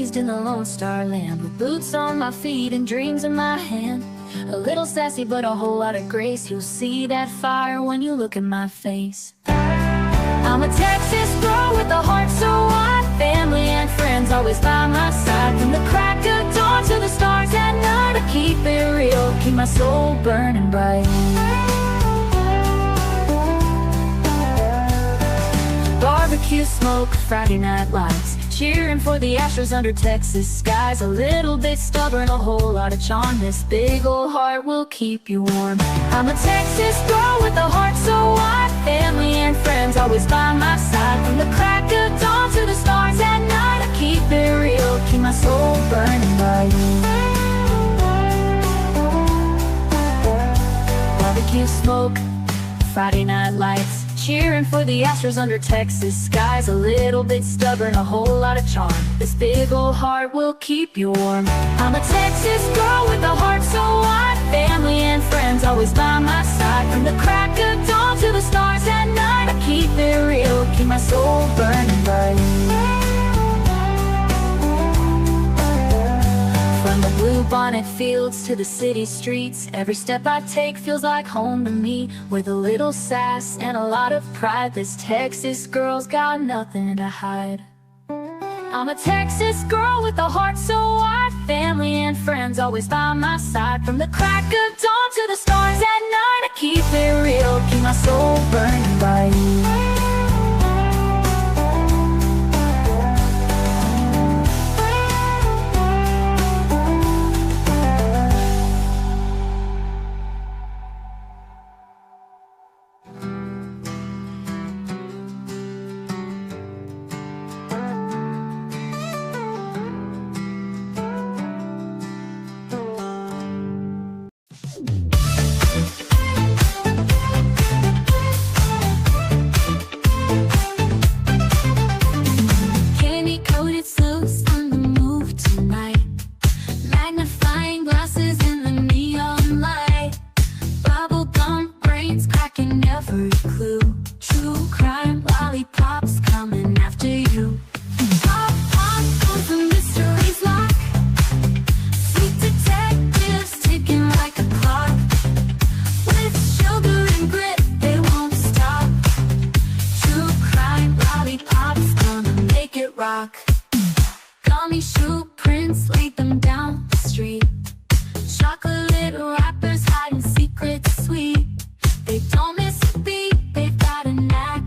raised in the Lone Star land, with boots on my feet and dreams in my hand. A little sassy but a whole lot of grace. You'll see that fire when you look in my face. I'm a Texas girl with a heart so wide, family and friends always by my side. From the crack of dawn to the stars at night, I keep it real, keep my soul burning bright. Barbecue smoke, Friday night lights, cheering for the Astros under Texas skies. A little bit stubborn, a whole lot of charm. This big old heart will keep you warm. I'm a Texas girl with a heart so wide, family and friends always by my side. From the crack of dawn to the stars at night, I keep it real, keep my soul burning bright. Barbecue smoke, Friday night lights, cheering for the Astros under Texas skies. A little bit stubborn, a whole lot of charm. This big old heart will keep you warm. I'm a Texas girl with a heart so wide, family and friends always by my side. From the crack of dawn to the stars at night, I keep it real, keep my soul burning bright. From the blue bonnet fields to the city streets, every step I take feels like home to me. With a little sass and a lot of pride, this Texas girl's got nothing to hide. I'm a Texas girl with a heart so wide, family and friends always by my side. From the crack of dawn to the stars at night, I keep it real, keep my soul burning bright. Gummy shoe prints laid them down the street. Chocolate wrappers hiding secrets sweet. They don't miss a beat, they've got a knack.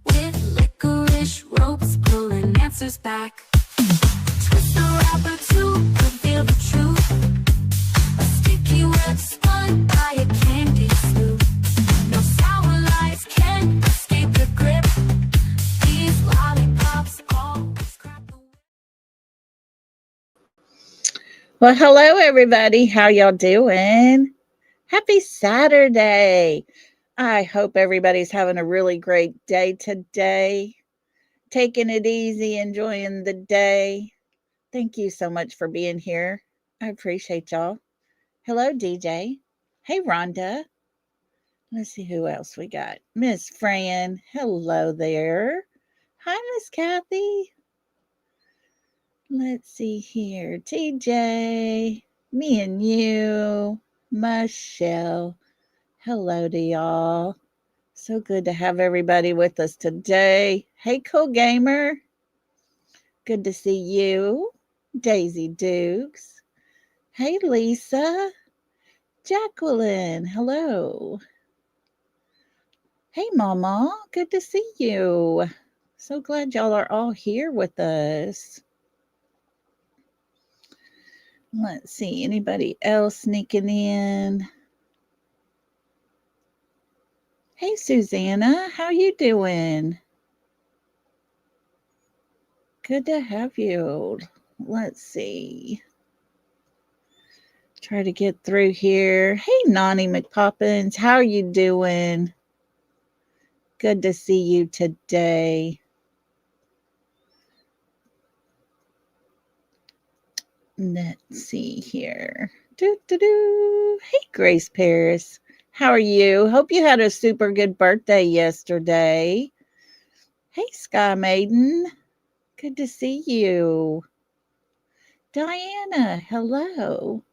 With licorice ropes pulling answers back. Twist the wrapper to reveal the truth. A sticky web spun by a candy sloop. No sour lies can escape the grip. These lollipops always crack the whip. Well, hello, everybody. How y'all doing? Happy Saturday. I hope everybody's having a really great day today. Taking it easy, enjoying the day. Thank you so much for being here. I appreciate y'all. Hello, DJ. Hey, Rhonda. Let's see who else we got. Miss Fran. Hello there. Hi, Miss Kathy. Let's see here. TJ, me and you, Michelle. Hello to y'all. So good to have everybody with us today. Hey, Cool Gamer. Good to see you. Daisy Dukes. Hey, Lisa. Jacqueline. Hello. Hey, Mama. Good to see you. So glad y'all are all here with us. Let's see, anybody else sneaking in? Hey, Susanna, how you doing? Good to have you. Let's see. Try to get through here. Hey, Nani McPoppins, how are you doing? Good to see you today. Let's see here. Hey, Grace Paris. How are you? Hope you had a super good birthday yesterday. Hey, Sky Maiden. Good to see you. Diana, hello.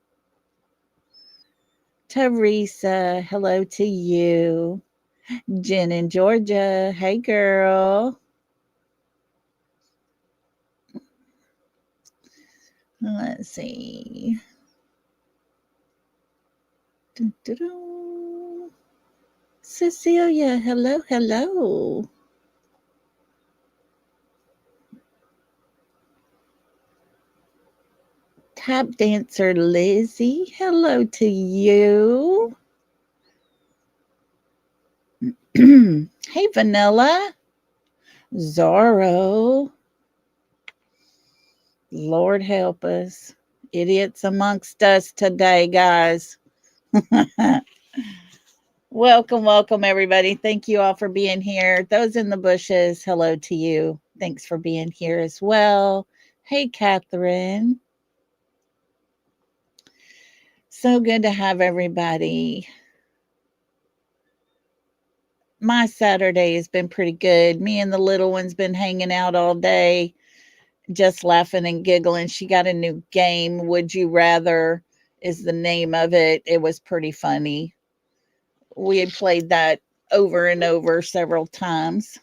Teresa, hello to you. Jen in Georgia, hey girl. Let's see. Dun, dun, dun. Cecilia, hello, hello. Tap dancer Lizzie, hello to you. Hey, Vanilla. Zorro. Lord help us. Idiots amongst us today, guys. Welcome, everybody. Thank you all for being here. Those in the bushes, hello to you. Thanks for being here as well. Hey, Catherine. So good to have everybody. My Saturday has been pretty good. Me and the little one's been hanging out all day, just laughing and giggling. She got a new game, Would You Rather is the name of it. It was pretty funny. We had played that over and over several times.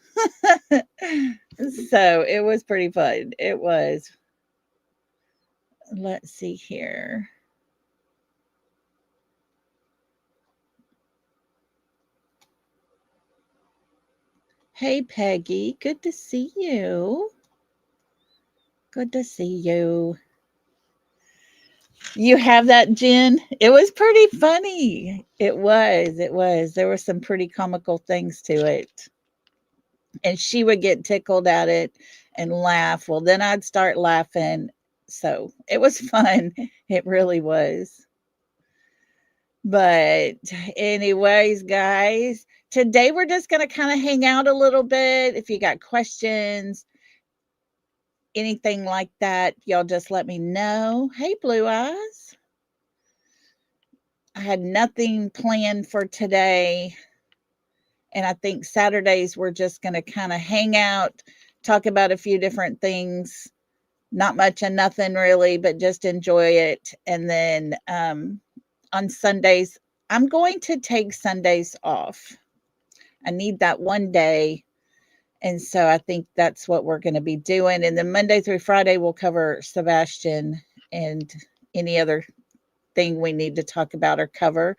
So it was pretty fun. It was. Let's see here. Hey, Peggy. Good to see you. Good to see you. You have that, Jen? It was pretty funny. It was. It was. There were some pretty comical things to it. And she would get tickled at it and laugh. Well, then I'd start laughing. So it was fun. It really was. But, anyways, guys, today we're just going to kind of hang out a little bit. If you got questions, anything like that, y'all just let me know. Hey, Blue Eyes. I had nothing planned for today. And I think Saturdays we're just going to kind of hang out, talk about a few different things. Not much and nothing really, but just enjoy it. And then on Sundays, I'm going to take Sundays off. I need that one day. And so I think that's what we're going to be doing. And then Monday through Friday, we'll cover Sebastian and any other thing we need to talk about or cover.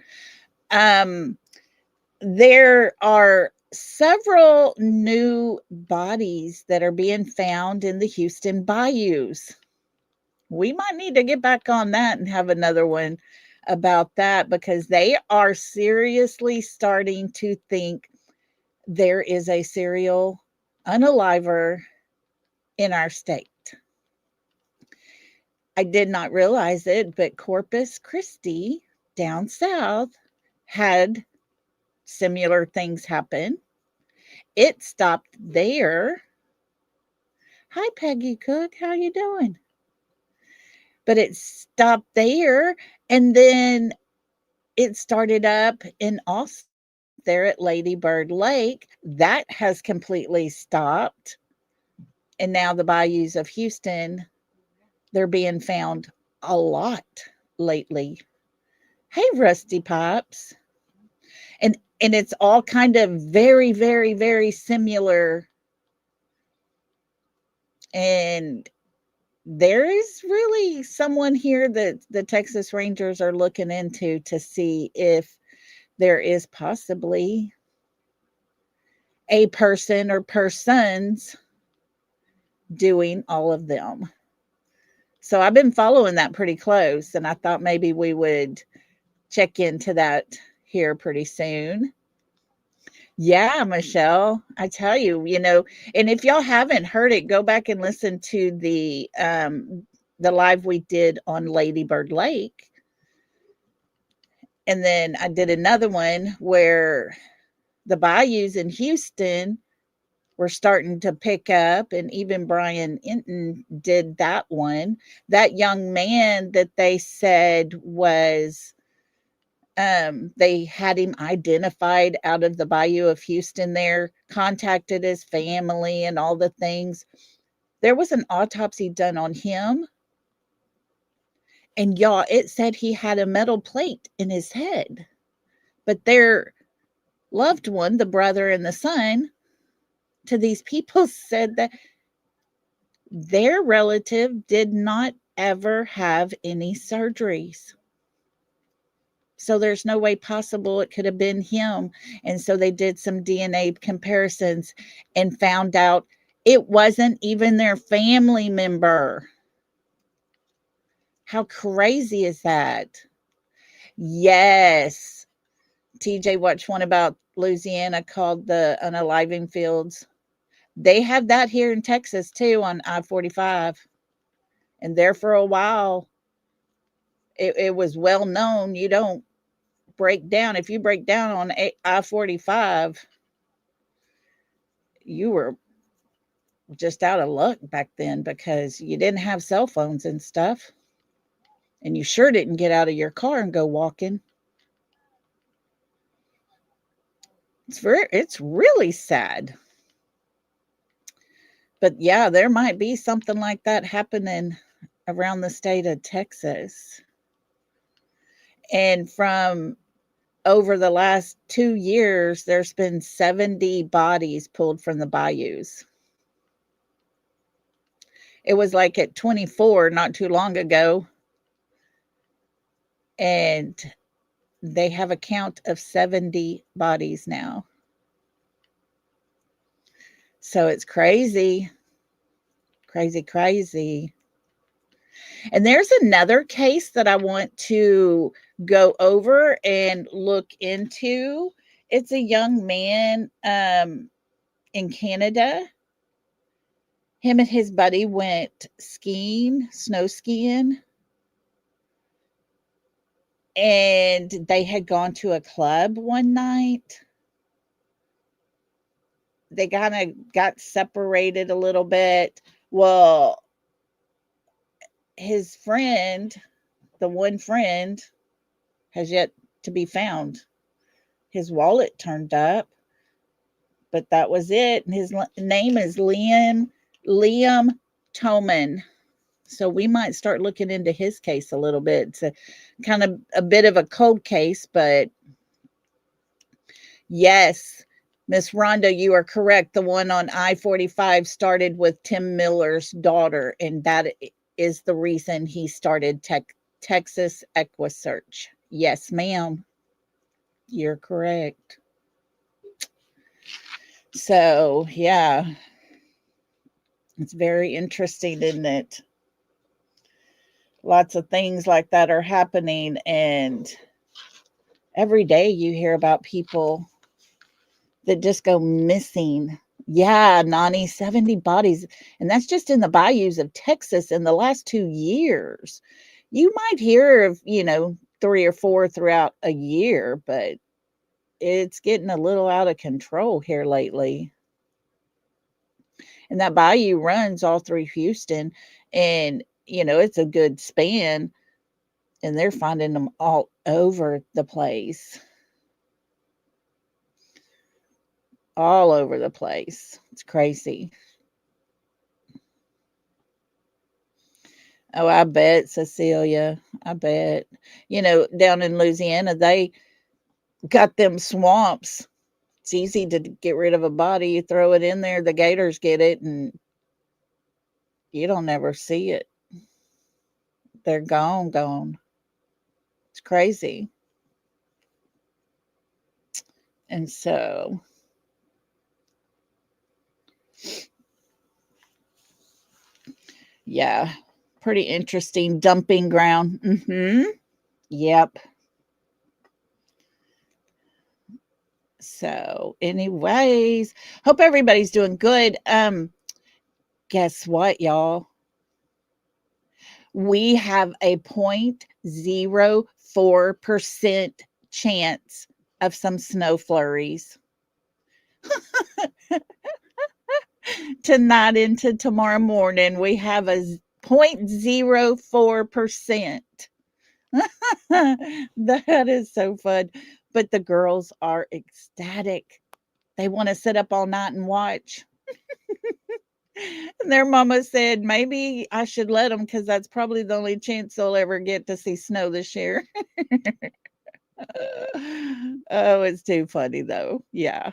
There are several new bodies that are being found in the Houston bayous. We might need to get back on that and have another one about that because they are seriously starting to think there is a serial unaliver in our state. I did not realize it, but Corpus Christi down south had similar things happen. It stopped there. Hi, Peggy Cook. How you doing? But it stopped there, and then it started up in Austin there at Lady Bird Lake. That has completely stopped. And now the bayous of Houston, they're being found a lot lately. Hey, Rusty Pops. And it's all kind of very, very, very similar. And there is really someone here that the Texas Rangers are looking into to see if there is possibly a person or persons doing all of them. So I've been following that pretty close, and I thought maybe we would check into that here pretty soon. Yeah, Michelle, I tell you, and if y'all haven't heard it, go back and listen to the live we did on Lady Bird Lake. And then I did another one where the bayous in Houston were starting to pick up, and even Brian Enton did that one. That young man that they said was they had him identified out of the bayou of Houston there, contacted his family and all the things. There was an autopsy done on him, And y'all, it said he had a metal plate in his head. But their loved one, the brother and the son, to these people said that their relative did not ever have any surgeries. So there's no way possible it could have been him. And so they did some DNA comparisons and found out it wasn't even their family member. How crazy is that? Yes. TJ watched one about Louisiana called the Unaliving Fields. They have that here in Texas too on I-45. And there for a while, it was well known you don't break down. If you break down on I-45, you were just out of luck back then because you didn't have cell phones and stuff. And you sure didn't get out of your car and go walking. It's really sad. But yeah, there might be something like that happening around the state of Texas. And from over the last 2 years, there's been 70 bodies pulled from the bayous. It was like at 24 not too long ago. And they have a count of 70 bodies now. So it's crazy. Crazy, crazy. And there's another case that I want to go over and look into. It's a young man in Canada. Him and his buddy went skiing, snow skiing, and they had gone to a club one night. They kind of got separated a little bit. Well, his friend, the one friend, has yet to be found. His wallet turned up, but that was it. And his name is Liam Toman. So we might start looking into his case a little bit. It's a kind of a bit of a cold case, but yes, Miss Rhonda, you are correct. The one on I-45 started with Tim Miller's daughter, and that is the reason he started Texas Equisearch. Yes, ma'am. You're correct. So, yeah. It's very interesting, isn't it? Lots of things like that are happening, and every day you hear about people that just go missing. Yeah, 90, 70 bodies. And that's just in the bayous of Texas in the last 2 years. You might hear of, 3 or 4 throughout a year, but it's getting a little out of control here lately. And that bayou runs all through Houston, and, it's a good span, and they're finding them all over the place. All over the place. It's crazy. Oh, I bet, Cecilia. I bet. Down in Louisiana, they got them swamps. It's easy to get rid of a body. You throw it in there, the gators get it, and you don't ever see it. They're gone, gone. It's crazy. And so, yeah, pretty interesting dumping ground. Yep. So, anyways, hope everybody's doing good. Guess what, y'all? We have a 0.04% chance of some snow flurries tonight into tomorrow morning. We have a 0.04%. That is so fun. But the girls are ecstatic. They want to sit up all night and watch. And their mama said, maybe I should let them because that's probably the only chance they'll ever get to see snow this year. Oh, it's too funny though. Yeah.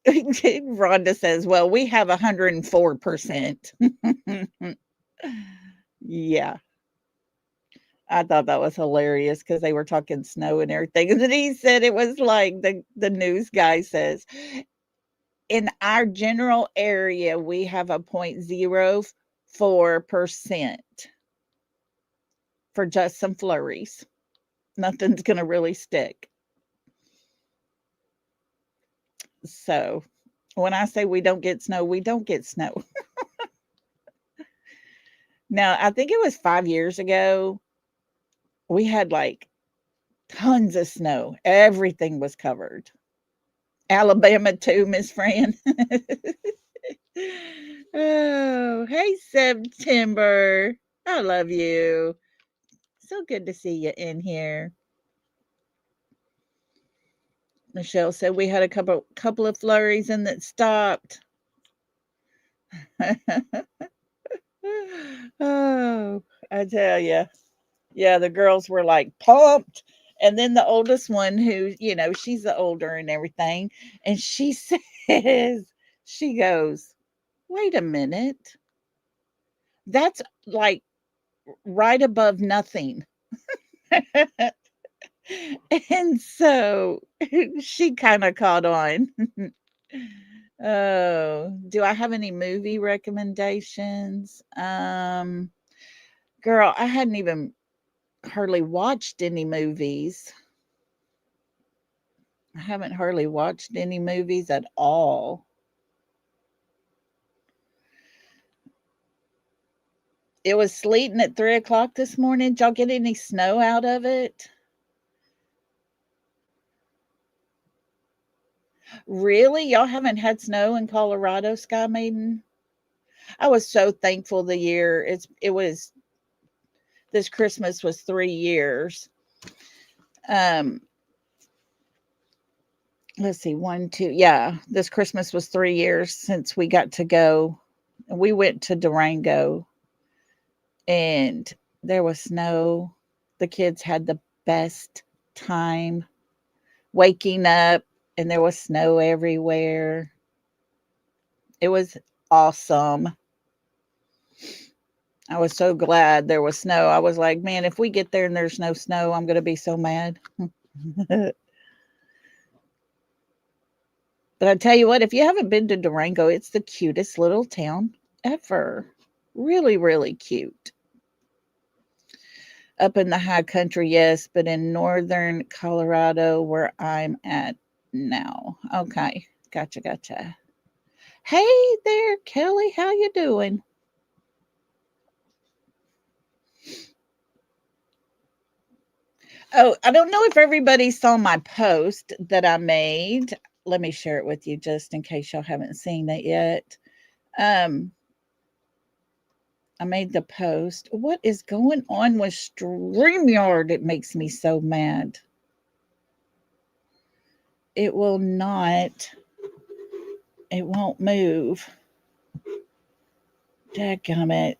Rhonda says, well, we have 104%. Yeah. I thought that was hilarious because they were talking snow and everything. And then he said it was like the news guy says, in our general area, we have a 0.04% for just some flurries. Nothing's going to really stick. So when I say we don't get snow, we don't get snow. Now, I think it was 5 years ago, we had like tons of snow. Everything was covered. Alabama too, Miss Fran. Oh, hey, September. I love you. So good to see you in here. Michelle said we had a couple of flurries and that stopped. Oh, I tell you. Yeah, the girls were like pumped. And then the oldest one, who, she's the older and everything, and she says, she goes, wait a minute. That's like right above nothing. And so she kind of caught on. Oh, do I have any movie recommendations? Girl, I hadn't even hardly watched any movies. I haven't hardly watched any movies at all. It was sleeting at 3 o'clock this morning. Did y'all get any snow out of it? Really? Y'all haven't had snow in Colorado, Sky Maiden? I was so thankful the year it was this Christmas was 3 years. Um, let's see, 1, 2, yeah, this Christmas was 3 years since we got to go. We went to Durango and there was snow. The kids had the best time waking up and there was snow everywhere. It was awesome. I was so glad there was snow. I was like, man, if we get there and there's no snow, I'm going to be so mad. But I tell you what, if you haven't been to Durango, it's the cutest little town ever. Really, really cute. Up in the high country, yes, but in northern Colorado, where I'm at now. Okay, gotcha. Hey there, Kelly, how you doing? Oh, I don't know if everybody saw my post that I made. Let me share it with you just in case y'all haven't seen it yet. Um, I made the post. What is going on with StreamYard? It makes me so mad. It will not, it won't move. Dadgummit.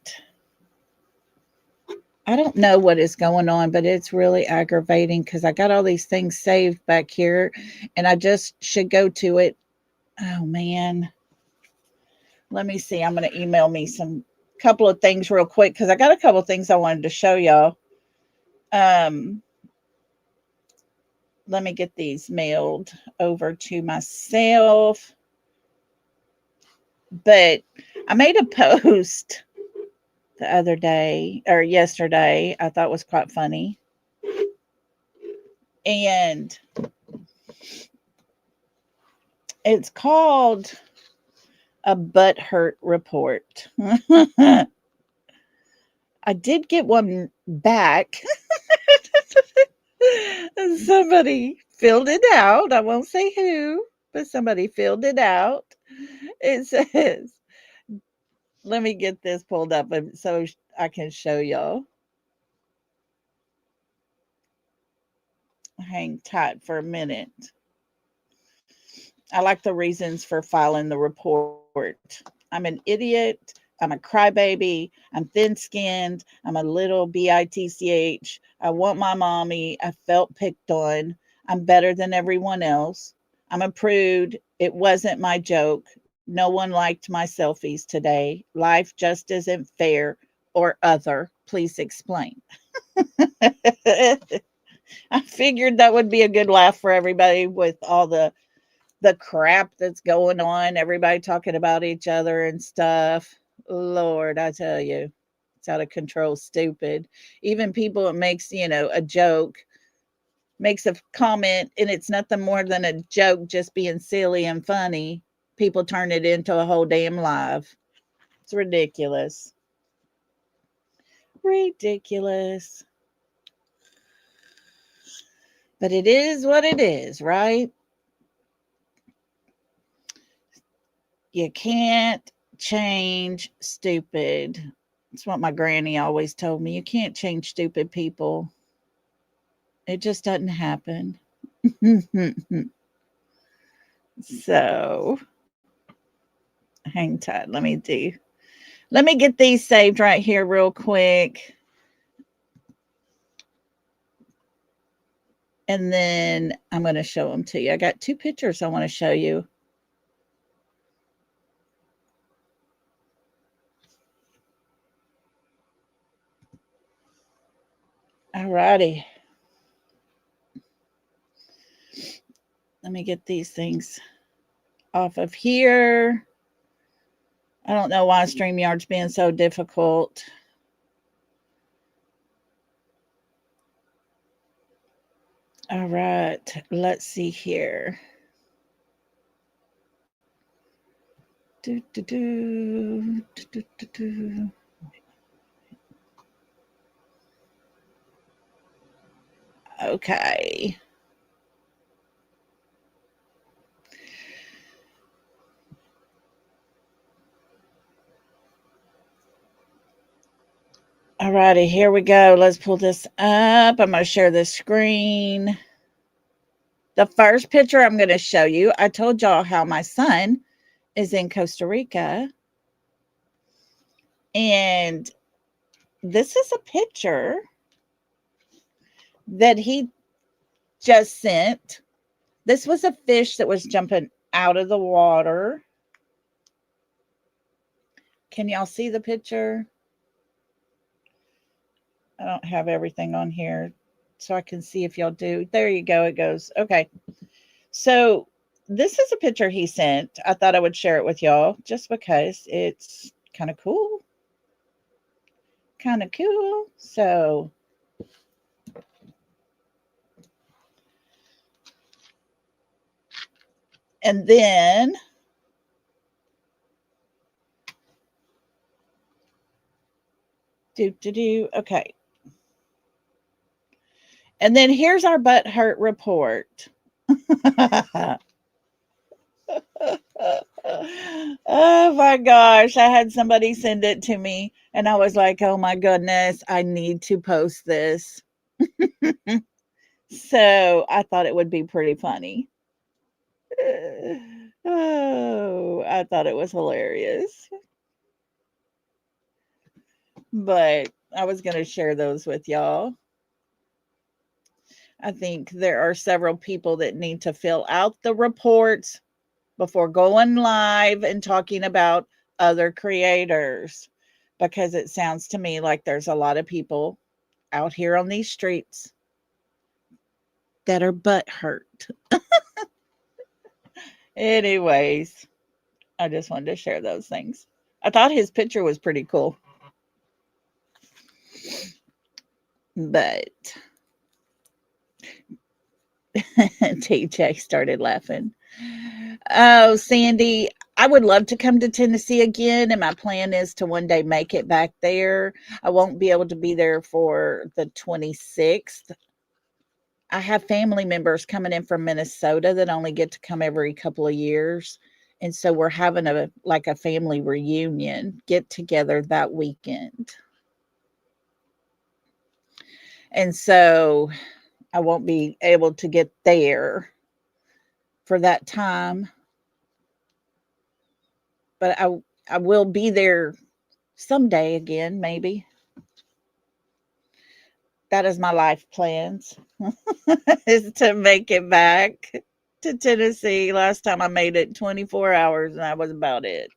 I don't know what is going on, but it's really aggravating because I got all these things saved back here and I just should go to it. Oh man. Let me see. I'm going to email me some couple of things real quick because I got a couple of things I wanted to show y'all. Um, let me get these mailed over to myself. But I made a post the other day or yesterday I thought was quite funny. And it's called a butt hurt report. I did get one back. Somebody filled it out. I won't say who, but somebody filled it out. It says, let me get this pulled up so I can show y'all. Hang tight for a minute. I like the reasons for filing the report. I'm an idiot. I'm a crybaby. I'm thin skinned. I'm a little bitch. I want my mommy. I felt picked on. I'm better than everyone else. I'm a prude. It wasn't my joke. No one liked my selfies today. Life just isn't fair or other. Please explain. I figured that would be a good laugh for everybody with all the crap that's going on, everybody talking about each other and stuff. Lord, I tell you, it's out of control, stupid. Even people it makes, a joke, makes a comment, and it's nothing more than a joke just being silly and funny. People turn it into a whole damn live. It's ridiculous. Ridiculous. But it is what it is, right? You can't change stupid. That's what my granny always told me. You can't change stupid people. It just doesn't happen. So, hang tight. Let me get these saved right here real quick. And then I'm going to show them to you. I got 2 pictures I want to show you. All righty. Let me get these things off of here. I don't know why StreamYard's being so difficult. All right, let's see here. Okay. All righty, here we go. Let's pull this up. I'm going to share this screen. The first picture I'm going to show you, I told y'all how my son is in Costa Rica. And this is a picture that he just sent. This was a fish that was jumping out of the water. Can y'all see the picture? I don't have everything on here so I can see if y'all do. There you go. It goes. Okay. So this is a picture he sent. I thought I would share it with y'all just because it's kind of cool. Kind of cool. So and then okay. And then here's our butt hurt report. Oh my gosh, I had somebody send it to me and I was like, "Oh my goodness, I need to post this." So, I thought it would be pretty funny. Oh, I thought it was hilarious. But I was going to share those with y'all. I think there are several people that need to fill out the reports before going live and talking about other creators because it sounds to me like there's a lot of people out here on these streets that are butt hurt. Anyways, I just wanted to share those things. I thought his picture was pretty cool. But TJ started laughing. Oh, Sandy, I would love to come to Tennessee again, and my plan is to one day make it back there. I won't be able to be there for the 26th. I have family members coming in from Minnesota that only get to come every couple of years. And so we're having a family reunion get together that weekend. And so I won't be able to get there for that time. but I will be there someday again, maybe. That is my life plans, is to make it back to Tennessee. Last time I made it 24 hours, and that was about it.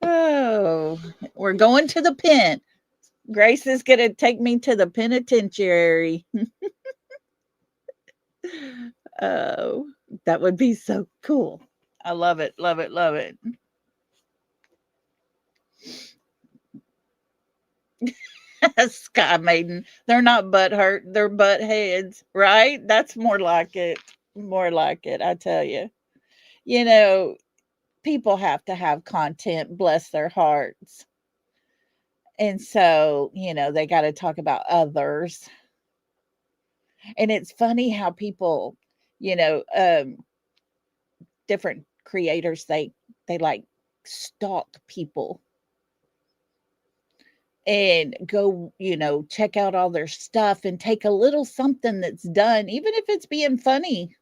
Oh, we're going to the pen. Grace is going to take me to the penitentiary. Oh, that would be so cool. I love it, love it, love it. Sky Maiden. They're not butt hurt, they're butt heads, right? That's more like it. More like it, I tell you. You know, people have to have content, bless their hearts. And so, they got to talk about others. And it's funny how people, you know, um, different creators, they like stalk people and go, check out all their stuff and take a little something that's done, even if it's being funny,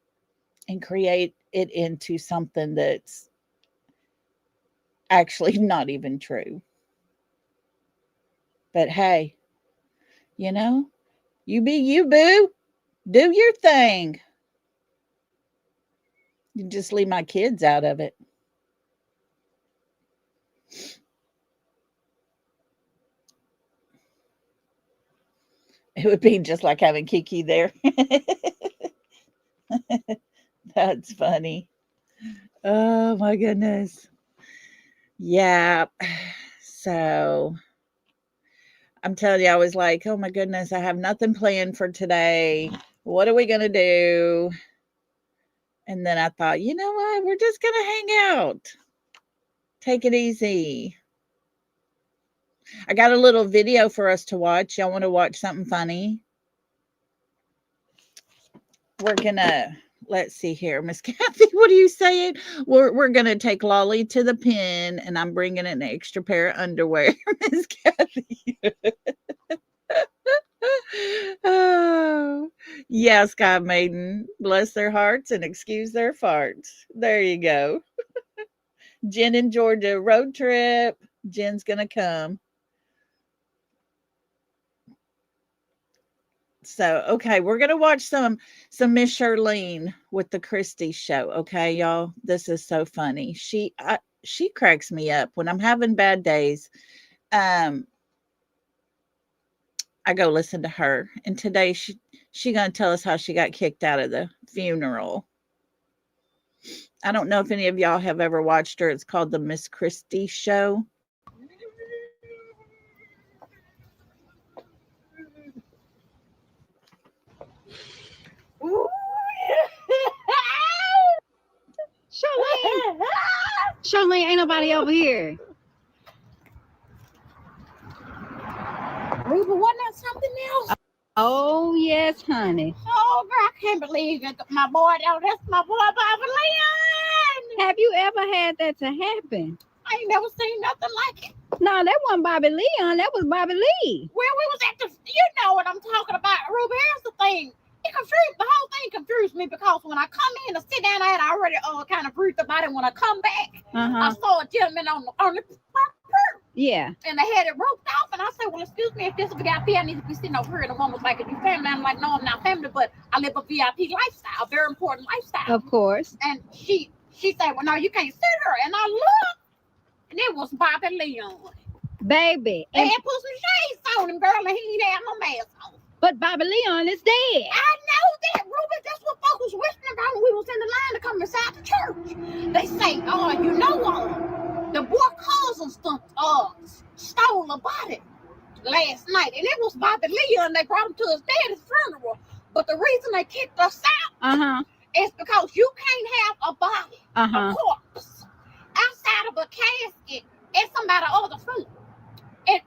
and create it into something that's actually not even true. But hey, you know, you be you, boo. Do your thing. You just leave my kids out of it. It would be just like having Kiki there. That's funny. Oh my goodness. Yeah. So I'm telling you, I was like, oh my goodness, I have nothing planned for today. What are we going to do? And then I thought, you know what? We're just going to hang out. Take it easy. I got a little video for us to watch. Y'all want to watch something funny? We're going to, let's see here. Miss Kathy, what are you saying? We're going to take Lolli to the pen, and I'm bringing an extra pair of underwear, Miss Kathy. Oh, yeah, Sky Maiden. Bless their hearts and excuse their farts. There you go. Jen in Georgia road trip. Jen's gonna come. So okay, we're gonna watch some Miss Charlene with the Christie show. Okay, y'all. This is so funny. She cracks me up when I'm having bad days. Um, I go listen to her, and today she gonna tell us how she got kicked out of the funeral. I don't know if any of y'all have ever watched her. It's called the Miss Christie Show. Charlene, Charlene, ain't nobody over here. Ruby, wasn't that something else? Oh yes, honey. Oh, girl, I can't believe it. My boy, that's my boy, Bobby Leon. Have you ever had that to happen? I ain't never seen nothing like it. No, that wasn't Bobby Leon. That was Bobby Lee. Well, we was at you know what I'm talking about, Ruby. Here's the thing. The whole thing confused me because when I come in to sit down, I had already kind of briefed about it. When I come back, I saw a gentleman on the Yeah. and they had it roped off, and I said, well, excuse me, if this is a VIP, I need to be sitting over here. And the woman was like, are you family? I'm like, no, I'm not family, but I live a VIP lifestyle, a very important lifestyle. Of course. And she said, well, no, you can't sit her. And I looked, and it was Bobby Leon. Baby. They had put some shades on him, girl, and he ain't had no mask on. But Bobby Leon is dead. I know that, Ruby. That's what folks was whispering about when we was in the line to come inside the church. They say, oh, you know what? The boy Cousins stole a body last night, and it was Bobby Leon. They brought him to his daddy's funeral. But the reason they kicked us out is because you can't have a body, a corpse, outside of a casket and somebody other food.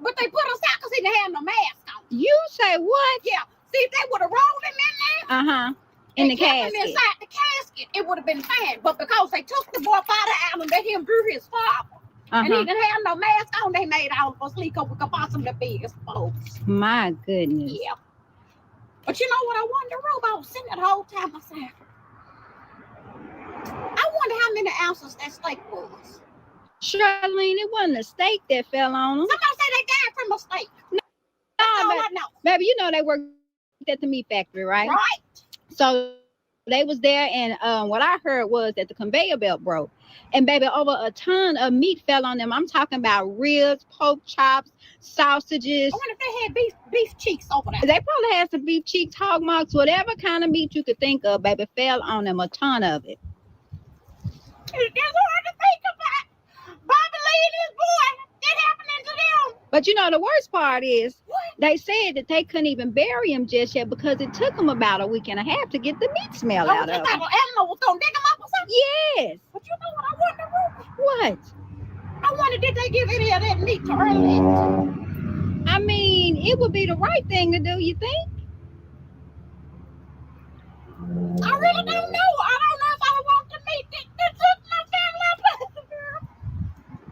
But they put us out because he didn't have no mask on. You say what? Yeah. See, if they would have rolled him in there. In the kept casket. him inside the casket, it would have been fine. But because they took the boy out of and let him drew his father, and he didn't have no mask on, they made all of us leak up. We could possibly be exposed. My goodness. Yeah. But you know what I wonder, Rube? I was sitting there the whole time. I said, I wonder how many ounces that steak was. Charlene, it wasn't a steak that fell on them. Somebody say they died from a steak. That's all I know. Baby, you know they worked at the meat factory, right? Right. So they was there, and what I heard was that the conveyor belt broke, and baby, over a ton of meat fell on them. I'm talking about ribs, pork chops, sausages. I wonder if they had beef cheeks over there. They probably had some beef cheeks, hog mugs, whatever kind of meat you could think of, baby, fell on them, a ton of it. It's just hard to think about. Bobby Lee and his boy, it happening to them. But you know, the worst part is What? they said that they couldn't even bury him just yet because it took them about a week and a half to get the meat smell out Just of like him. an animal was gonna dig them up or something. Yes. But you know what I wonder, Ruby? What? I wonder, did they give any of that meat to Early? I mean, it would be the right thing to do, you think? I really don't know. I don't know if I want the meat that took my family up.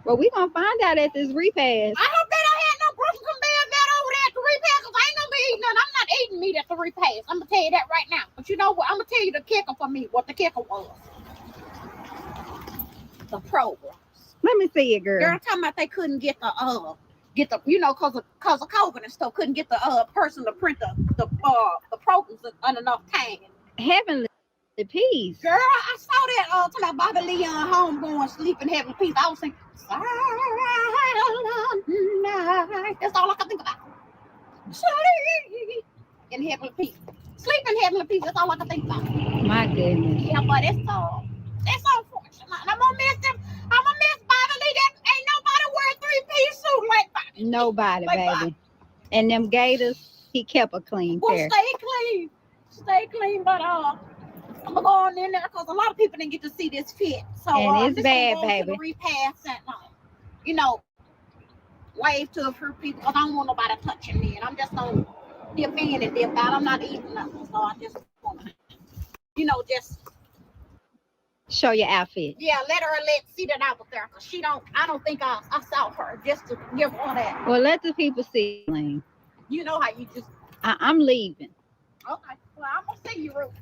Well, we're going to find out at this repast. I hope they don't have no Brussels conveyor belt over there at the repast, because I ain't gonna be eating none. I'm not eating meat at the repast. I'm gonna tell you that right now. But you know what? I'm gonna tell you the kicker for me, what the kicker was. The programs. Let me see it, girl. Girl talking about they couldn't get the you know, cause of COVID and stuff, couldn't get the person to print the programs in enough time. Heavenly peace. Girl, I saw that talking about Bobby Leon home going sleep in heavenly peace. I was thinking, silent night. That's all I can think about. Sleep in heavenly peace. Sleep in heavenly peace. That's all I can think about. My goodness. Yeah, but it's unfortunate. And I'm gonna miss them. I'm gonna miss Bobby Lee. That ain't nobody wear a three-piece suit like Bobby. Nobody, Like baby. Bobby. And them gators, he kept a clean Well, pair. stay clean. Stay clean, but I'm gonna go on in there because a lot of people didn't get to see this fit. So And I'm it's just bad, gonna go to the baby. repass and you know, wave to a few people because I don't want nobody touching me, and I'm just gonna dip in and dip out. I'm not eating nothing, so I just wanna, just Show your outfit. let her see that I was there because I don't think I saw her just to give her that. Well, let the people see. Lane. You know how you just I'm leaving. okay. Well, I'm gonna see you, Ruth.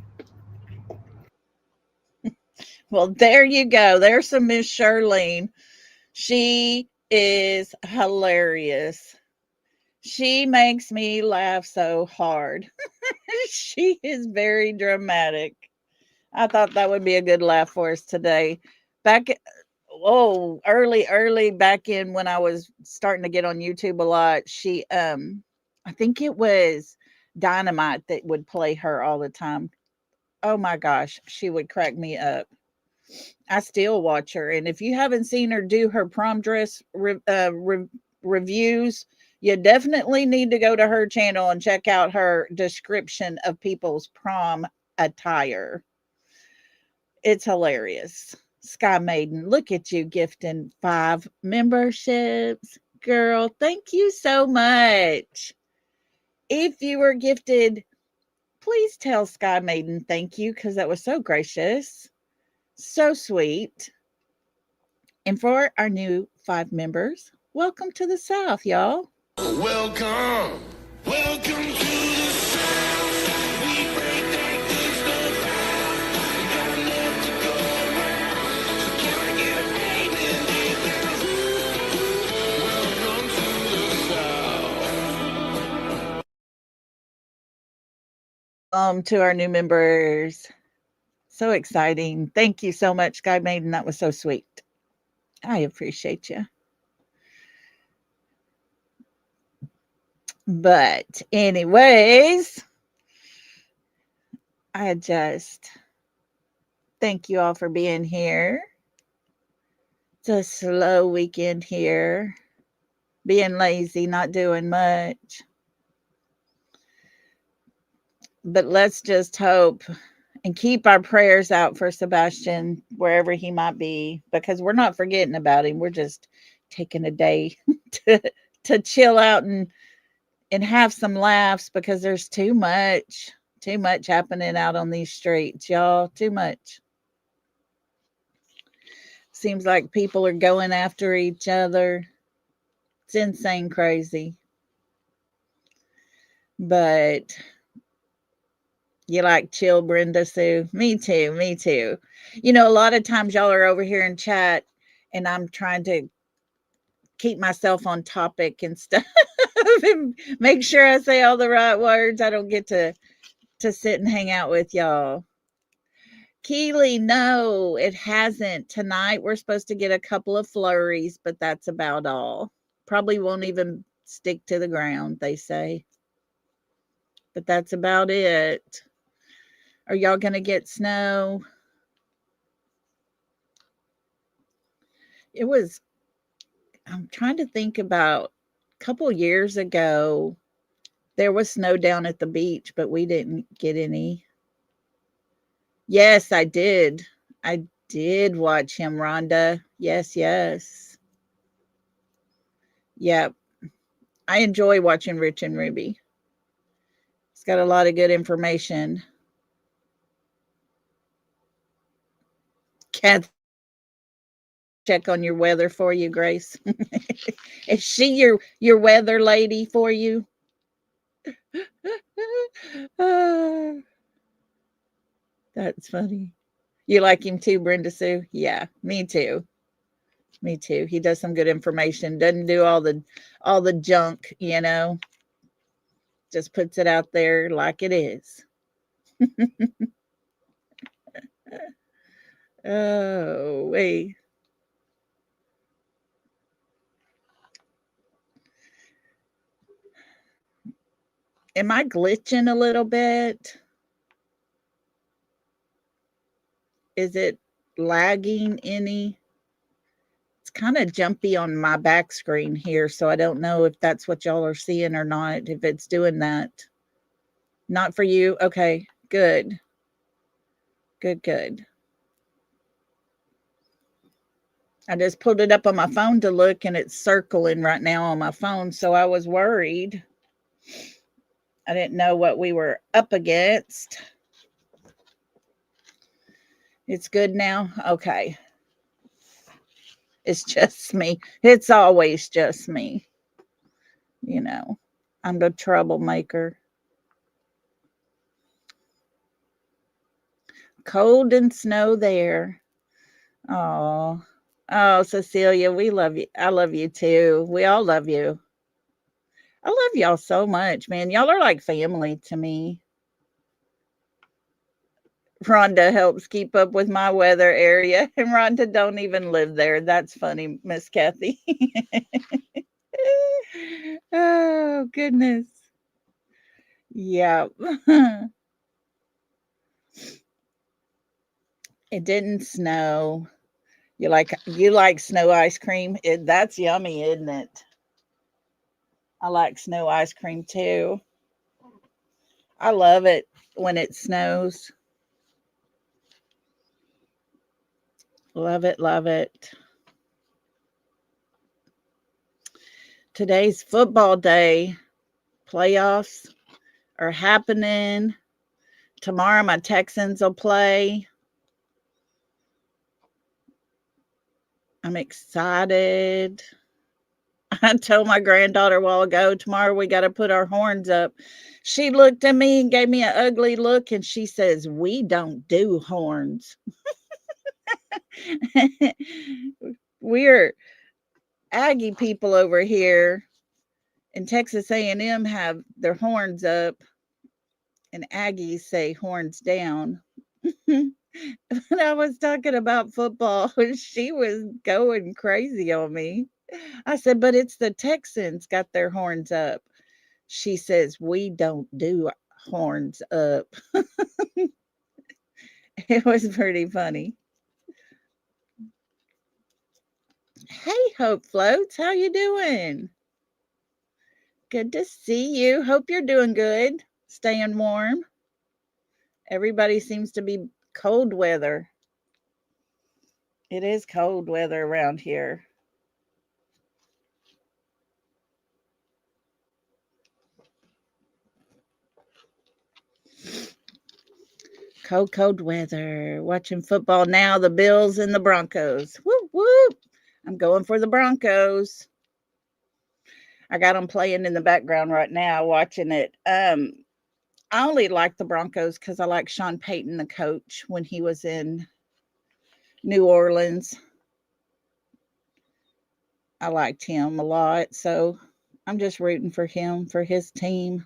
Well, there you go. There's some Miss Charlene. She is hilarious. She makes me laugh so hard. She is very dramatic. I thought that would be a good laugh for us today. Early back in when I was starting to get on YouTube a lot, she I think it was Dynamite that would play her all the time. Oh my gosh, she would crack me up. I still watch her, and if you haven't seen her do her prom dress reviews, you definitely need to go to her channel and check out her description of people's prom attire. It's hilarious. Sky Maiden, look at you gifting 5 memberships. Girl, thank you so much. If you were gifted, please tell Sky Maiden thank you because that was so gracious. So sweet. And for our new 5 members, welcome to the South, y'all. Welcome to the South. We break that good stuff down. We got enough to go around. So can I get a baby in the house? Welcome to the South. To our new members. So exciting. Thank you so much, Sky Maiden. That was so sweet. I appreciate you. But anyways, I just thank you all for being here. It's a slow weekend here. Being lazy, not doing much. But let's just hope and keep our prayers out for Sebastian, wherever he might be, because we're not forgetting about him. We're just taking a day to chill out and have some laughs because there's too much happening out on these streets, y'all. Too much. Seems like people are going after each other. It's insane crazy. But you like chill, Brenda Sue? Me too. A lot of times y'all are over here in chat and I'm trying to keep myself on topic and stuff and make sure I say all the right words. I don't get to sit and hang out with y'all. Keely, no, it hasn't. Tonight we're supposed to get a couple of flurries, but that's about all. Probably won't even stick to the ground, they say. But that's about it. Are y'all going to get snow? I'm trying to think about a couple years ago, there was snow down at the beach, but we didn't get any. Yes, I did. I did watch him, Rhonda. Yes, yes. Yep. I enjoy watching Rich and Ruby. It's got a lot of good information. Kath, check on your weather for you, Grace. Is she your weather lady for you? That's funny. You like him too, Brenda Sue? Yeah, me too. Me too. He does some good information. Doesn't do all the junk, Just puts it out there like it is. Oh, wait. Am I glitching a little bit? Is it lagging any? It's kind of jumpy on my back screen here, so I don't know if that's what y'all are seeing or not, if it's doing that. Not for you? Okay, good. Good, good. I just pulled it up on my phone to look, and it's circling right now on my phone, so I was worried. I didn't know what we were up against. It's good now? Okay. It's just me. It's always just me. I'm the troublemaker. Cold and snow there. Oh, Cecilia, we love you. I love you too. We all love you. I love y'all so much, man. Y'all are like family to me. Rhonda helps keep up with my weather area, and Rhonda don't even live there. That's funny, Miss Kathy. Oh, goodness. Yeah. It didn't snow. You like snow ice cream? That's yummy, isn't it? I like snow ice cream too. I love it when it snows. Love it, love it. Today's football day. Playoffs are happening. Tomorrow my Texans will play. I'm excited. I told my granddaughter a while ago, tomorrow we got to put our horns up. She looked at me and gave me an ugly look, and she says, "We don't do horns." We're Aggie people over here in Texas A&M have their horns up, and Aggies say horns down. When I was talking about football, she was going crazy on me. I said, but it's the Texans got their horns up. She says, we don't do horns up. It was pretty funny. Hey, Hope Floats, how you doing? Good to see you. Hope you're doing good. Staying warm. Everybody seems to be cold weather. It is cold weather around here. Cold weather. Watching football now. The Bills and the Broncos. Whoop, whoop. I'm going for the Broncos. I got them playing in the background right now, watching it. I only like the Broncos because I like Sean Payton, the coach, when he was in New Orleans. I liked him a lot. So I'm just rooting for him, for his team.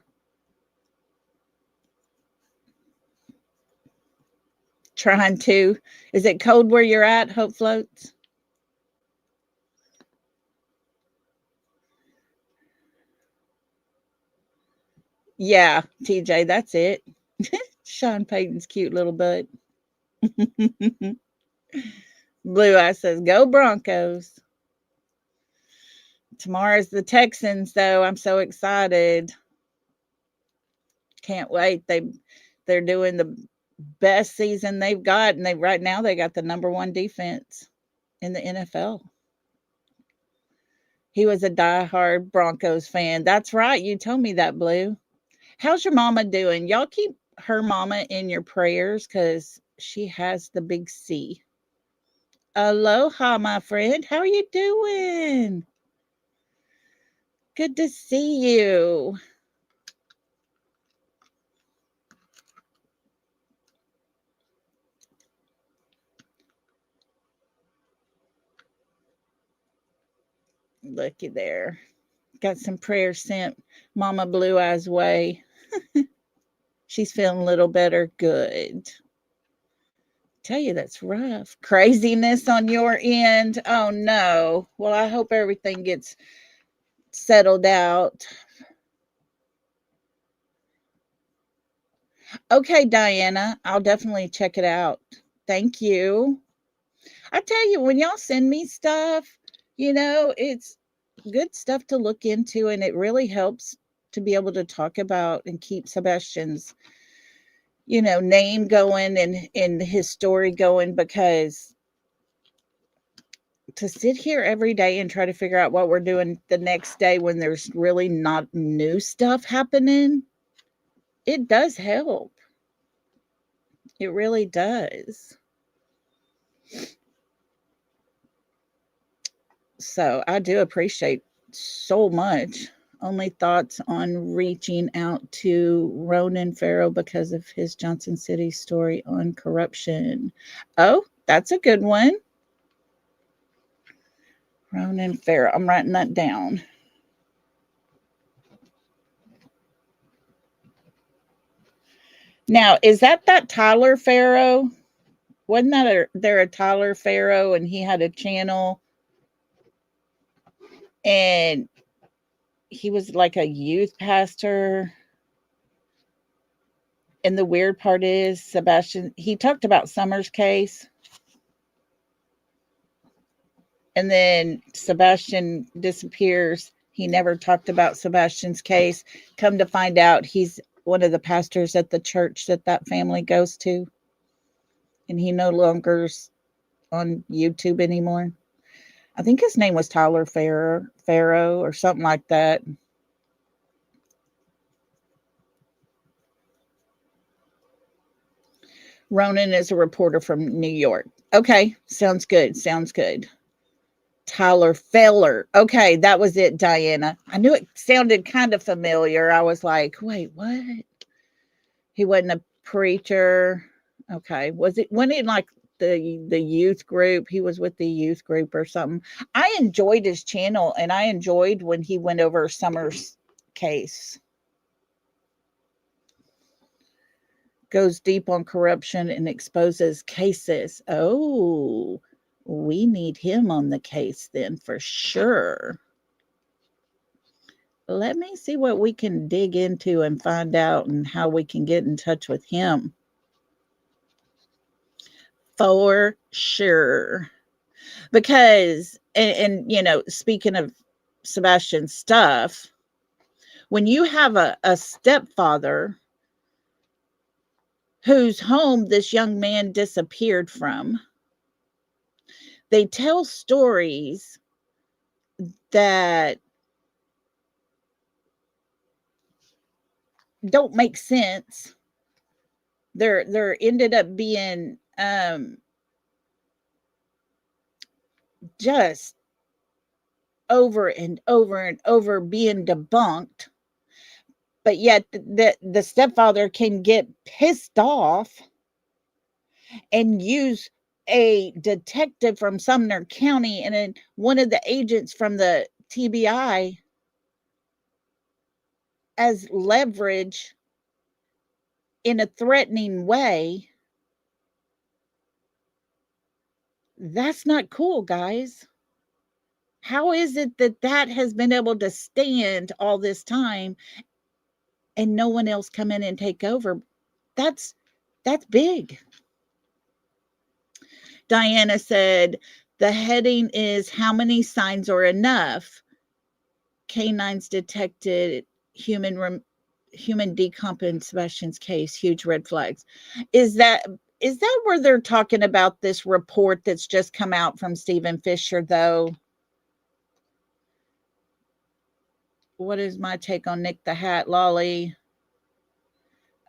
Trying to. Is it cold where you're at, Hope Floats? Yeah, TJ, that's it. Sean Payton's cute little butt. Blue Eye says, go Broncos. Tomorrow's the Texans, though. I'm so excited. Can't wait. They're doing the best season they've got, and right now they got the number one defense in the NFL. He was a diehard Broncos fan. That's right. You told me that, Blue. How's your mama doing? Y'all keep her mama in your prayers because she has the big C. Aloha, my friend. How are you doing? Good to see you. Looky there. Got some prayers sent Mama Blue Eyes way. She's feeling a little better. Good. Tell you that's rough. Craziness on your end. Oh no. Well, I hope everything gets settled out. Okay, Diana, I'll definitely check it out. Thank you. I tell you, when y'all send me stuff, it's good stuff to look into, and it really helps to be able to talk about and keep Sebastian's, name going and his story going, because to sit here every day and try to figure out what we're doing the next day when there's really not new stuff happening, it does help. It really does. So I do appreciate so much. Only thoughts on reaching out to Ronan Farrow because of his Johnson City story on corruption. Oh, that's a good one. Ronan Farrow. I'm writing that down. Now, is that Tyler Farrow? Wasn't there a Tyler Farrow, and he had a channel, and he was like a youth pastor? And the weird part is, Sebastian, he talked about Summer's case. And then Sebastian disappears. He never talked about Sebastian's case. Come to find out, he's one of the pastors at the church that family goes to. And he no longer's on YouTube anymore. I think his name was Tyler Farrow or something like that. Ronan is a reporter from New York. Okay, sounds good. Tyler Feller. Okay, that was it, Diana. I knew it sounded kind of familiar. I was like, wait, what? He wasn't a preacher. Okay, when he like the youth group? He was with the youth group or something. I enjoyed his channel, and I enjoyed when he went over Summer's case. Goes deep on corruption and exposes cases. Oh, we need him on the case then for sure. Let me see what we can dig into and find out, and how we can get in touch with him. For sure. Because, and speaking of Sebastian's stuff, when you have a stepfather whose home this young man disappeared from, they tell stories that don't make sense. There ended up being just over and over and over being debunked, but yet the stepfather can get pissed off and use a detective from Sumner County and then one of the agents from the TBI as leverage in a threatening way. That's not cool, guys. How is it that that has been able to stand all this time and no one else come in and take over? That's big. Diana said the heading is how many signs are enough? Canines detected human decompensations case, huge red flags. Is that where they're talking about this report that's just come out from Stephen Fisher, though? What is my take on Nick the Hat, Lolli?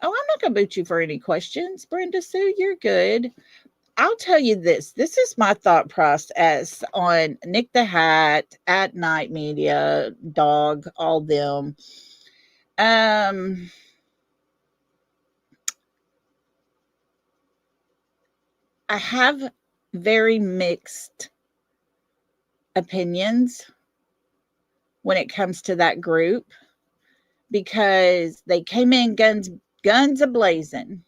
Oh, I'm not going to boot you for any questions, Brenda Sue. You're good. I'll tell you this. This is my thought process on Nick the Hat, At Night Media, Dog, all them. I have very mixed opinions when it comes to that group because they came in guns a-blazing.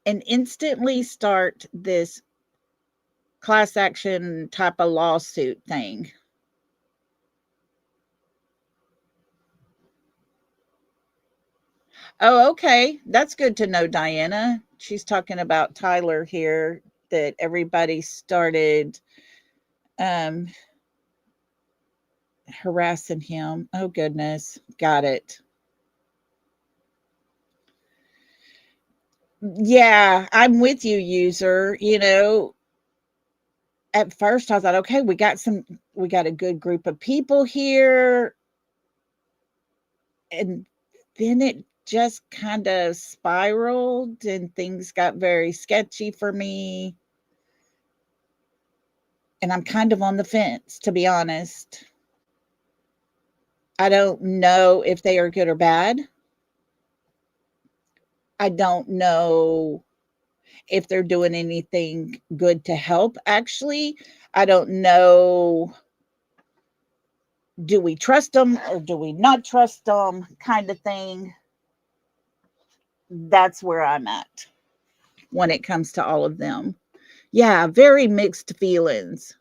And instantly start this class action type of lawsuit thing. Oh, okay. That's good to know, Diana. She's talking about Tyler here, that everybody started harassing him. Oh, goodness. Got it. Yeah, I'm with you, user. At first I thought, okay, we got a good group of people here. And then it just kind of spiraled and things got very sketchy for me. And I'm kind of on the fence, to be honest. I don't know if they are good or bad. I don't know if they're doing anything good to help, actually. I don't know. Do we trust them or do we not trust them, kind of thing. That's where I'm at when it comes to all of them. Yeah, very mixed feelings.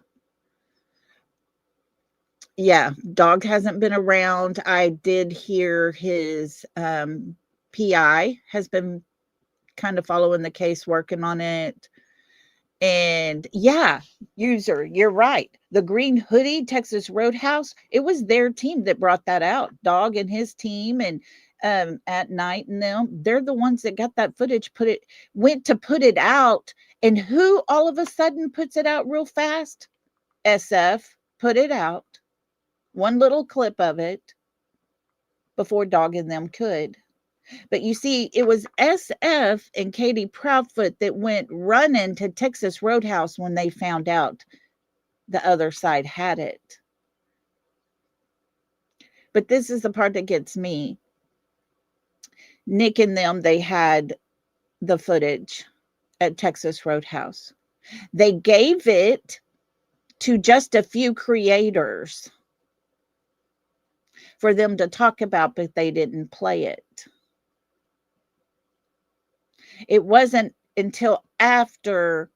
Yeah, Dog hasn't been around. I did hear his PI has been kind of following the case, working on it. And yeah, user, you're right. The Green Hoodie Texas Roadhouse, it was their team that brought that out. Dog and his team and At Night and them, they're the ones that got that footage, went to put it out. And who all of a sudden puts it out real fast? SF put it out. One little clip of it before Dog and them could. But you see, it was SF and Katie Proudfoot that went running to Texas Roadhouse when they found out the other side had it. But this is the part that gets me. Nick and them, they had the footage at Texas Roadhouse. They gave it to just a few creators for them to talk about, but they didn't play it. It wasn't until after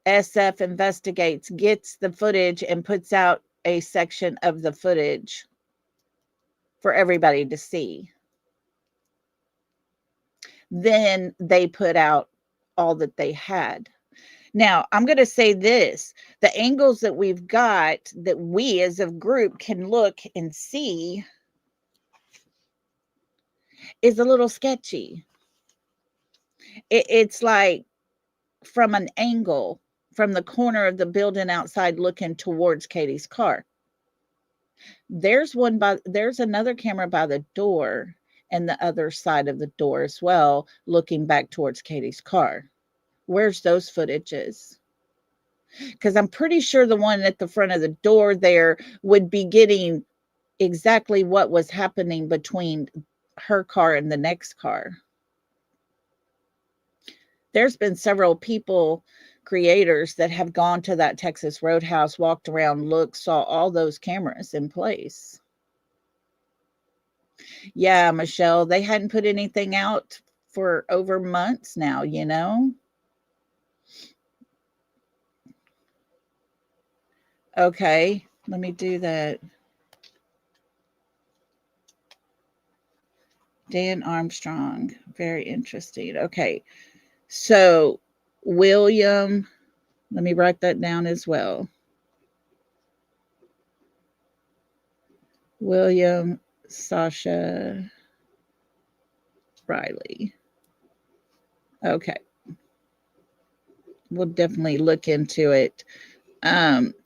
SF investigates, gets the footage, and puts out a section of the footage for everybody to see. Then they put out all that they had. Now, I'm going to say this. The angles that we've got that we as a group can look and see is a little sketchy. It's like from an angle, from the corner of the building outside looking towards Katie's car. There's another camera by the door and the other side of the door as well, looking back towards Katie's car. Where's those footages? Because I'm pretty sure the one at the front of the door there would be getting exactly what was happening between her car and the next car. there's been several people, creators, that have gone to that Texas Roadhouse, walked around, looked, saw all those cameras in place. Yeah, Michelle, they hadn't put anything out for over months now, you know? Okay, let me do that. Dan Armstrong, very interesting. Okay, so William, let me write that down as well. William Sasha Riley. Okay, we'll definitely look into it.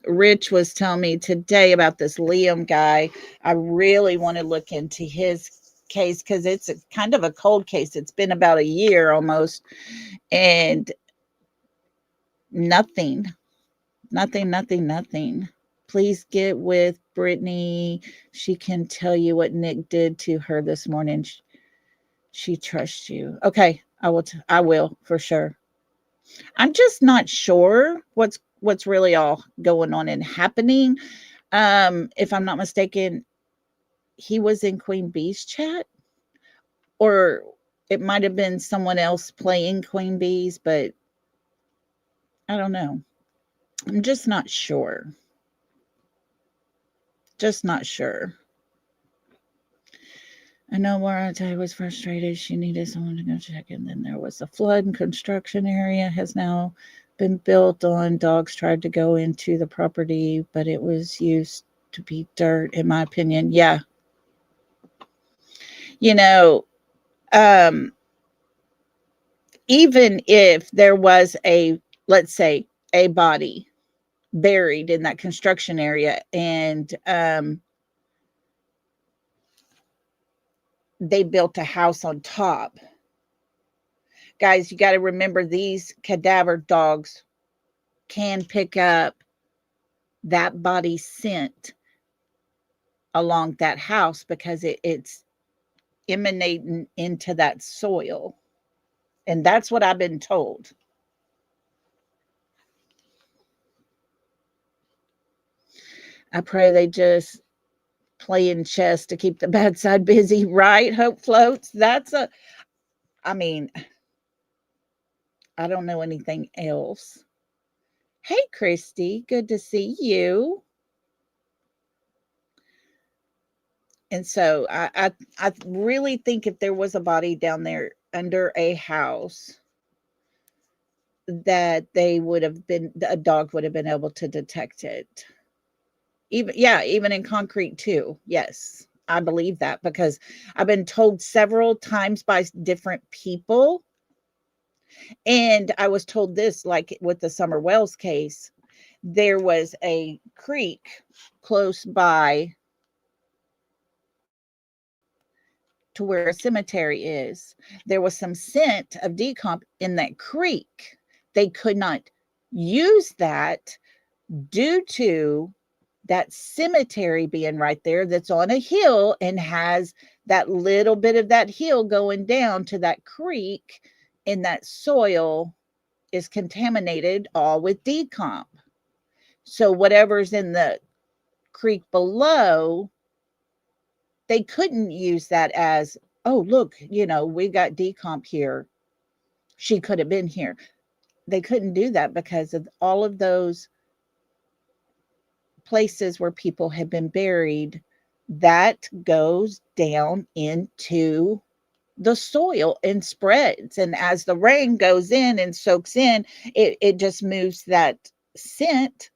Rich was telling me today about this Liam guy. I really want to look into his case because it's kind of a cold case. It's been about a year almost, and nothing. Please get with Brittany. She can tell you what Nick did to her this morning. She trusts you. Okay, I will for sure. I'm just not sure what's really all going on and happening. If I'm not mistaken, he was in Queen Bee's chat, or it might have been someone else playing Queen Bees, but I don't know. I'm just not sure. Just not sure. I know Marta was frustrated. She needed someone to go check. And then there was a flood, and construction area has now been built on. Dogs tried to go into the property, but it was used to be dirt, in my opinion. Yeah. You know, even if there was let's say, a body buried in that construction area, and they built a house on top. Guys, you got to remember, these cadaver dogs can pick up that body scent along that house because it's emanating into that soil. And that's what I've been told. I pray they just playing chess to keep the bad side busy, right? Hope floats. I mean, I don't know anything else. Hey, Christy, good to see you. And so I really think if there was a body down there under a house, that a dog would have been able to detect it. Even in concrete too. Yes, I believe that because I've been told several times by different people. And I was told this, like with the Summer Wells case, there was a creek close by to where a cemetery is. There was some scent of decomp in that creek. They could not use that due to that cemetery being right there, that's on a hill and has that little bit of that hill going down to that creek, and that soil is contaminated all with decomp. So whatever's in the creek below, they couldn't use that as, oh, look, we got decomp here. She could have been here. They couldn't do that because of all of those places where people have been buried. That goes down into the soil and spreads. And as the rain goes in and soaks in, it just moves that scent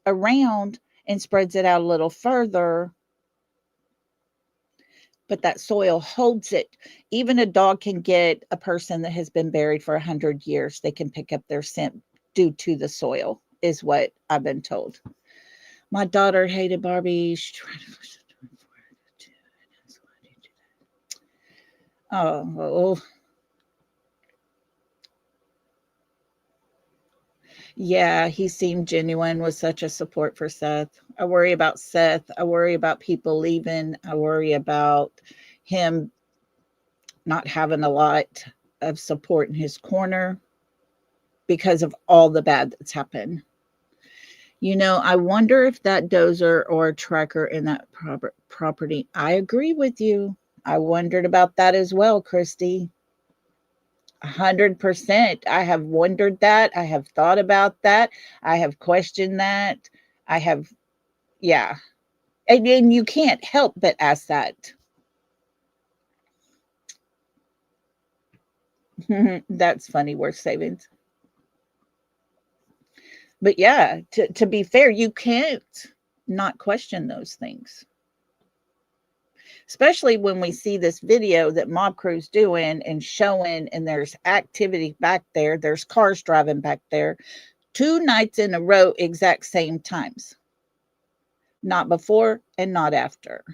around and spreads it out a little further. But that soil holds it. Even a dog can get a person that has been buried for 100 years. They can pick up their scent due to the soil, is what I've been told. My daughter hated Barbie. She tried to push it. Oh, yeah, he seemed genuine, was such a support for Seth. I worry about Seth. I worry about people leaving. I worry about him not having a lot of support in his corner. because of all the bad that's happened. You know, I wonder if that dozer or tracker in that property. I agree with you. I wondered about that as well, Christy. 100%. I have wondered that. I have thought about that. I have questioned that. I have, yeah. And you can't help but ask that. That's funny, worth savings. But yeah, to be fair, you can't not question those things. Especially when we see this video that Mob Crew's doing and showing, and there's activity back there. There's cars driving back there 2 nights in a row, exact same times. Not before and not after.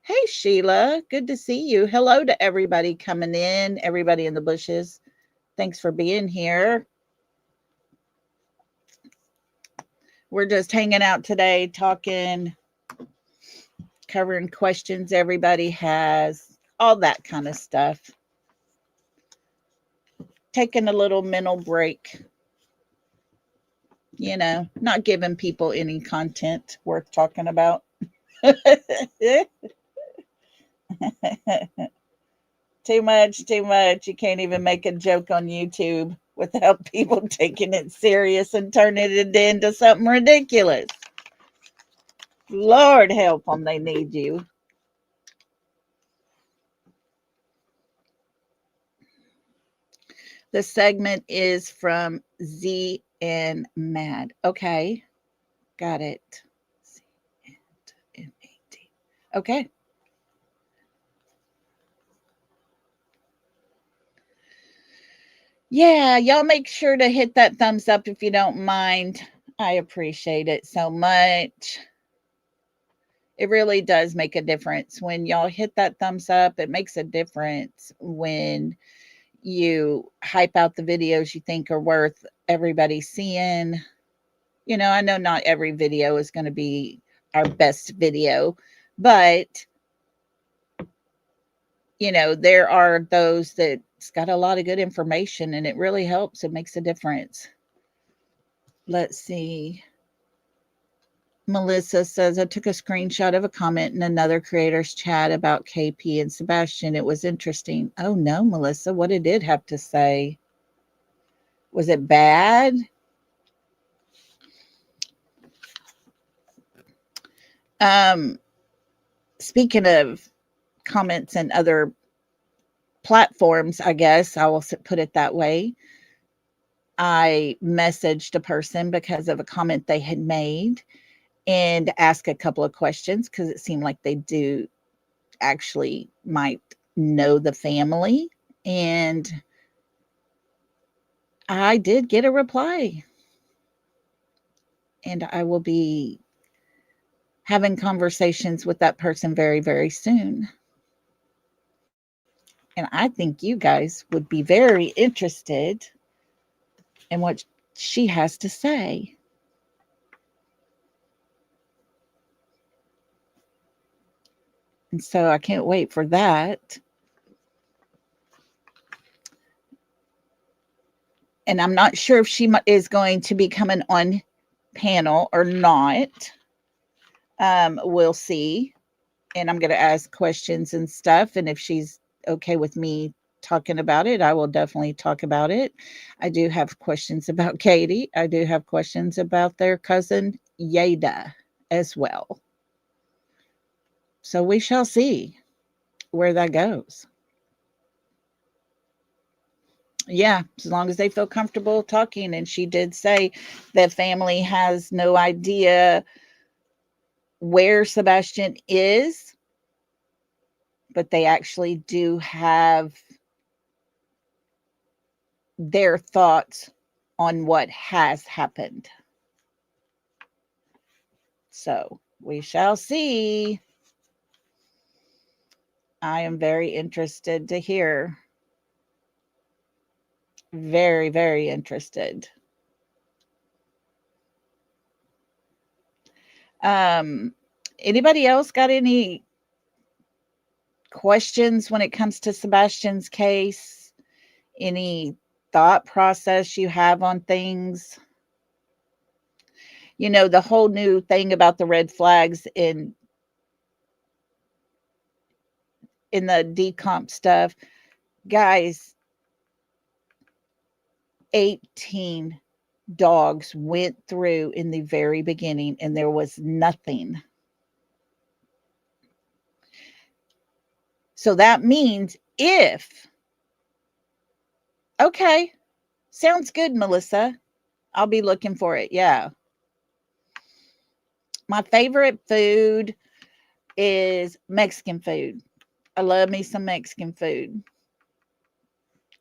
Hey, Sheila, good to see you. Hello to everybody coming in, everybody in the bushes. Thanks for being here. We're just hanging out today, talking, covering questions everybody has, all that kind of stuff. Taking a little mental break. You know, not giving people any content worth talking about. Too much. You can't even make a joke on YouTube without people taking it serious and turning it into something ridiculous. Lord help them, they need you. The segment is from Z and Mad. Okay, got it. Z and MAD. Okay. Yeah, y'all make sure to hit that thumbs up if you don't mind. I appreciate it so much. It really does make a difference when y'all hit that thumbs up. It makes a difference when you hype out the videos you think are worth everybody seeing. You know, I know not every video is going to be our best video, but you know, there are those that's got a lot of good information, and it really helps. It makes a difference. Let's see. Melissa says, I took a screenshot of a comment in another creator's chat about KP and Sebastian. It was interesting. Oh no, Melissa, what did it have to say? Was it bad? Speaking of comments and other platforms, I guess I will put it that way. I messaged a person because of a comment they had made and asked a couple of questions because it seemed like they do actually might know the family. And I did get a reply. And I will be having conversations with that person very, very soon. And I think you guys would be very interested in what she has to say. And so I can't wait for that. And I'm not sure if she is going to be coming on panel or not. We'll see. And I'm going to ask questions and stuff. And if she's okay with me talking about it, I will definitely talk about it. I do have questions about Katie. I do have questions about their cousin Yada as well. So we shall see where that goes. Yeah, as long as they feel comfortable talking. And she did say that family has no idea where Sebastian is, but they actually do have their thoughts on what has happened. So we shall see. I am very interested to hear. Very, very interested. Anybody else got any questions when it comes to Sebastian's case? Any thought process you have on things. You know, the whole new thing about the red flags in the decomp stuff, guys, 18 dogs went through in the very beginning and there was nothing. So that means okay, sounds good, Melissa. I'll be looking for it. Yeah. My favorite food is Mexican food. I love me some Mexican food.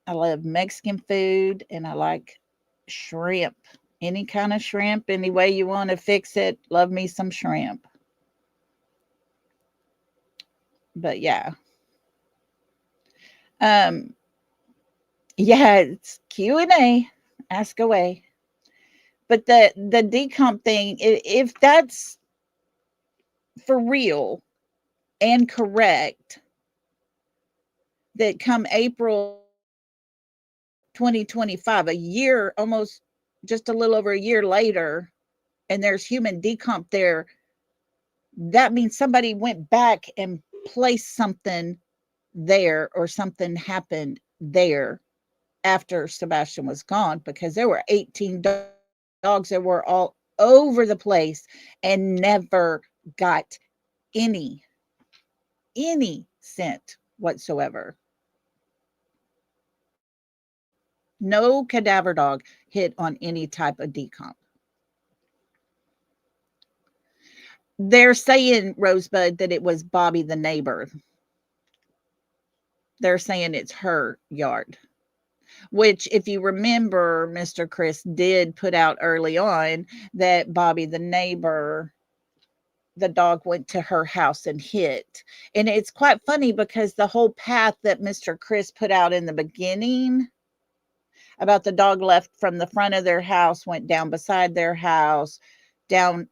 I love Mexican food and I like shrimp. Any kind of shrimp, any way you want to fix it. Love me some shrimp. But yeah. Yeah, it's Q&A. Ask away. But the decomp thing, if that's for real and correct, that come April 2025, a year, almost just a little over a year later, and there's human decomp there, that means somebody went back and placed something there or something happened there after Sebastian was gone, because there were 18 dogs that were all over the place and never got any scent whatsoever. No cadaver dog hit on any type of decomp. They're saying, Rosebud, that it was Bobby the neighbor. They're saying it's her yard, which, if you remember, Mr. Chris did put out early on that Bobby the neighbor, the dog went to her house and hit. And it's quite funny because the whole path that Mr. Chris put out in the beginning about the dog left from the front of their house, went down beside their house, down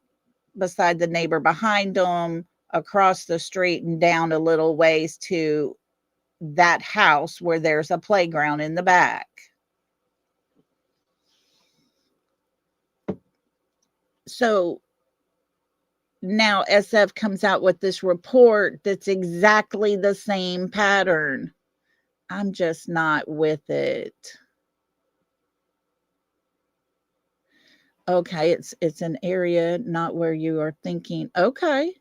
beside the neighbor behind them, across the street and down a little ways to that house where there's a playground in the back. So now SF comes out with this report that's exactly the same pattern. I'm just not with it. Okay, it's an area not where you are thinking. Okay.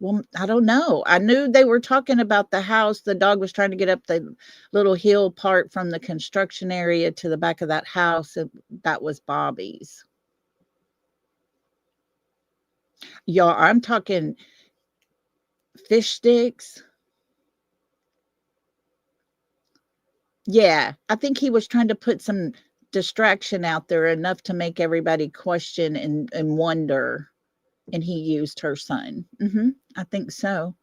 Well, I don't know. I knew they were talking about the house. The dog was trying to get up the little hill part from the construction area to the back of that house. And that was Bobby's. Y'all, I'm talking fish sticks. Yeah, I think he was trying to put some distraction out there enough to make everybody question and wonder. And he used her son. I think so.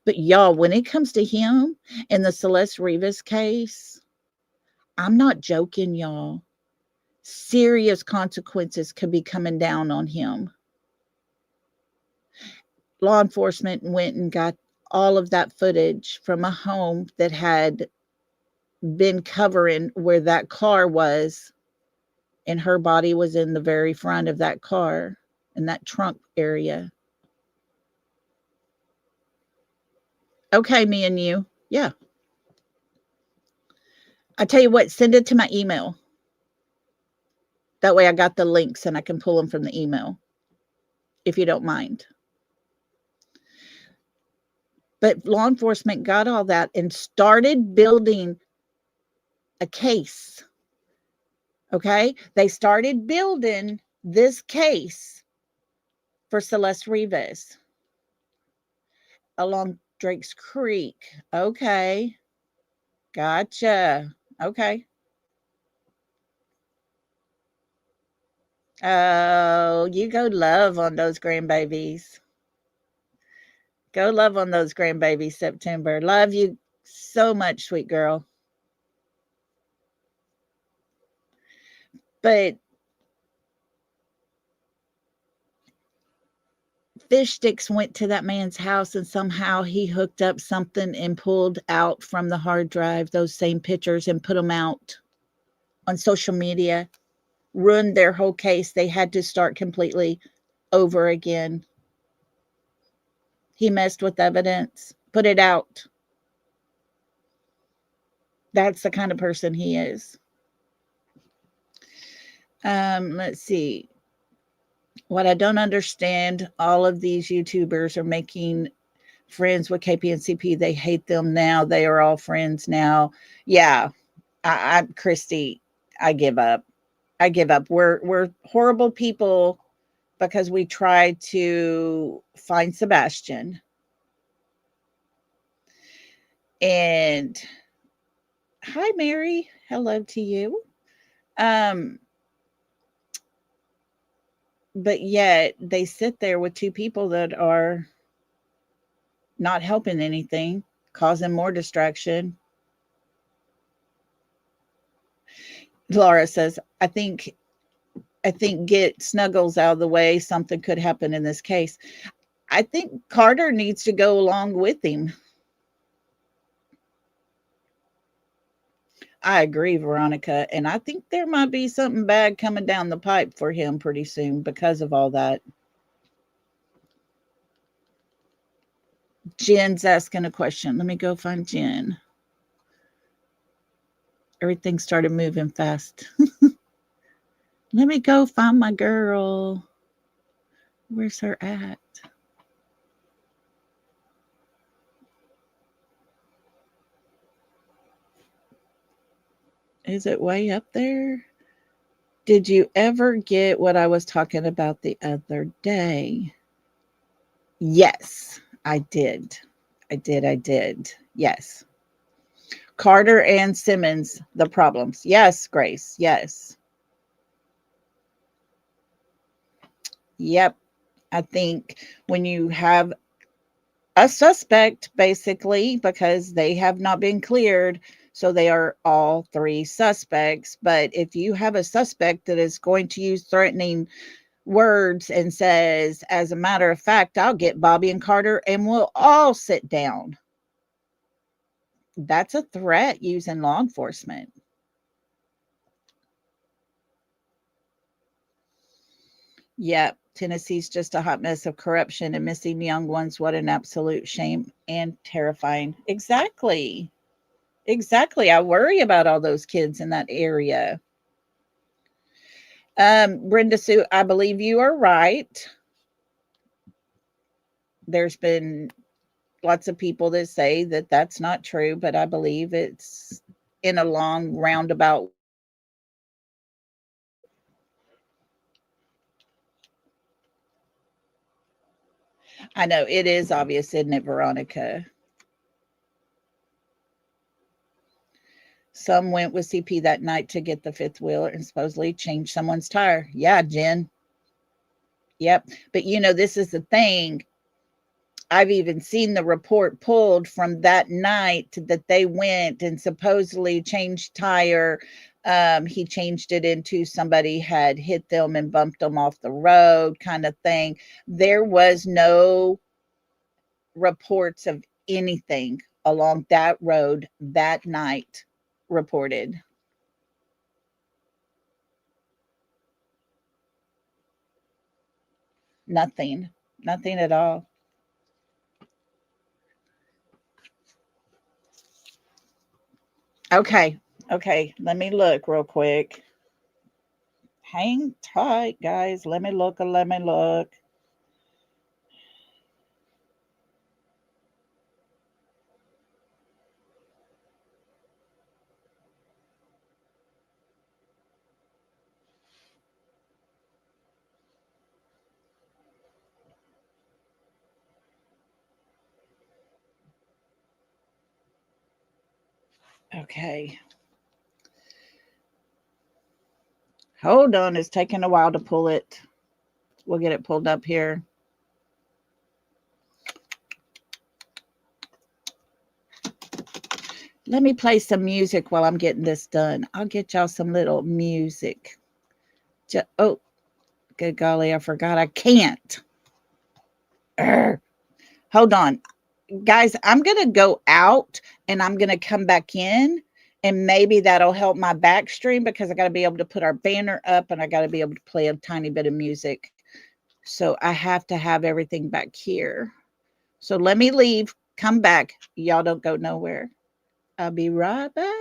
But y'all, when it comes to him in the Celeste Rivas case, I'm not joking, y'all. Serious consequences could be coming down on him. Law enforcement went and got all of that footage from a home that had been covering where that car was, and her body was in the very front of that car, in that trunk area. Okay, me and you. Yeah. I tell you what, send it to my email. That way I got the links and I can pull them from the email, if you don't mind. But law enforcement got all that and started building a case. Okay? They started building this case for Celeste Rivas along Drake's Creek. Okay. Gotcha. Okay. Oh, you go love on those grandbabies. Go love on those grandbabies, September. Love you so much, sweet girl. But fish sticks went to that man's house and somehow he hooked up something and pulled out from the hard drive those same pictures and put them out. on social media, ruined their whole case. They had to start completely over again. He messed with evidence, put it out. That's the kind of person he is. Let's see. What I don't understand, all of these YouTubers are making friends with KP and CP. They hate them now. They are all friends now. Yeah, Christy, I give up. I give up. We're horrible people because we tried to find Sebastian. And hi, Mary. Hello to you. Um, but yet they sit there with two people that are not helping anything, causing more distraction. Laura says, I think get Snuggles out of the way. Something could happen in this case. I think Carter needs to go along with him. I agree, Veronica. And I think there might be something bad coming down the pipe for him pretty soon because of all that. Jen's asking a question. Let me go find Jen. Everything started moving fast. Let me go find my girl. Where's her at? Is it way up there? Did you ever get what I was talking about the other day? Yes, I did. I did. Yes. Carter and Simmons, the problems. Yes, Grace. Yes. Yep. I think when you have a suspect, basically, because they have not been cleared, so they are all three suspects. But if you have a suspect that is going to use threatening words and says, as a matter of fact, I'll get Bobby and Carter and we'll all sit down. That's a threat using law enforcement. Yep. Tennessee's just a hot mess of corruption and missing young ones. What an absolute shame and terrifying. Exactly. Exactly. I worry about all those kids in that area. Brenda Sue, I believe you are right. There's been lots of people that say that that's not true, but I believe it's in a long roundabout. I know it is obvious, isn't it, Veronica? Some went with CP that night to get the fifth wheel and supposedly change someone's tire. Yeah, Jen. Yep. But this is the thing. I've even seen the report pulled from that night that they went and supposedly changed tire. He changed it into somebody had hit them and bumped them off the road kind of thing. There was no reports of anything along that road that night reported. Nothing. Nothing at all. Okay. Okay. Let me look real quick. Hang tight, guys. Let me look. Let me look. Okay. Hold on. It's taking a while to pull it. We'll get it pulled up here. Let me play some music while I'm getting this done. I'll get y'all some little music. Oh, good golly, I forgot I can't. Urgh. Hold on. Guys, I'm going to go out and I'm going to come back in And maybe that'll help my back stream because I got to be able to put our banner up and I got to be able to play a tiny bit of music. So I have to have everything back here. So let me leave, come back. Y'all don't go nowhere. I'll be right back.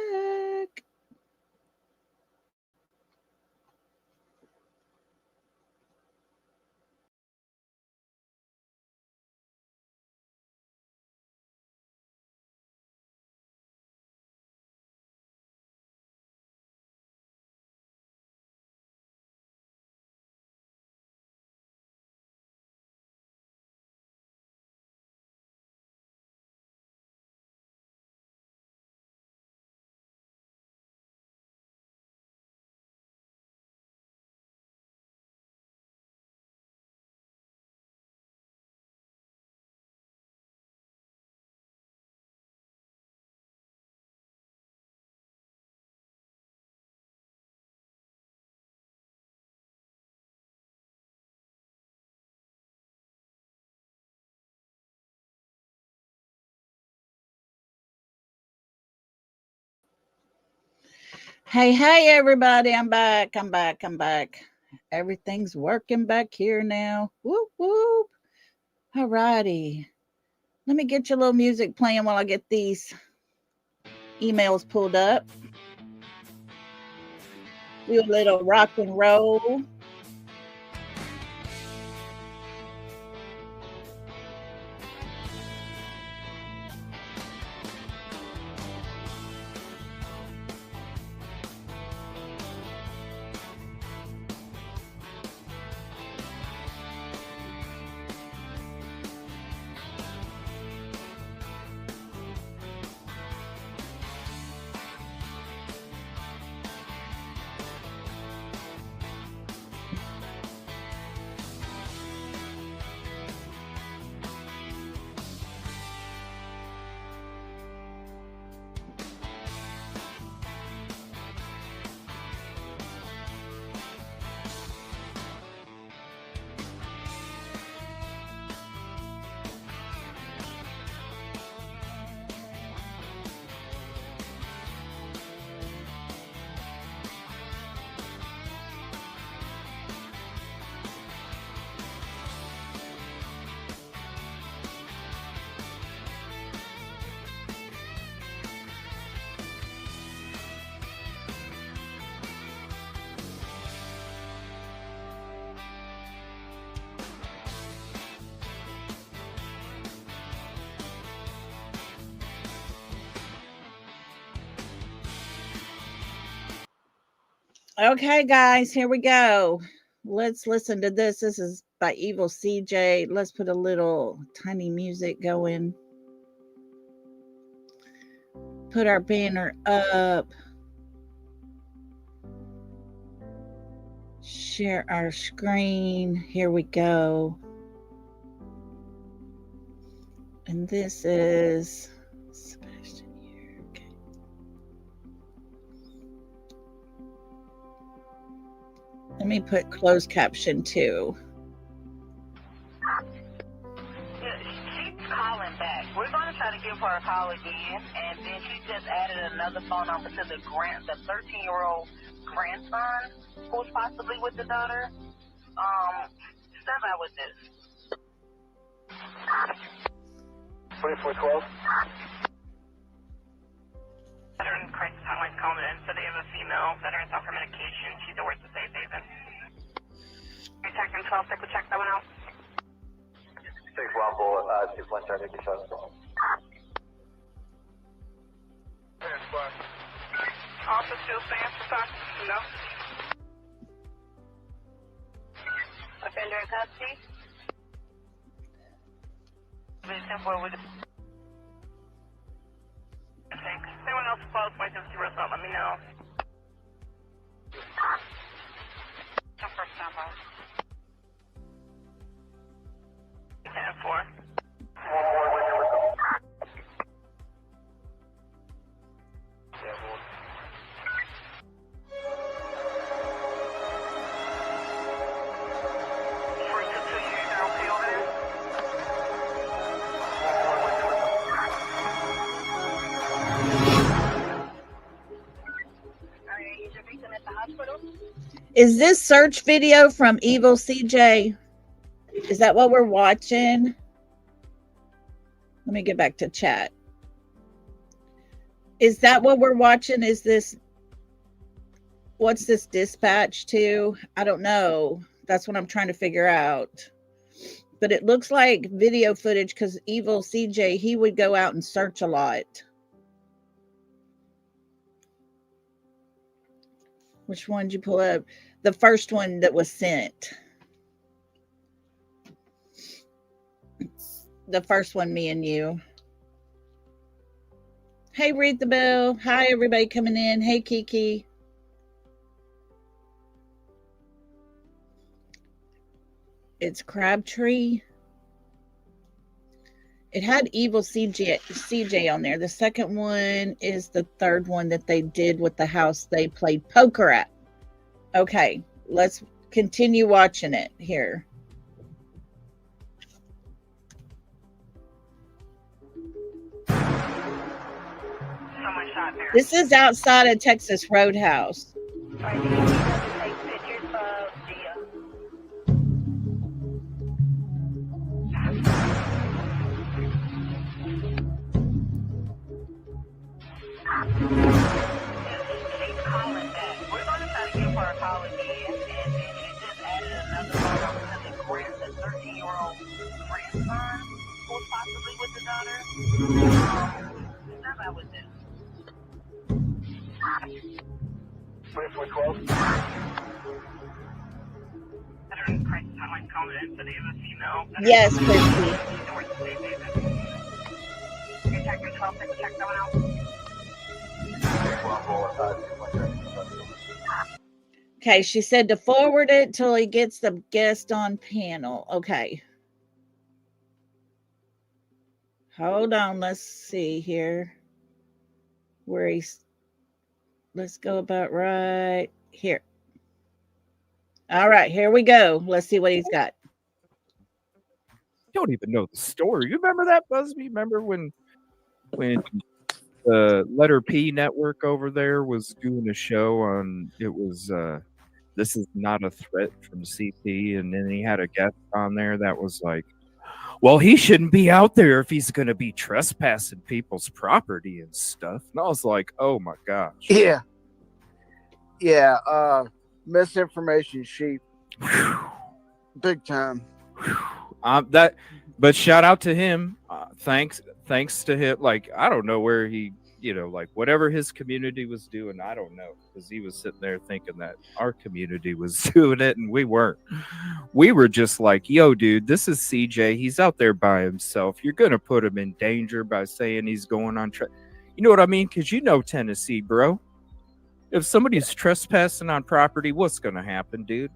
Hey, everybody. I'm back. Everything's working back here now. Whoop, whoop. All righty. Let me get your little music playing while I get these emails pulled up. Do a little rock and roll. Okay, guys, here we go. Let's listen to this. This is by Evil CJ. Let's put a little tiny music going. Put our banner up. Share our screen. Here we go. And this is Sebastian here. Okay. Let me put closed caption too. She's calling back. We're going to try to give her a call again, and then she just added another phone number to the 13-year-old grandson who's possibly with the daughter. Step out with this. 2412. Veteran crisis hotline calling in, so they have a female veteran off her medication. She's at work to safe haven. Detective 12, we'll check that one out. 6 Rumble, 2-1 trying to get shot. Also still stands for time? No. Offender in custody? Thanks. Anyone else close might just give us up, let me know. First time out. 10-4. Is this search video from Evil CJ? Is that what we're watching? Let me get back to chat. Is that what we're watching? Is this, what's this dispatch to? I don't know. That's what I'm trying to figure out. But it looks like video footage because Evil CJ, he would go out and search a lot. Which one did you pull up? The first one that was sent. The first one, me and you. Hey, read the bell. Hi, everybody coming in. Hey, Kiki. It's Crabtree. It had Evil CJ on there. The second one is the third one that they did with the house they played poker at. Okay, let's continue watching it here. Someone shot there. This is outside of Texas Roadhouse. Right, do you need us to take pictures of Gia? She's calling back. We're going to try to give her a call again, and then she just added another phone number to the 13-year-old grandson who's possibly with the daughter. That's how it is. 2412. Yes, Christy. Okay, she said to forward it till he gets the guest on panel. Okay. Hold on, let's see here. Where he's, let's go about right here. All right, here we go. Let's see what he's got. Don't even know the story. You remember that, Busby? Remember when the Letter P network over there was doing a show on, it was This Is Not a Threat from CP, and then he had a guest on there that was like, well, he shouldn't be out there if he's going to be trespassing people's property and stuff. And I was like, oh my gosh. Yeah. Misinformation sheep. Big time. But shout out to him. Thanks to him. Like, I don't know where he, like whatever his community was doing, I don't know, because he was sitting there thinking that our community was doing it and we weren't. We were just like, yo, dude, this is CJ. He's out there by himself. You're going to put him in danger by saying he's going on. You know what I mean? Because Tennessee, bro. If somebody's trespassing on property, what's going to happen, dude?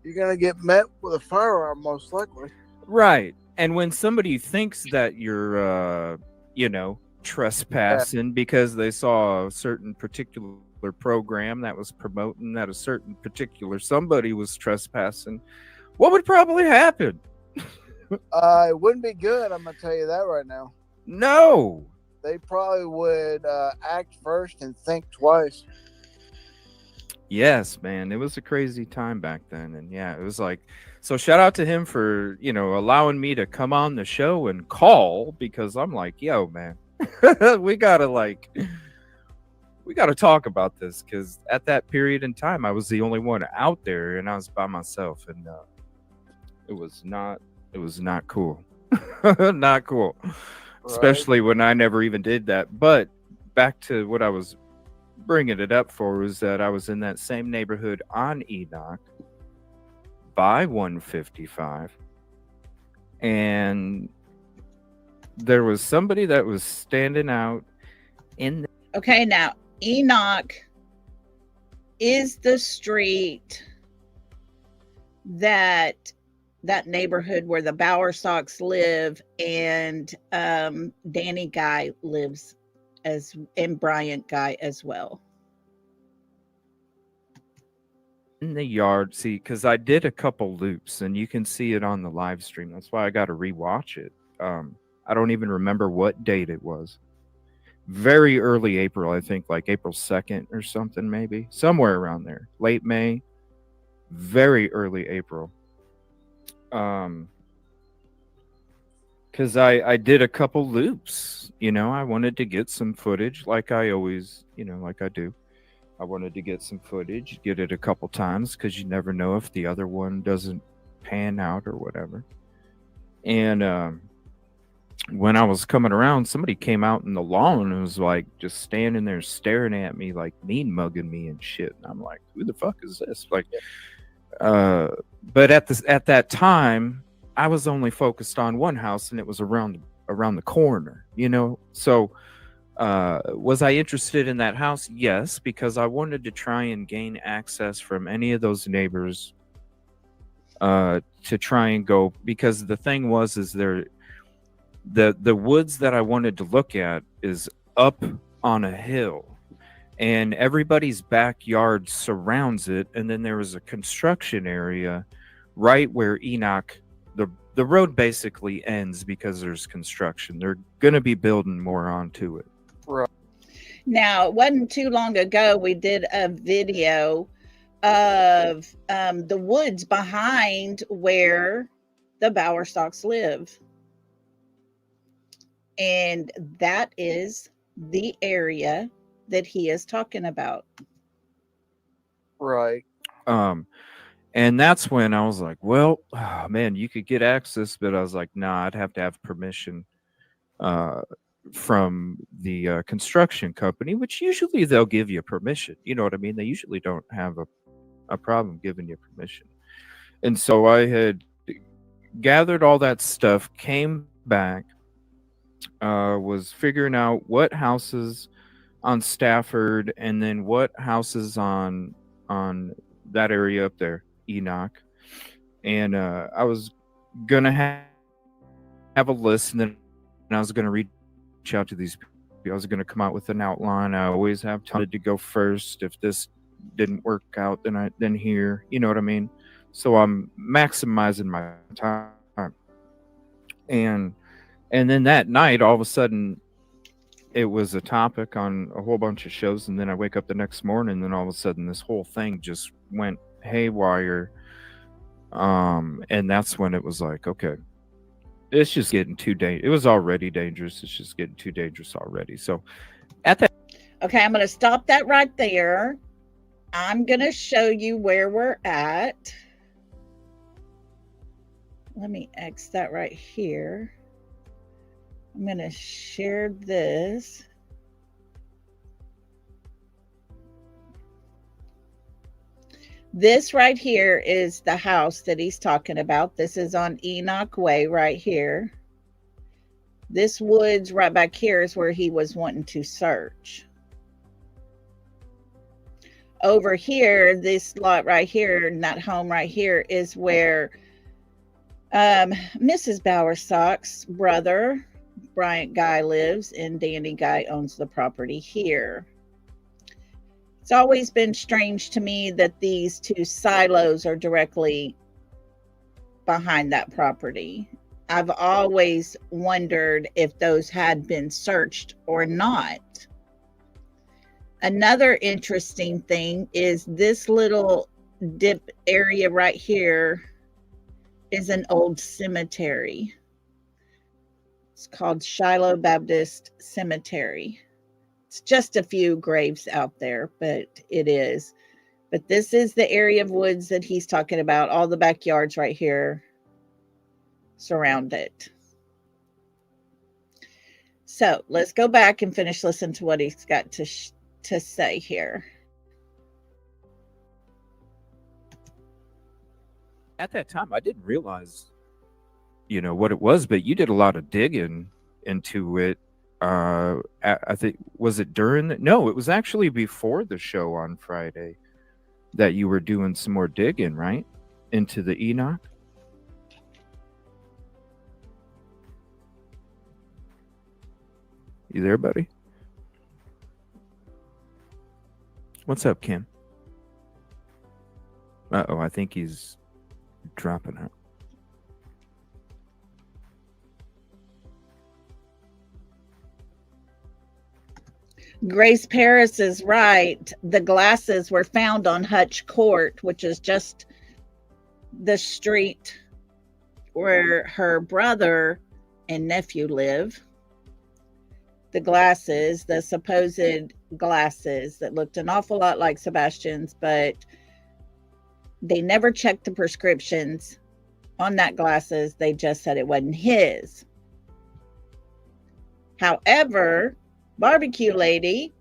You're going to get met with a firearm, most likely. Right. And when somebody thinks that you're, trespassing because they saw a certain particular program that was promoting that a certain particular somebody was trespassing, what would probably happen? It wouldn't be good. I'm going to tell you that right now. No. They probably would act first and think twice. Yes, man. It was a crazy time back then. And yeah, it was like, so shout out to him for, allowing me to come on the show and call, because I'm like, yo, man, we gotta talk about this, because at that period in time, I was the only one out there and I was by myself, and it was not cool. Not cool. Right. Especially when I never even did that. But back to what I was bringing it up for was that I was in that same neighborhood on Enoch by 155, and there was somebody that was standing out in okay, now Enoch is the street that neighborhood where the Bowerstocks live, and Danny Guy lives and Bryant Guy as well. In the yard, see, because I did a couple loops, and you can see it on the live stream. That's why I got to rewatch it. I don't even remember what date it was. Very early April, I think, like April 2nd or something, maybe somewhere around there. Late May. very early April. Because I did a couple loops. I wanted to get some footage, like I always, like I do. I wanted to get some footage, get it a couple times, because you never know if the other one doesn't pan out or whatever. And when I was coming around, somebody came out in the lawn and was like just standing there staring at me, like mean mugging me and shit. And I'm like, who the fuck is this? Like, but at that time, I was only focused on one house, and it was around the corner. So was I interested in that house? Yes, because I wanted to try and gain access from any of those neighbors to try and go, because the thing was, is there the woods that I wanted to look at is up on a hill, and everybody's backyard surrounds it, and then there was a construction area right where Enoch, the road basically ends because there's construction. They're going to be building more onto it. Now, it wasn't too long ago we did a video of the woods behind where the Bowerstocks live. And that is the area that he is talking about. Right. And that's when I was like, well, oh, man, you could get access, but I was like, nah, I'd have to have permission from the construction company, which usually they'll give you permission. You know what I mean? They usually don't have a problem giving you permission. And so I had gathered all that stuff, came back, was figuring out what houses on Stafford, and then what houses on that area up there, Enoch. And I was gonna have a list, and then I was gonna reach out to these people. I was gonna come out with an outline. I always have time to go first. If this didn't work out, then here. You know what I mean? So I'm maximizing my time. And then that night, all of a sudden, it was a topic on a whole bunch of shows, and then I wake up the next morning, and then all of a sudden this whole thing just went haywire. And that's when it was like, okay, it's just getting too dangerous. It was already dangerous. It's just getting too dangerous already. So at that. Okay, I'm going to stop that right there. I'm going to show you where we're at. Let me X that right here. I'm going to share this. This right here is the house that he's talking about. This is on Enoch Way right here. This woods right back here is where he was wanting to search. Over here, this lot right here, and that home right here is where Mrs. Bowerstock's brother, Bryant Guy, lives, and Danny Guy owns the property here. It's always been strange to me that these two silos are directly behind that property. I've always wondered if those had been searched or not. Another interesting thing is this little dip area right here is an old cemetery. It's called Shiloh Baptist Cemetery. It's just a few graves out there, but it is. But this is the area of woods that he's talking about. All the backyards right here surround it. So let's go back and finish listening to what he's got to say here. At that time, I didn't realize, what it was, but you did a lot of digging into it. I think, was it during no, it was actually before the show on Friday that you were doing some more digging, right? Into the Enoch. You there, buddy? What's up, Kim? Uh-oh, I think he's dropping out. Grace Paris is right. The glasses were found on Hutch Court, which is just the street where her brother and nephew live. The glasses, the supposed glasses that looked an awful lot like Sebastian's, but they never checked the prescriptions on that glasses. They just said it wasn't his. However, Barbecue Lady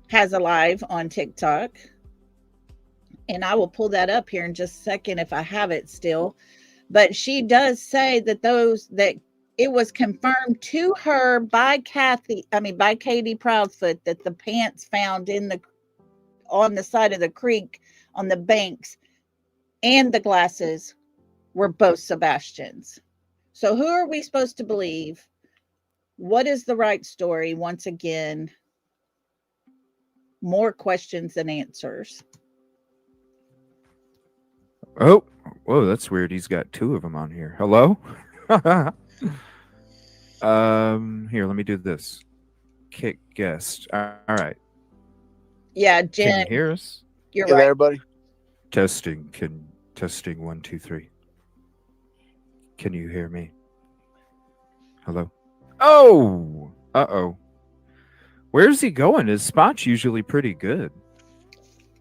has a live on TikTok, and I will pull that up here in just a second if I have it still. But she does say that it was confirmed to her by Katie Proudfoot, that the pants found on the side of the creek on the banks and the glasses were both Sebastian's. So who are we supposed to believe? What is the right story? Once again, more questions than answers. Oh, whoa, that's weird. He's got two of them on here. Hello? Here, let me do this. Kick guest. All right. Yeah, Can Jen, you hear us? you're Hey right. there, buddy. Testing. Testing 1 2 3. Can you hear me? Hello? Oh! Uh-oh. Where's he going? His spot's usually pretty good.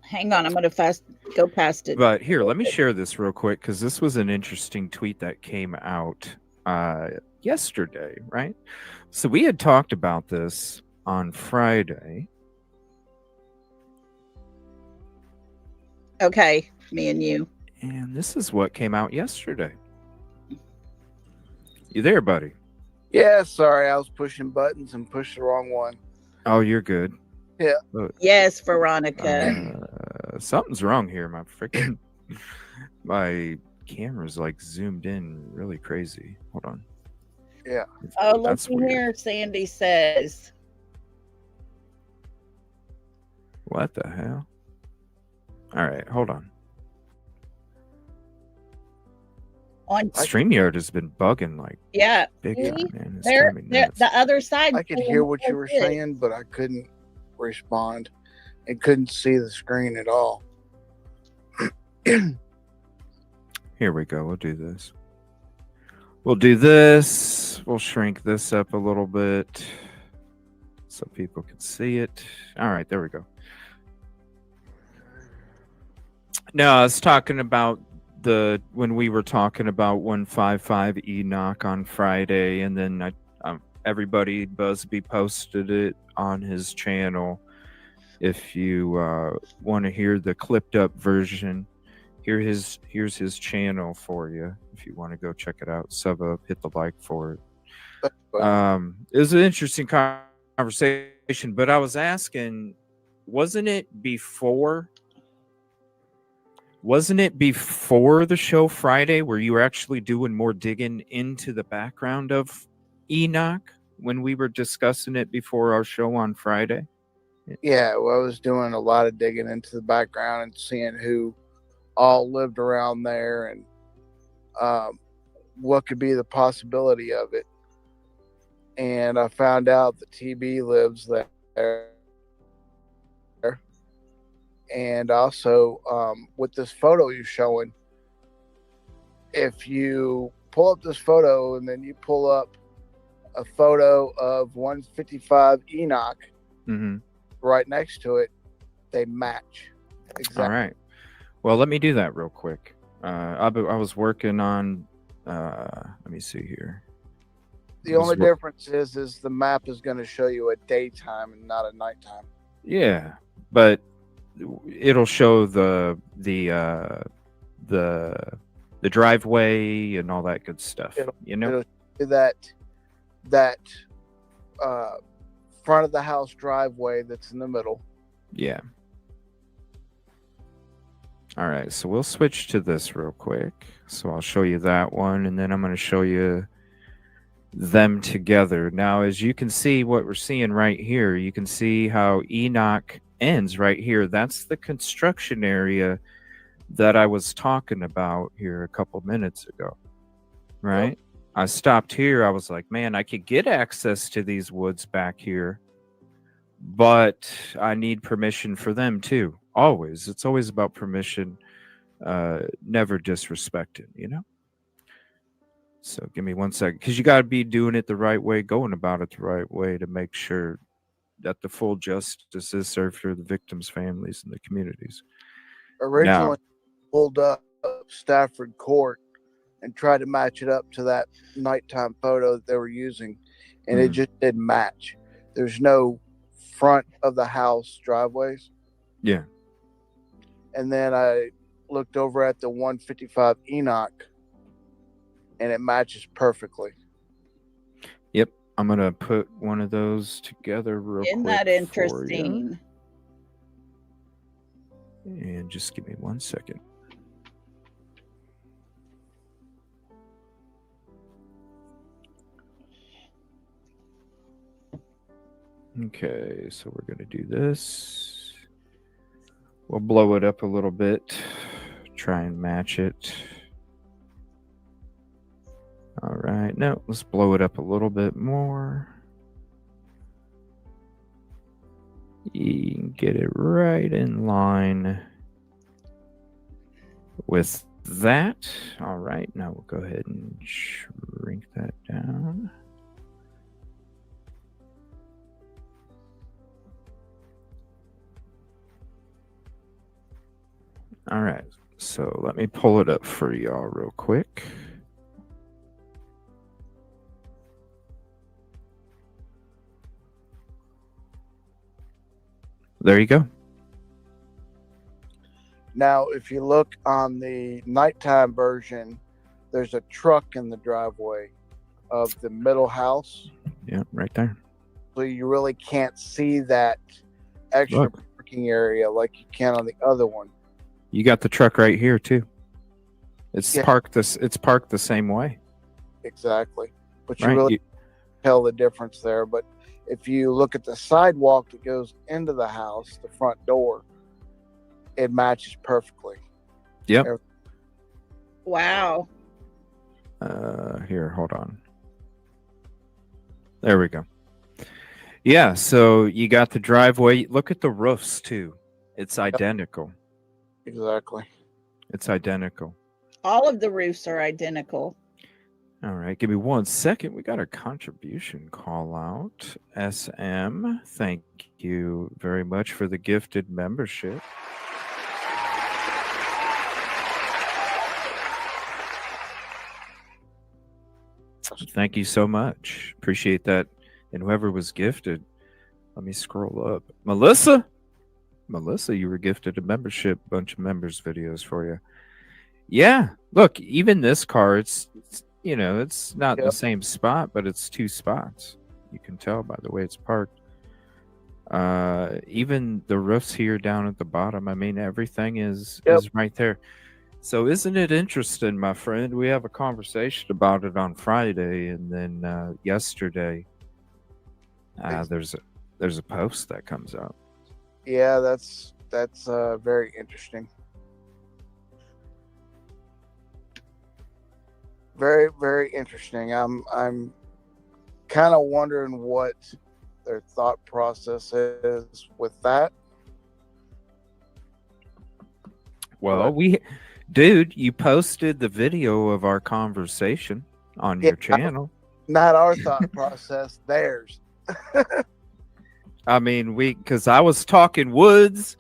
Hang on, I'm going to go past it. But here, let me share this real quick, because this was an interesting tweet that came out yesterday, right? So we had talked about this on Friday. Okay, me and you. And this is what came out yesterday. You there, buddy? Yeah, sorry, I was pushing buttons and pushed the wrong one. Oh, you're good. Yeah. Yes, Veronica. Something's wrong here. My camera's like zoomed in really crazy. Hold on. Yeah. Oh, look That's weird. here, Sandy says. What the hell? All right, hold on. On StreamYard has been bugging like yeah, big see? time, man. It's There, driving me nuts. the other side. I could hear what you were saying, but I couldn't respond and couldn't see the screen at all. Here we go. We'll do this. We'll shrink this up a little bit so people can see it. All right, there we go. No, I was talking about when we were talking about 155 Enoch on Friday, and then everybody Busby posted it on his channel. If you want to hear the clipped up version, here's his channel for you. If you want to go check it out, sub up, hit the like for it. It was an interesting conversation, but I was asking, wasn't it before the show Friday where you were actually doing more digging into the background of Enoch when we were discussing it before our show on Friday? Yeah, well, I was doing a lot of digging into the background and seeing who all lived around there and what could be the possibility of it. And I found out that TB lives there. And also, with this photo you're showing, if you pull up this photo and then you pull up a photo of 155 Enoch right next to it, they match. Exactly. All right. Well, let me do that real quick. I was working on, let me see here. The only difference is the map is going to show you a daytime and not a nighttime. Yeah, but it'll show the driveway and all that good stuff. It'll do that front of the house driveway that's in the middle. Yeah. All right, so we'll switch to this real quick. So I'll show you that one, and then I'm going to show you them together. Now, as you can see, what we're seeing right here, you can see how Enoch ends right here. That's the construction area that I was talking about here a couple minutes ago, right? Yep. I stopped here. I was like, man, I could get access to these woods back here, but I need permission for them too. Always. It's always about permission never disrespected, you know? So give me 1 second, because you got to be doing it the right way, going about it the right way to make sure that the full justice is served for the victims' families and the communities. Originally pulled up Stafford Court and tried to match it up to that nighttime photo that they were using, and it just didn't match. There's no front of the house driveways. Yeah. And then I looked over at the 155 Enoch, and it matches perfectly. Yep. I'm going to put one of those together real quick. Isn't that for you. interesting? And just give me 1 second. Okay, so we're going to do this. We'll blow it up a little bit. Try and match it. All right. No, let's blow it up a little bit more. You can get it right in line with that. All right. Now we'll go ahead and shrink that down. All right. So let me pull it up for y'all real quick. There you go. Now, if you look on the nighttime version, there's a truck in the driveway of the middle house. Yeah, right there. So you really can't see that extra Look. parking area like you can on the other one. You got the truck right here too. It's Yeah. parked the same way. Exactly. But you Right? really tell the difference there. But if you look at the sidewalk that goes into the house, the front door, it matches perfectly. Yep. Wow. Here, hold on. There we go. Yeah, so you got the driveway. Look at the roofs too. It's identical. Exactly. It's identical. All of the roofs are identical. All right, give me 1 second. We got a contribution call out. SM, thank you very much for the gifted membership. Thank you so much. Appreciate that. And whoever was gifted, let me scroll up. Melissa, you were gifted a membership, bunch of members videos for you. Yeah, look, even this car, it's you know, it's not the same spot, but it's two spots. You can tell by the way it's parked. Even the roofs here down at the bottom. I mean, everything is right there. So isn't it interesting, my friend? We have a conversation about it on Friday, and then yesterday, there's a post that comes out. Yeah, that's very interesting. Very, very interesting. I'm kind of wondering what their thought process is with that. Well, dude, you posted the video of our conversation on your channel. Not our thought process, theirs. I mean, because I was talking woods,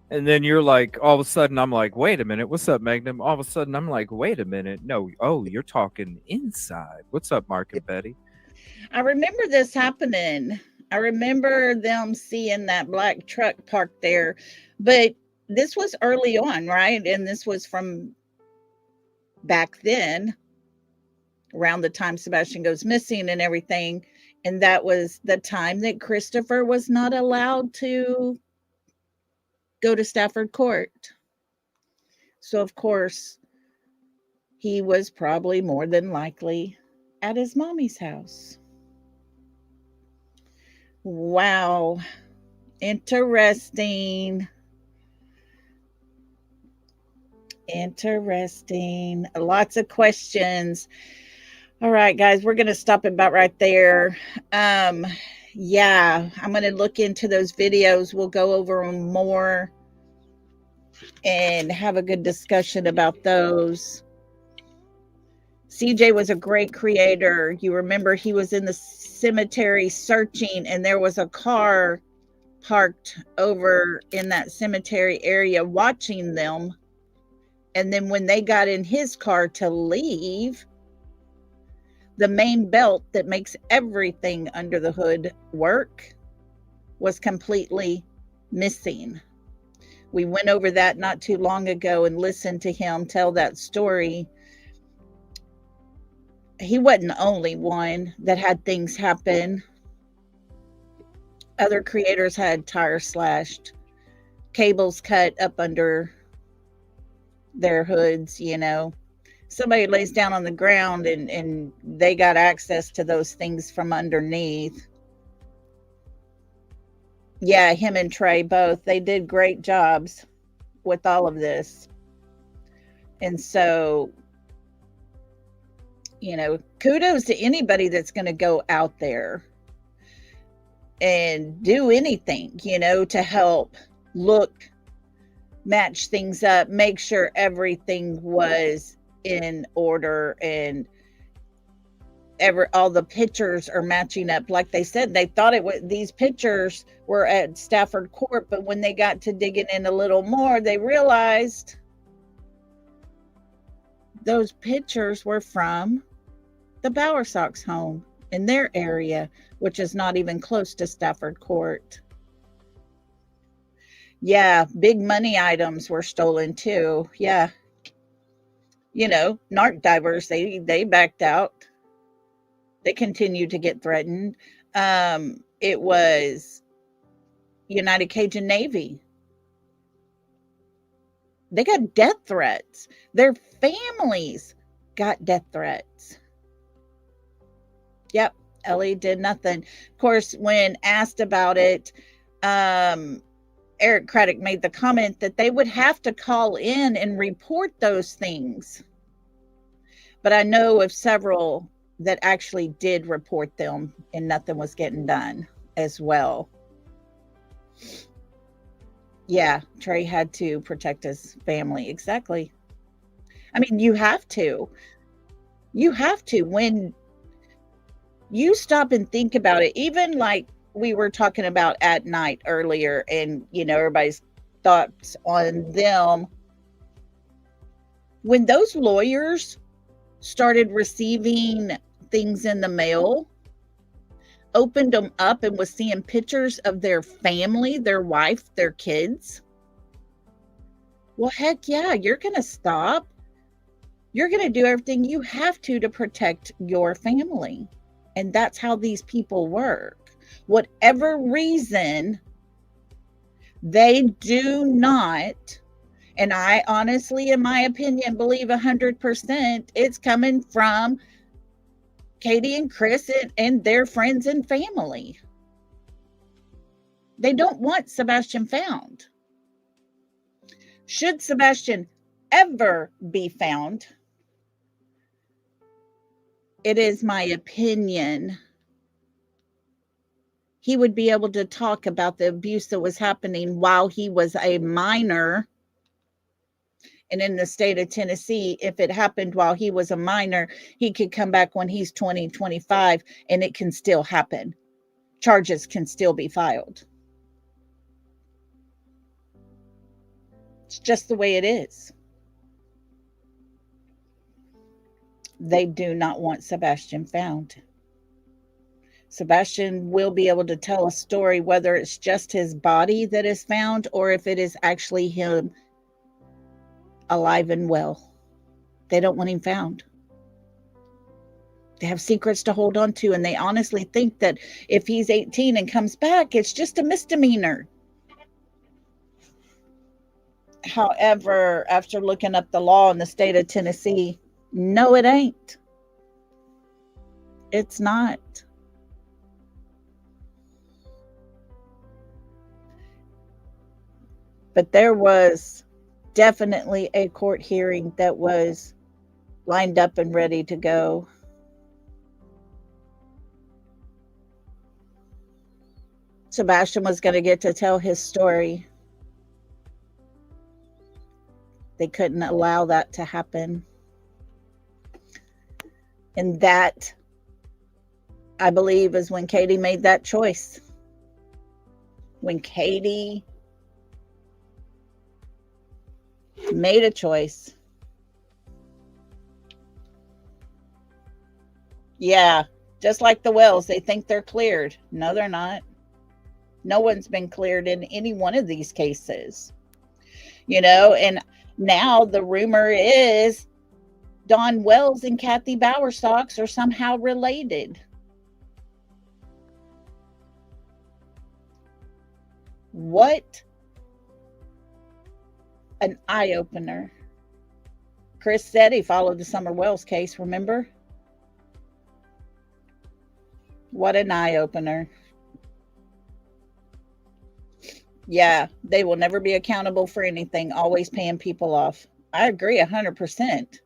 and then you're like, all of a sudden, I'm like, wait a minute, what's up, Magnum? All of a sudden, I'm like, wait a minute, no, you're talking inside. What's up, Mark and Betty? I remember this happening. I remember them seeing that black truck parked there, but this was early on, right? And this was from back then, around the time Sebastian goes missing and everything. And that was the time that Christopher was not allowed to go to Stafford Court. So, of course, he was probably more than likely at his mommy's house. Wow. Interesting. Interesting. Lots of questions. All right, guys, we're going to stop about right there. Yeah, I'm going to look into those videos. We'll go over them more. and have a good discussion about those. CJ was a great creator. You remember he was in the cemetery searching, and there was a car parked over in that cemetery area watching them. And then when they got in his car to leave, the main belt that makes everything under the hood work was completely missing. We went over that not too long ago and listened to him tell that story. He wasn't the only one that had things happen. Other creators had tires slashed, cables cut up under their hoods, you know. Somebody lays down on the ground and they got access to those things from underneath. Yeah, him and Trey both, they did great jobs with all of this. And so, you know, kudos to anybody that's going to go out there and do anything, you know, to help look, match things up, make sure everything was in order, and all the pictures are matching up. Like they said, they thought it was, these pictures were at Stafford Court, but when they got to digging in a little more, they realized those pictures were from the Bowersox home in their area, which is not even close to Stafford Court. Yeah, big money items were stolen too. Yeah. You know, narc divers, they backed out. They continued to get threatened. It was United Cajun Navy. They got death threats. Their families got death threats. Yep, Ellie did nothing. Of course, when asked about it, Eric Craddock made the comment that they would have to call in and report those things. But I know of several that actually did report them and nothing was getting done as well. Yeah, Trey had to protect his family. Exactly. I mean, you have to. You have to. When you stop and think about it, even like we were talking about at night earlier, and, you know, everybody's thoughts on them. When those lawyers started receiving things in the mail, opened them up and was seeing pictures of their family, their wife, their kids. Well, heck yeah, you're going to stop. You're going to do everything you have to protect your family. And that's how these people work. Whatever reason, they do not, and I honestly, in my opinion, believe 100% it's coming from Katie and Chris and their friends and family. They don't want Sebastian found. Should Sebastian ever be found, it is my opinion he would be able to talk about the abuse that was happening while he was a minor. And in the state of Tennessee, if it happened while he was a minor, he could come back when he's 20, 25, and it can still happen. Charges can still be filed. It's just the way it is. They do not want Sebastian found. Sebastian will be able to tell a story, whether it's just his body that is found or if it is actually him alive and well. They don't want him found. They have secrets to hold on to, and they honestly think that if he's 18 and comes back, it's just a misdemeanor. However, after looking up the law in the state of Tennessee, no, it ain't. It's not. But there was definitely a court hearing that was lined up and ready to go. Sebastian was going to get to tell his story. They couldn't allow that to happen. And that, I believe, is when Katie made that choice. When Katie made a choice. Yeah, just like the Wells, they think they're cleared. No, they're not. No one's been cleared in any one of these cases. You know, and now the rumor is Don Wells and Kathy Bowerstocks are somehow related. What an eye-opener. Chris said he followed the Summer Wells case, remember? What an eye-opener. Yeah, they will never be accountable for anything, always paying people off. I agree 100%.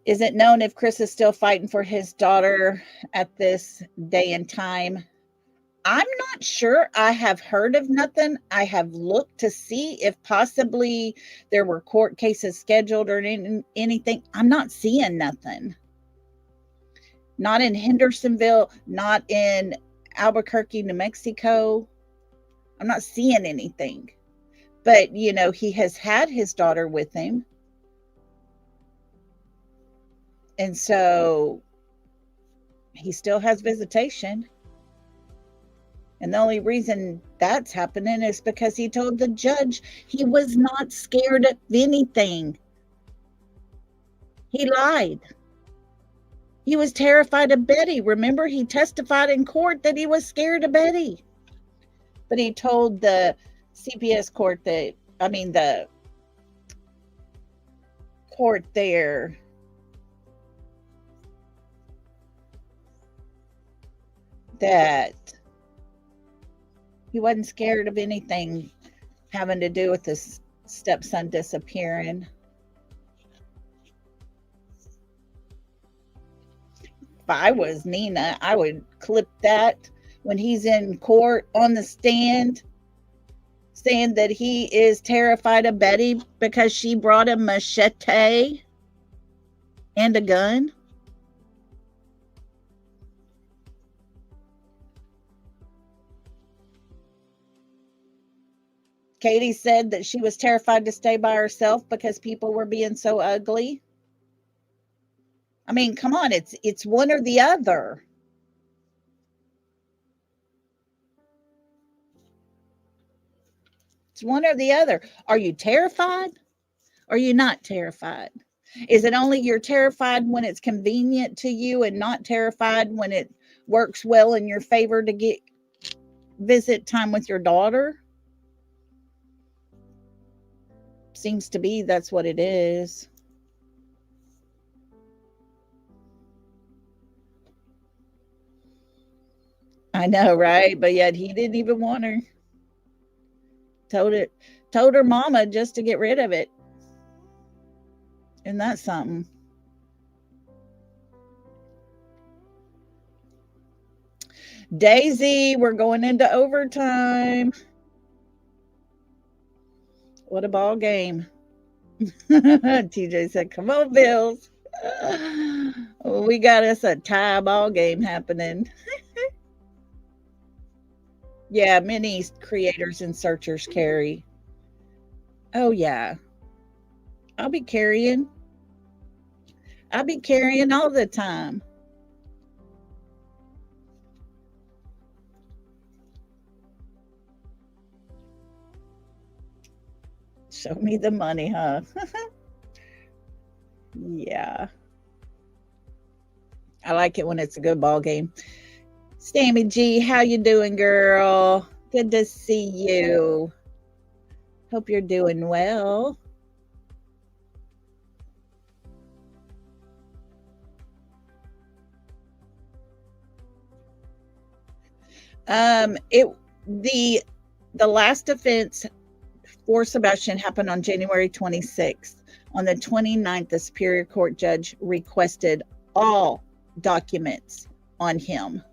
Is it known if Chris is still fighting for his daughter at this day and time? I'm not sure. I have heard of nothing. I have looked to see if possibly there were court cases scheduled or anything. I'm not seeing nothing. Not in Hendersonville, not in Albuquerque, New Mexico. I'm not seeing anything. But, you know, he has had his daughter with him. And so he still has visitation. And the only reason that's happening is because he told the judge he was not scared of anything. He lied. He was terrified of Betty. Remember, he testified in court that he was scared of Betty. But he told the CPS court the court there that he wasn't scared of anything having to do with his stepson disappearing. If I was Nina, I would clip that when he's in court on the stand, saying that he is terrified of Betty because she brought a machete and a gun. Katie said that she was terrified to stay by herself because people were being so ugly. I mean, come on, it's one or the other. It's one or the other. Are you terrified? Or are you not terrified? Is it only you're terrified when it's convenient to you and not terrified when it works well in your favor to get visit time with your daughter? Seems to be that's what it is. I know, right? But yet he didn't even want her. Told her mama just to get rid of it. Isn't that something? Daisy, we're going into overtime. What a ball game. TJ said, come on, Bills. We got us a tie ball game happening. Yeah, many creators and searchers carry. Oh, yeah. I'll be carrying all the time. Show me the money, huh? Yeah. I like it when it's a good ball game. Stammy G, how you doing, girl? Good to see you. Hope you're doing well. The last offense for Sebastian happened on January 26th. On the 29th, the Superior Court judge requested all documents on him.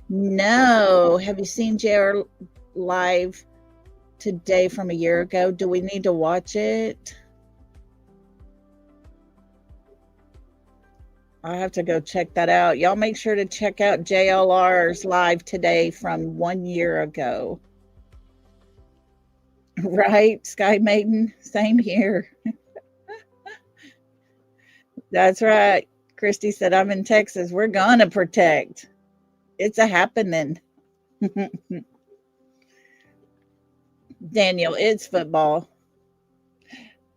No. Have you seen J.R. live today from a year ago. Do we need to watch it? I have to go check that out. Y'all make sure to check out JLR's live today from 1 year ago. Right, Sky Maiden? Same here. That's right. Christy said, I'm in Texas. We're going to protect. It's a happening. Daniel, it's football.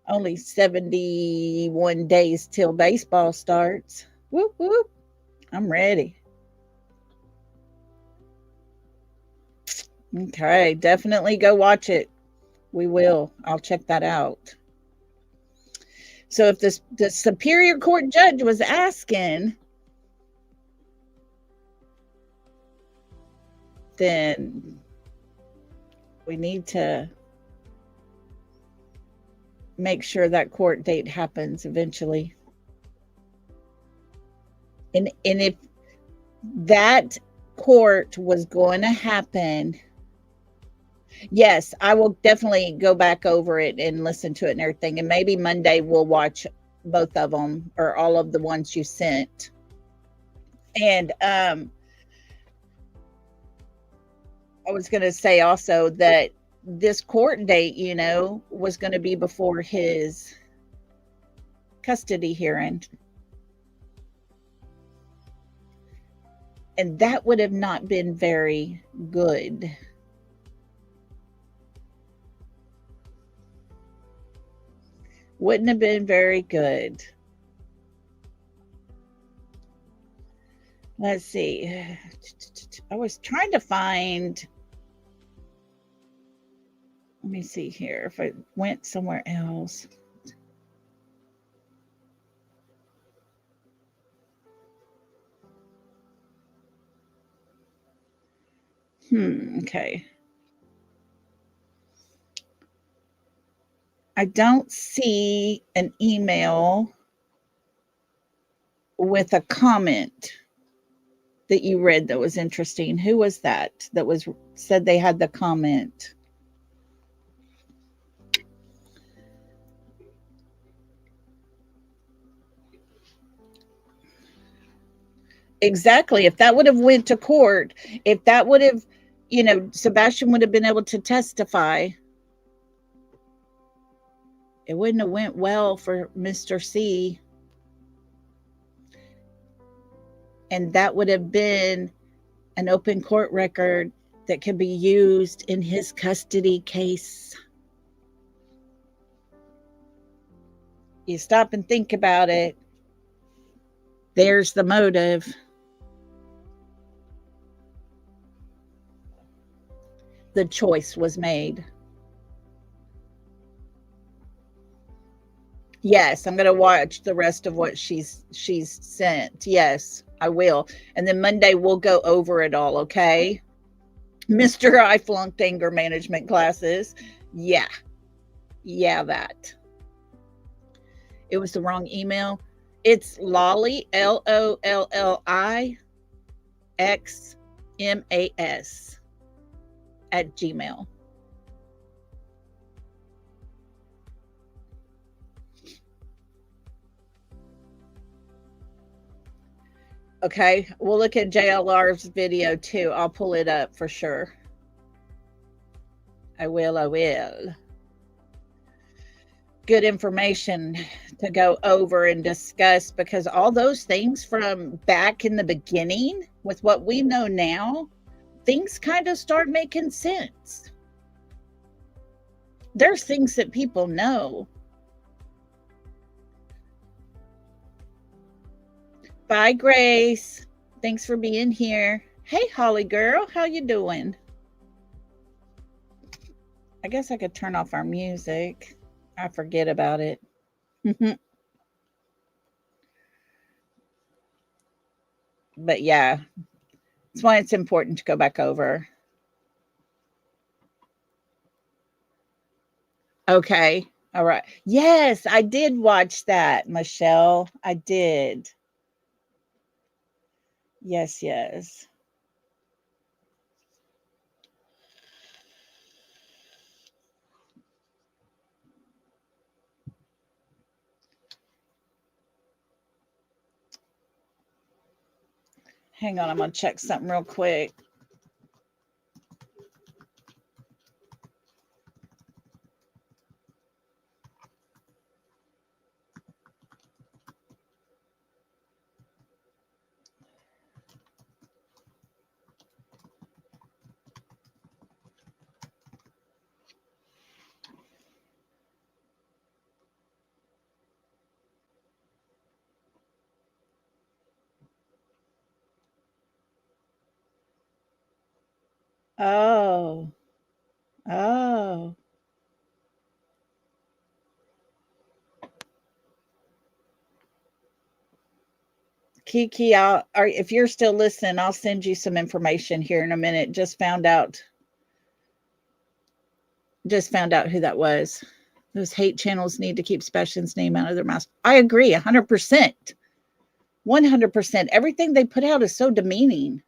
Only 71 days till baseball starts. Whoop, whoop. I'm ready. Okay, definitely go watch it. We will. I'll check that out. So if the Superior Court judge was asking, then we need to make sure that court date happens eventually. And if that court was going to happen, yes, I will definitely go back over it and listen to it and everything. And maybe Monday we'll watch both of them or all of the ones you sent. And I was going to say also that this court date, was going to be before his custody hearing. And that would have not been very good. Wouldn't have been very good. Let's see. I was trying to find. Let me see here if I went somewhere else. Okay. I don't see an email with a comment that you read that was interesting. Who was that was said they had the comment? Exactly. If that would have went to court, if that would have, Sebastian would have been able to testify, it wouldn't have went well for Mr. C. And that would have been an open court record that could be used in his custody case. You stop and think about it. There's the motive. The choice was made. Yes, I'm going to watch the rest of what she's sent. Yes, I will. And then Monday we'll go over it all, okay? Mr. I flunked anger management classes. Yeah. Yeah, that. It was the wrong email. It's Lolli, LOLLI XMAS @gmail.com. Okay, we'll look at JLR's video too. I'll pull it up for sure. I will. Good information to go over and discuss, because all those things from back in the beginning with what we know now, things kind of start making sense. There's things that people know. Bye, Grace. Thanks for being here. Hey, Holly girl, how you doing? I guess I could turn off our music. I forget about it. But yeah, that's why it's important to go back over. Okay. All right. Yes, I did watch that, Michelle. I did. Yes. Hang on, I'm going to check something real quick. Oh, oh. Kiki, if you're still listening, I'll send you some information here in a minute. Just found out who that was. Those hate channels need to keep Sebastian's name out of their mouths. I agree, 100%. 100%. Everything they put out is so demeaning.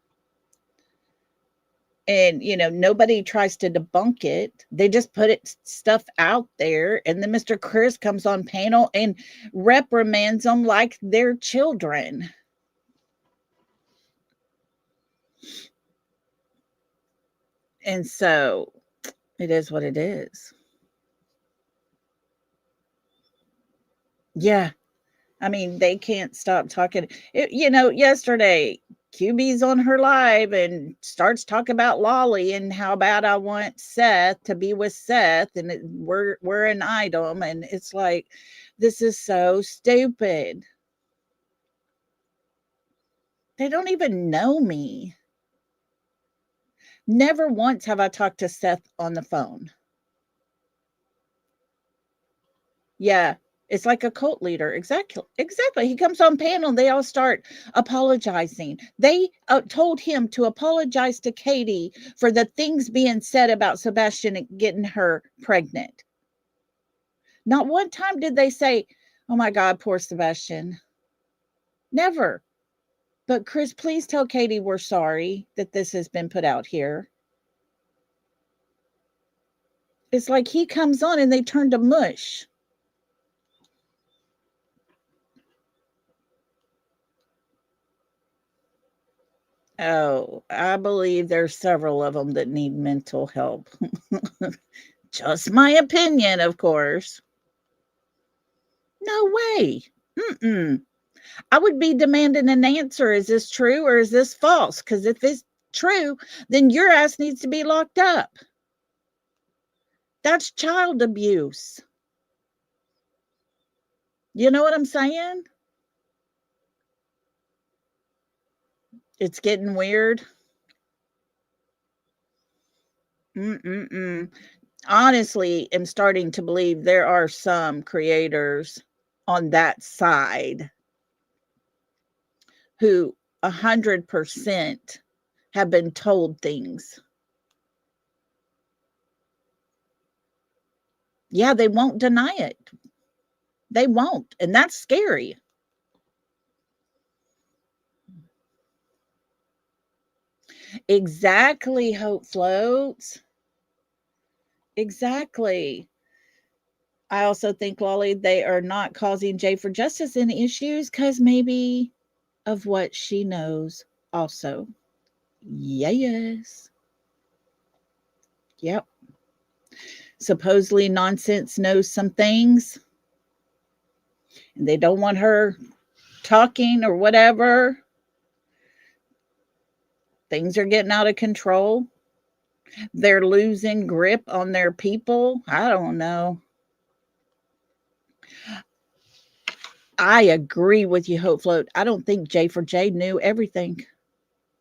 And, nobody tries to debunk it. They just put stuff out there. And then Mr. Chris comes on panel and reprimands them like they're children. And so it is what it is. Yeah. I mean, they can't stop talking. Yesterday, QB's on her live and starts talking about Lolli and how bad I want Seth to be with Seth. And we're an item. And it's like, this is so stupid. They don't even know me. Never once have I talked to Seth on the phone. Yeah. It's like a cult leader. Exactly. He comes on panel and they all start apologizing. They told him to apologize to Katie for the things being said about Sebastian getting her pregnant. Not one time did they say, oh my God, poor Sebastian. Never. But Chris, please tell Katie we're sorry that this has been put out here. It's like he comes on and they turn to mush. Oh, I believe there's several of them that need mental help. Just my opinion, of course. No way. I would be demanding an answer. Is this true or is this false? Because if it's true, then your ass needs to be locked up. That's child abuse. You know what I'm saying? It's getting weird. Honestly, I'm starting to believe there are some creators on that side who 100% have been told things. Yeah, they won't deny it. They won't. And that's scary. Exactly, Hope Floats. Exactly. I also think, Lolli, they are not causing Jay for Justice any issues because maybe of what she knows also. Yes. Yep. Supposedly Nonsense knows some things and they don't want her talking or whatever. Things are getting out of control. They're losing grip on their people. I don't know. I agree with you, Hope Float. I don't think J4J knew everything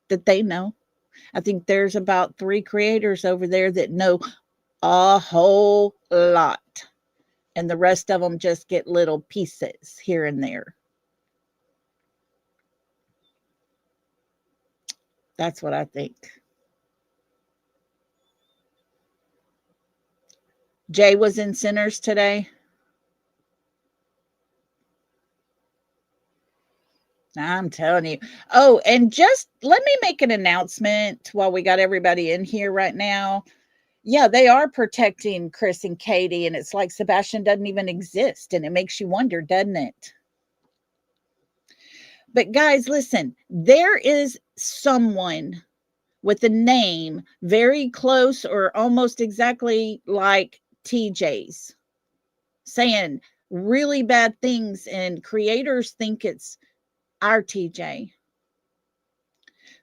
that they know. I think there's about 3 creators over there that know a whole lot. And the rest of them just get little pieces here and there. That's what I think. Jay was in Sinners today. I'm telling you. Oh, and just let me make an announcement while we got everybody in here right now. Yeah, they are protecting Chris and Katie, and it's like Sebastian doesn't even exist, and it makes you wonder, doesn't it? But guys, listen, there is someone with a name very close or almost exactly like TJ's, saying really bad things, and creators think it's our TJ.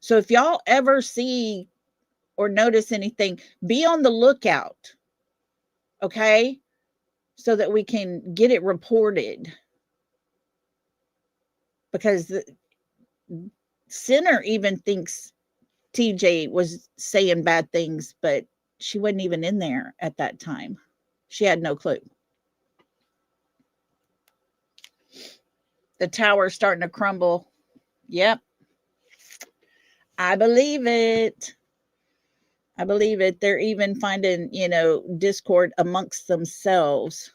So if y'all ever see or notice anything, be on the lookout, okay? So that we can get it reported. Because the Sinner even thinks TJ was saying bad things, but she wasn't even in there at that time. She had no clue. The tower's starting to crumble. Yep. I believe it. I believe it. They're even finding, discord amongst themselves.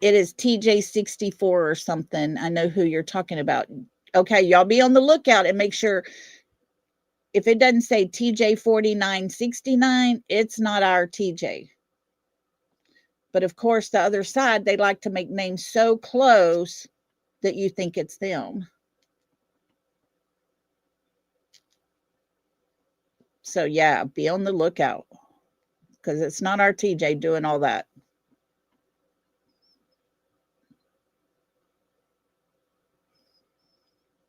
It is TJ64 or something. I know who you're talking about. Okay, y'all be on the lookout and make sure if it doesn't say TJ4969, it's not our TJ. But of course, the other side, they like to make names so close that you think it's them. So yeah, be on the lookout because it's not our TJ doing all that.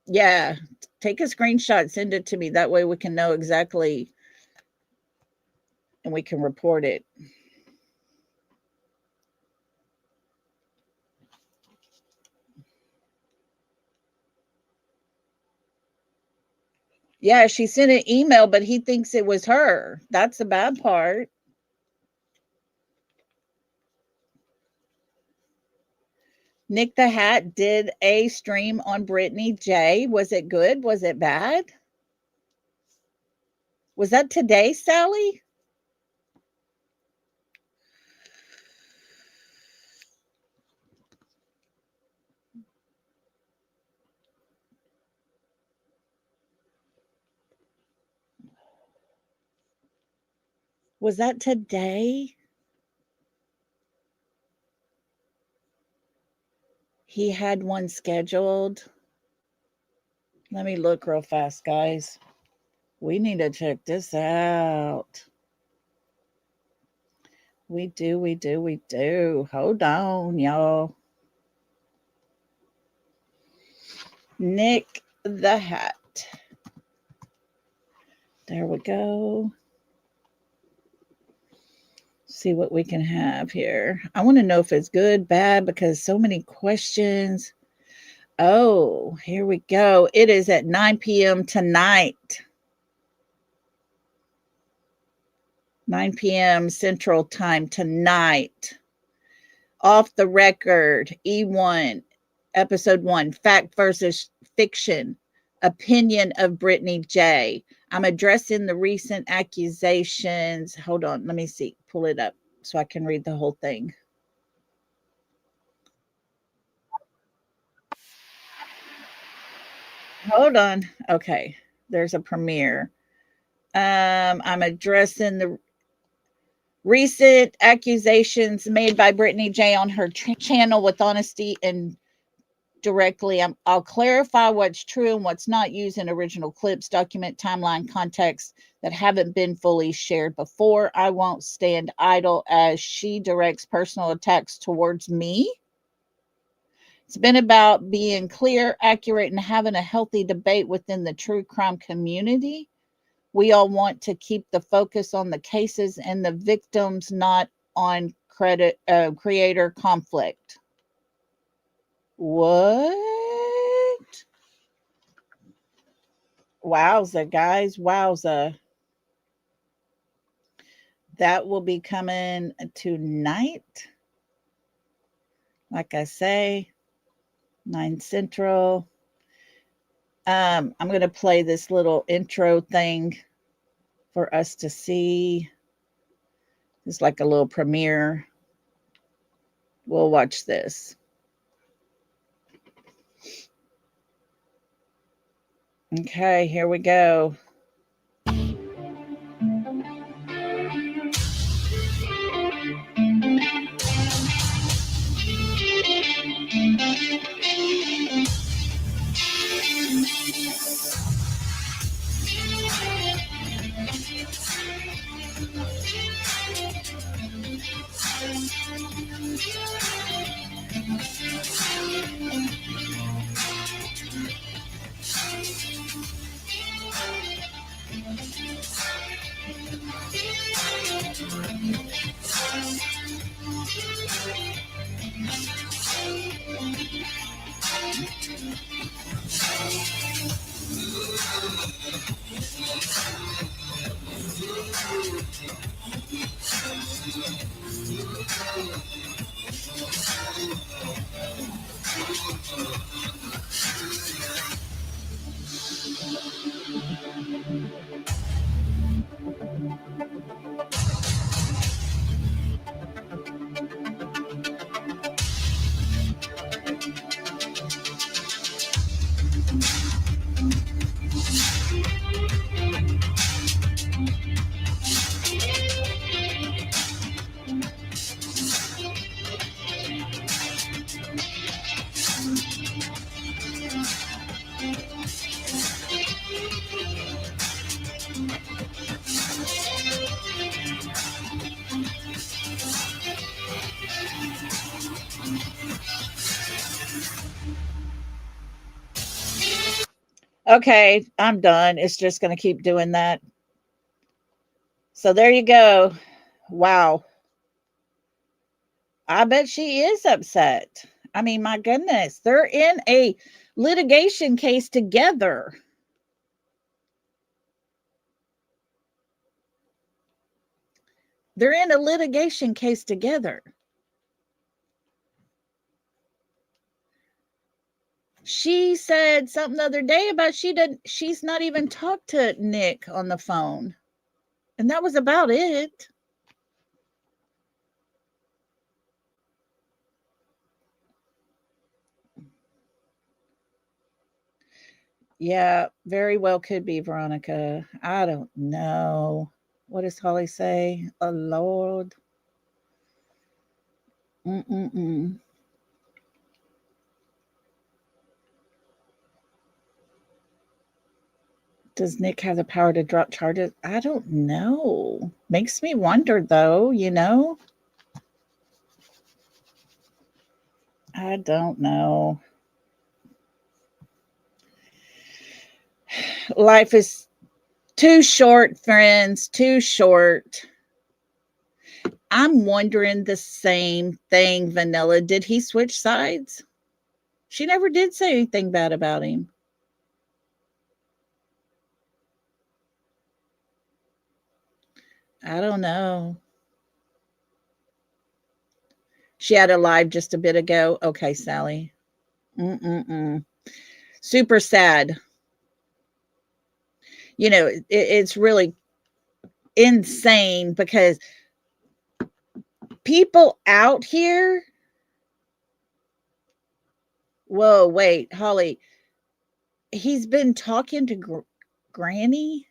Yeah, take a screenshot, send it to me. That way we can know exactly and we can report it. Yeah, she sent an email, but he thinks it was her. That's the bad part. Nick the Hat did a stream on Brittany J. Was it good? Was it bad? Was that today, Sally? Was that today? He had one scheduled. Let me look real fast, guys. We need to check this out. We do. Hold on, y'all. Nick the Hat. There we go. See what we can have here. I want to know if it's good, bad, because so many questions. Oh, here we go. It is at 9 p.m. tonight. 9 p.m. Central Time tonight. Off the Record, E1, Episode 1, Fact versus Fiction, Opinion of Brittany J. I'm addressing the recent accusations. Hold on, let me see. Pull it up so I can read the whole thing. Hold on. Okay, there's a premiere. I'm addressing the recent accusations made by Brittany J on her channel with honesty and directly. I'll clarify what's true and what's not, using original clips, document timeline, context that haven't been fully shared before. I won't stand idle as she directs personal attacks towards me. It's been about being clear, accurate, and having a healthy debate within the true crime community. We all want to keep the focus on the cases and the victims, not on creator conflict. What? Wowza, guys. Wowza. That will be coming tonight. Like I say, 9 Central. I'm going to play this little intro thing for us to see. It's like a little premiere. We'll watch this. Okay, here we go. Okay, I'm done. It's just going to keep doing that. So there you go. Wow. I bet she is upset. I mean, my goodness, they're in a litigation case together. They're in a litigation case together. She said something the other day about she's not even talked to Nick on the phone. And that was about it. Yeah, very well could be, Veronica. I don't know. What does Holly say? Oh, Lord. Mm-mm-mm. Does Nick have the power to drop charges? I don't know. Makes me wonder, though, you know? I don't know. Life is too short, friends, too short. I'm wondering the same thing, Vanilla. Did he switch sides? She never did say anything bad about him. I don't know. She had a live just a bit ago. Okay, Sally. Mm-mm-mm. Super sad. You know, it's really insane because people out here. Whoa, wait, Holly. He's been talking to Granny.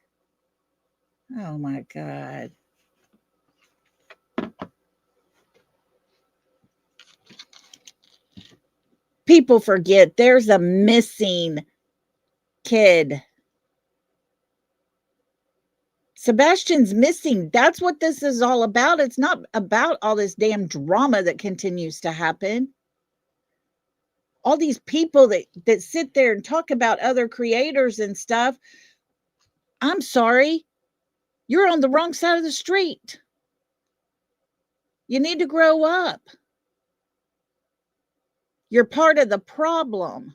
Oh my God. People forget there's a missing kid. Sebastian's missing. That's what this is all about. It's not about all this damn drama that continues to happen. All these people that sit there and talk about other creators and stuff. I'm sorry. You're on the wrong side of the street. You need to grow up. You're part of the problem.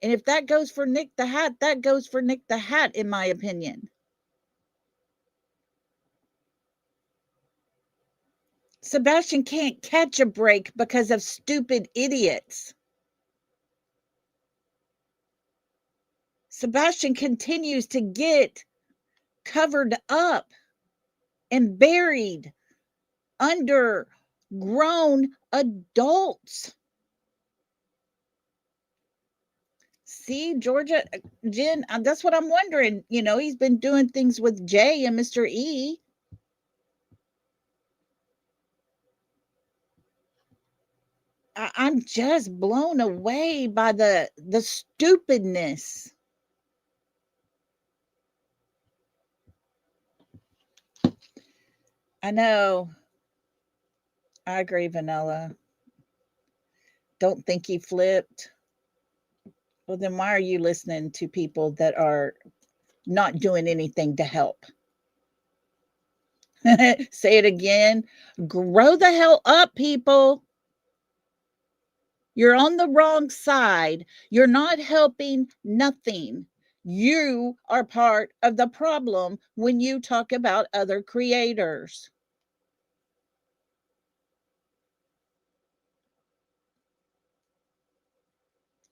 And if that goes for Nick the Hat, that goes for Nick the Hat, in my opinion. Sebastian can't catch a break because of stupid idiots. Sebastian continues to get covered up and buried under grown adults. See, Georgia, Jen, that's what I'm wondering. You know, he's been doing things with Jay and Mr. E. I'm just blown away by the stupidness. I know. I agree, Vanilla. Don't think he flipped. Well, then why are you listening to people that are not doing anything to help? Say it again. Grow the hell up, people. You're on the wrong side. You're not helping nothing. You are part of the problem when you talk about other creators.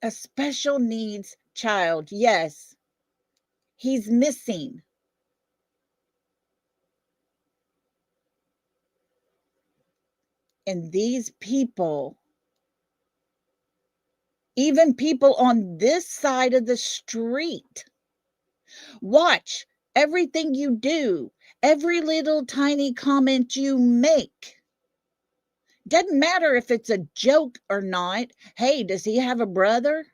A special needs child. Yes, he's missing. And these people, even people on this side of the street, watch everything you do, every little tiny comment you make. Doesn't matter if it's a joke or not. Hey, does he have a brother?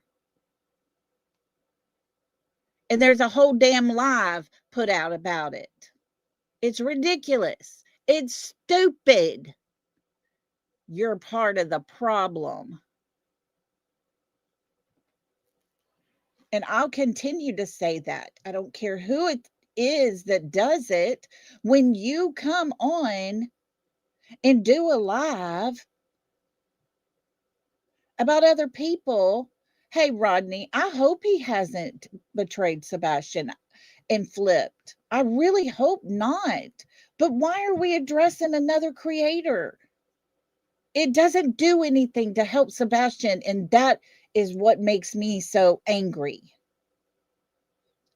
And there's a whole damn live put out about it. It's ridiculous. It's stupid. You're part of the problem. And I'll continue to say that. I don't care who it is that does it. When you come on and do a live about other people, hey, Rodney, I hope he hasn't betrayed Sebastian and flipped. I really hope not. But why are we addressing another creator? It doesn't do anything to help Sebastian, and that is what makes me so angry.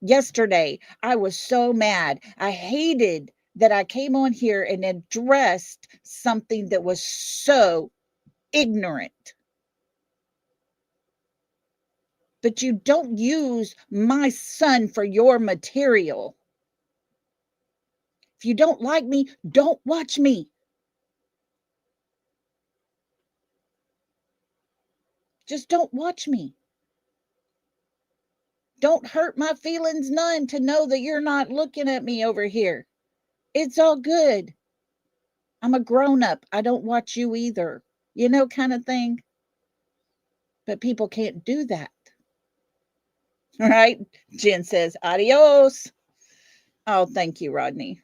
Yesterday, I was so mad. I hated that I came on here and addressed something that was so ignorant. But you don't use my son for your material. If you don't like me, don't watch me. Just don't watch me. Don't hurt my feelings none to know that you're not looking at me over here. It's all good. I'm a grown up. I don't watch you either. You know, kind of thing. But people can't do that. All right. Jen says, adios. Oh, thank you, Rodney.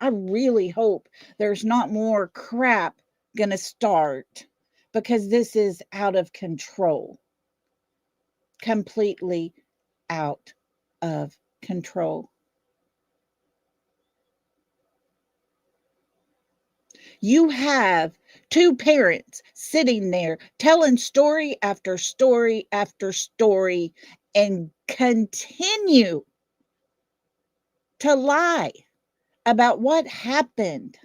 I really hope there's not more crap going to start because this is out of control. Completely out of control. You have two parents sitting there telling story after story after story and continue to lie about what happened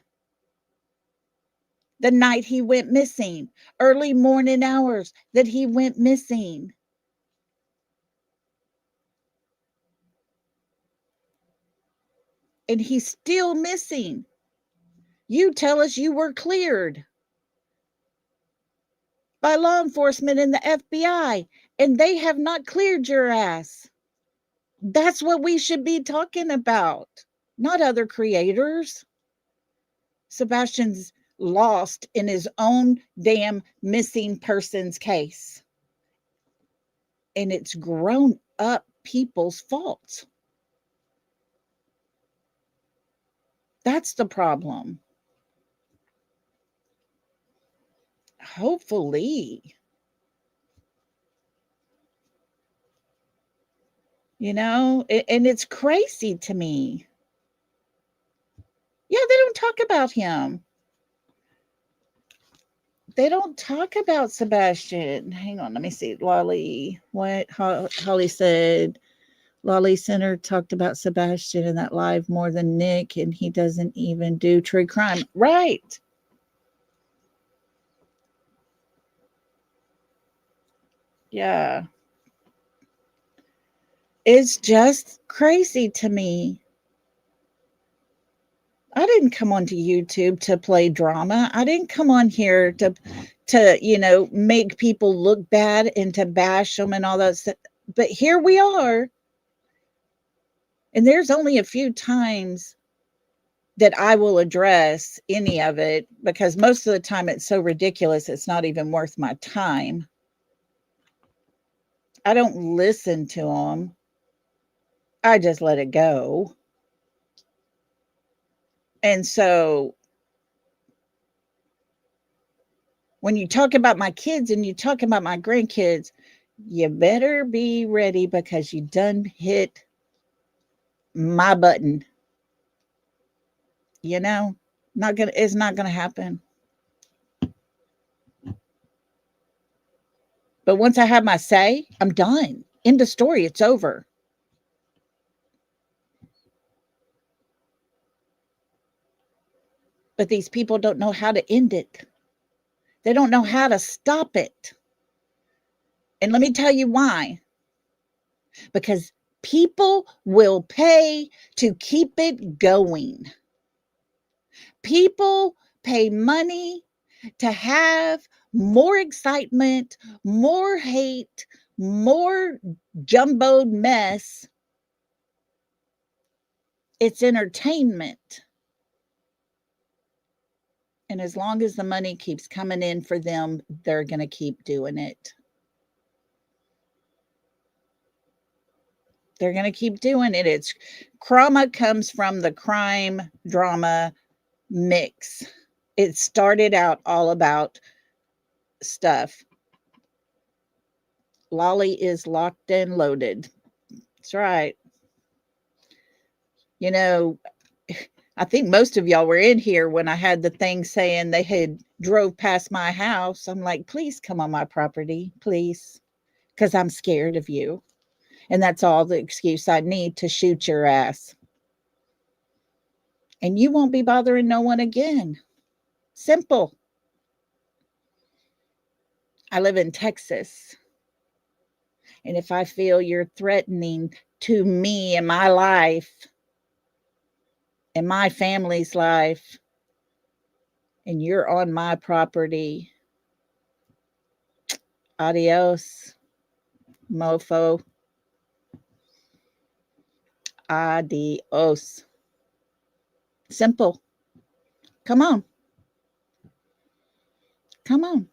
the night he went missing, early morning hours that he went missing. And he's still missing. You tell us you were cleared by law enforcement and the FBI, and they have not cleared your ass. That's what we should be talking about, not other creators. Sebastian's lost in his own damn missing persons case. And it's grown up people's faults. That's the problem. Hopefully. You know, and it's crazy to me. Yeah, they don't talk about him. They don't talk about Sebastian. Hang on, let me see. Lolli, what Holly said. Lolli Center talked about Sebastian in that live more than Nick, and he doesn't even do true crime. Right. Yeah. It's just crazy to me. I didn't come onto YouTube to play drama. I didn't come on here to make people look bad and to bash them and all that stuff. But here we are. And there's only a few times that I will address any of it because most of the time it's so ridiculous it's not even worth my time. I don't listen to them. I just let it go. And so when you talk about my kids and you talk about my grandkids, you better be ready because you done hit my button. You know, it's not gonna happen. But once I have my say, I'm done. End of story. It's over. But these people don't know how to end it. They don't know how to stop it. And let me tell you why. Because people will pay to keep it going. People pay money to have more excitement, more hate, more jumboed mess. It's entertainment. And as long as the money keeps coming in for them, they're going to keep doing it. They're going to keep doing it. It's trauma comes from the crime drama mix. It started out all about stuff. Lolli is locked and loaded. That's right. You know, I think most of y'all were in here when I had the thing saying they had drove past my house. I'm like, please come on my property, please, because I'm scared of you. And that's all the excuse I need to shoot your ass. And you won't be bothering no one again. Simple. I live in Texas. And if I feel you're threatening to me and my life and my family's life, and you're on my property, adios, mofo. Adios. Simple. Come on. Come on.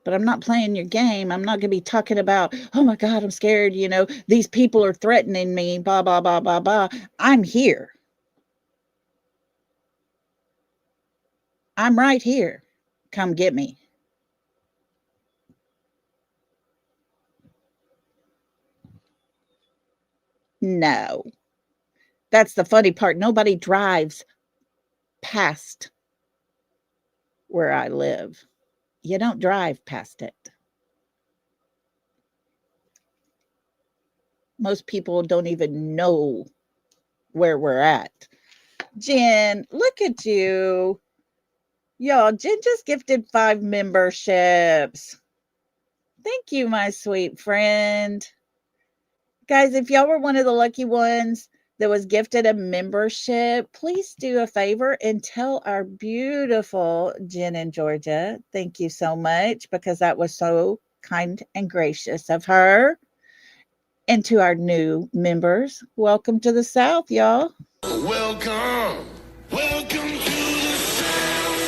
But I'm not playing your game. I'm not going to be talking about, oh my God, I'm scared. You know, these people are threatening me, blah, blah, blah, blah, blah. I'm here. I'm right here. Come get me. No. That's the funny part. Nobody drives past where I live. You don't drive past it. Most people don't even know where we're at. Jen, look at you. Y'all, Jen just gifted 5 memberships. Thank you, my sweet friend. Guys, if y'all were one of the lucky ones that was gifted a membership, please do a favor and tell our beautiful Jen in Georgia, thank you so much, because that was so kind and gracious of her. And to our new members, welcome to the South, y'all. Welcome. Welcome to the South.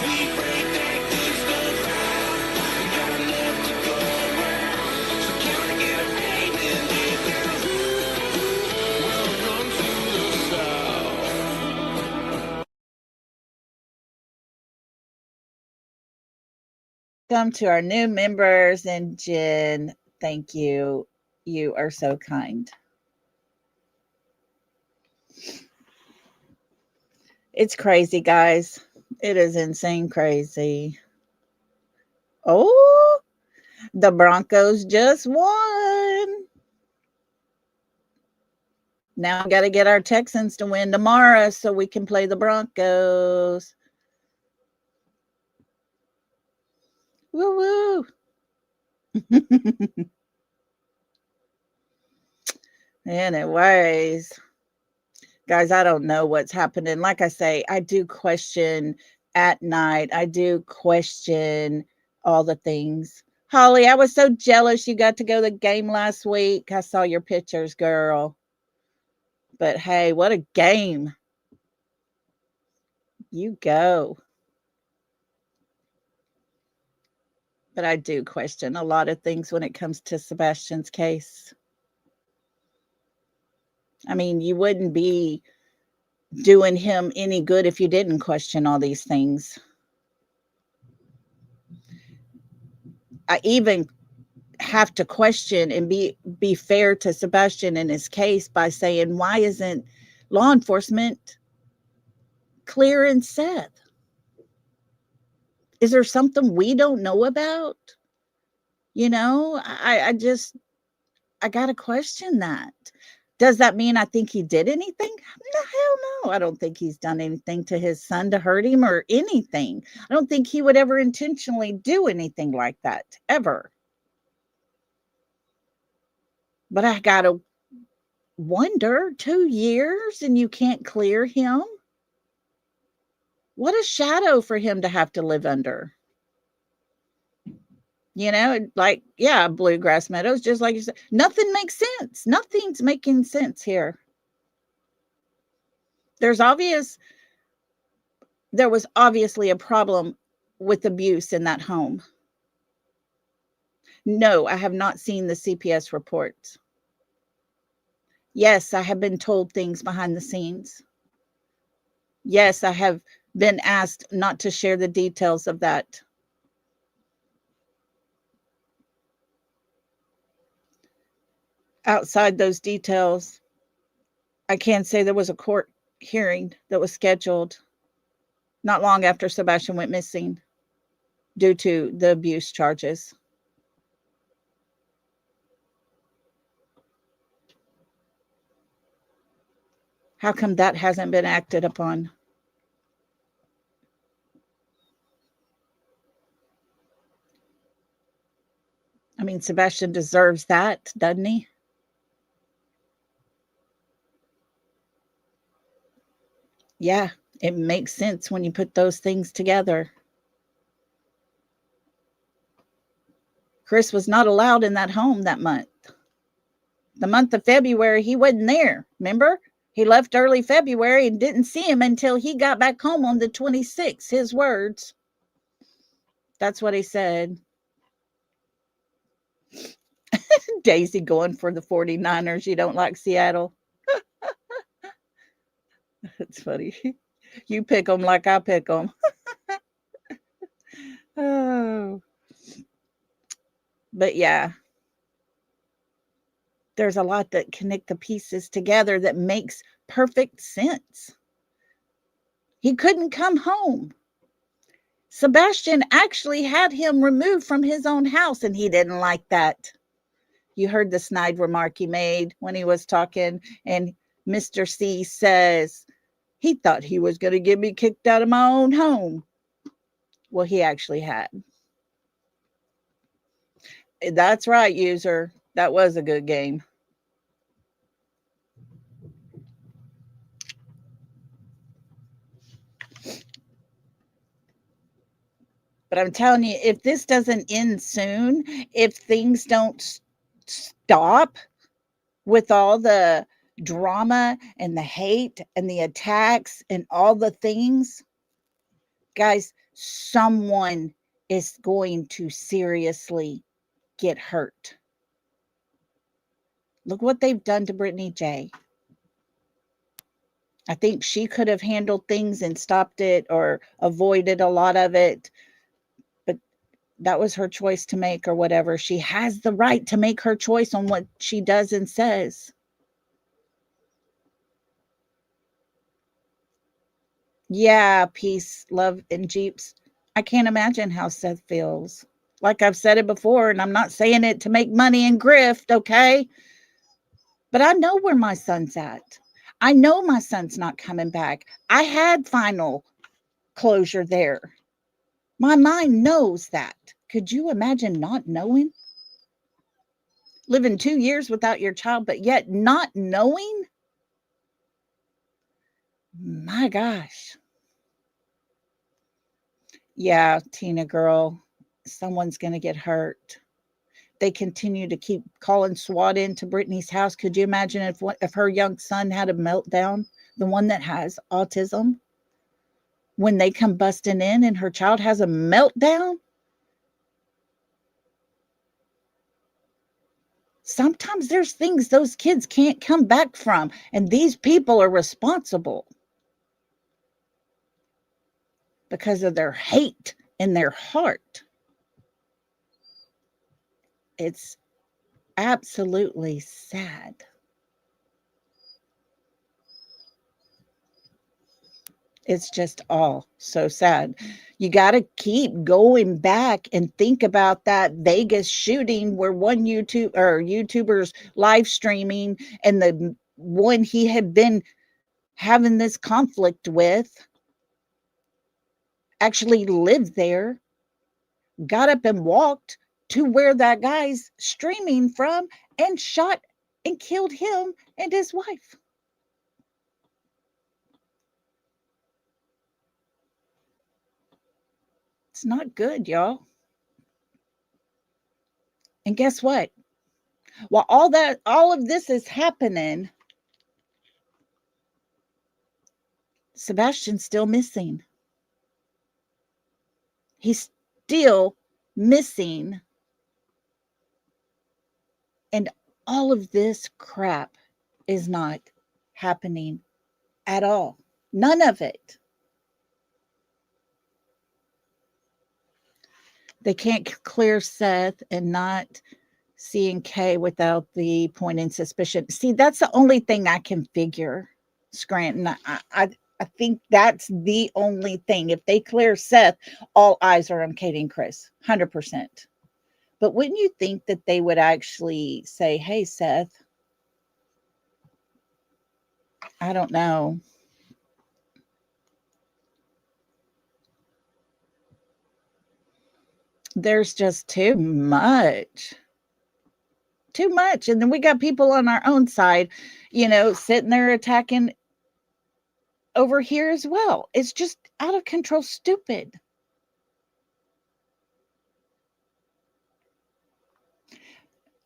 We break that good stuff out. We got enough to go around. So can I get a faith in this? Welcome to the South. Welcome to our new members. And Jen, thank you. You are so kind. It's crazy, guys. It is insane crazy. Oh, the Broncos just won. Now we got to get our Texans to win tomorrow so we can play the Broncos. Woo woo. Anyways, guys, I don't know what's happening. Like I say, I do question at night. I do question all the things. Holly, I was so jealous you got to go to the game last week. I saw your pictures, girl. But hey, what a game. You go. But I do question a lot of things when it comes to Sebastian's case. I mean, you wouldn't be doing him any good if you didn't question all these things. I even have to question and be fair to Sebastian in his case by saying, why isn't law enforcement clearing Seth? Is there something we don't know about? You know, I got to question that. Does that mean I think he did anything? No, hell no. I don't think he's done anything to his son to hurt him or anything. I don't think he would ever intentionally do anything like that, ever. But I got to wonder, 2 years and you can't clear him? What a shadow for him to have to live under. You know, like, yeah, Bluegrass Meadows, just like you said, nothing makes sense. Nothing's making sense here. There was obviously a problem with abuse in that home. No, I have not seen the CPS reports. Yes, I have been told things behind the scenes. Yes, I have been asked not to share the details of that. Outside those details, I can say there was a court hearing that was scheduled not long after Sebastian went missing due to the abuse charges. How come that hasn't been acted upon? I mean, Sebastian deserves that, doesn't he? Yeah, it makes sense when you put those things together. Chris was not allowed in that home that month. The month of February, he wasn't there. Remember? He left early February and didn't see him until he got back home on the 26th. His words. That's what he said. Daisy going for the 49ers. You don't like Seattle? That's funny. You pick them like I pick them. Oh. But yeah, there's a lot that connect the pieces together that makes perfect sense. He couldn't come home. Sebastian actually had him removed from his own house, and he didn't like that. You heard the snide remark he made when he was talking, and Mr. C says, he thought he was going to get me kicked out of my own home. Well, he actually had. That's right, user. That was a good game. But I'm telling you, if this doesn't end soon, if things don't stop with all the drama and the hate and the attacks and all the things, guys, someone is going to seriously get hurt. Look what they've done to Brittany J. I think she could have handled things and stopped it or avoided a lot of it. But that was her choice to make or whatever. She has the right to make her choice on what she does and says. Yeah, peace, love, and Jeeps. I can't imagine how Seth feels. Like I've said it before, and I'm not saying it to make money and grift, okay? But I know where my son's at. I know my son's not coming back. I had final closure there. My mind knows that. Could you imagine not knowing? Living 2 years without your child, but yet not knowing? My gosh. Yeah, Tina girl, someone's going to get hurt. They continue to keep calling SWAT into Brittany's house. Could you imagine if her young son had a meltdown, the one that has autism, when they come busting in and her child has a meltdown? Sometimes there's things those kids can't come back from, and these people are responsible because of their hate in their heart. It's absolutely sad. It's just all so sad. You got to keep going back and think about that Vegas shooting where one YouTuber's live streaming, and the one he had been having this conflict with actually lived there, got up and walked to where that guy's streaming from, and shot and killed him and his wife. It's not good, y'all. And guess what? While all of this is happening, Sebastian's still missing. He's still missing. And all of this crap is not happening at all. None of it. They can't clear Seth and not seeing Kay without the pointing suspicion. See, that's the only thing I can figure, Scranton. I think that's the only thing. If they clear Seth, all eyes are on Katie and Chris, 100%. But wouldn't you think that they would actually say, hey, Seth, I don't know. There's just too much. Too much. And then we got people on our own side, sitting there attacking over here as well. It's just out of control, stupid.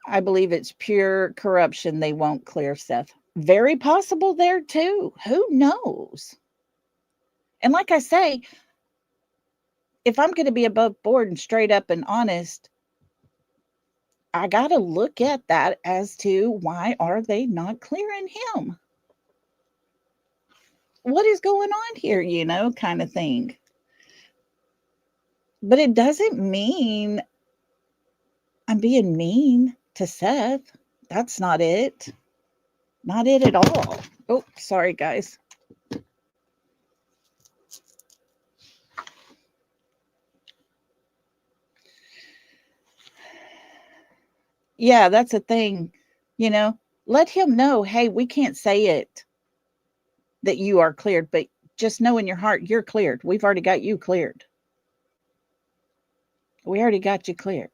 I believe it's pure corruption. They won't clear Seth. Very possible there too. Who knows? And like I say, if I'm going to be above board and straight up and honest, I got to look at that as to why are they not clearing him? What is going on here, kind of thing. But it doesn't mean I'm being mean to Seth. That's not it. Not it at all. Oh, sorry, guys. Yeah, that's a thing. Let him know, hey, we can't say it that you are cleared, but just know in your heart you're cleared. We've already got you cleared. We already got you cleared.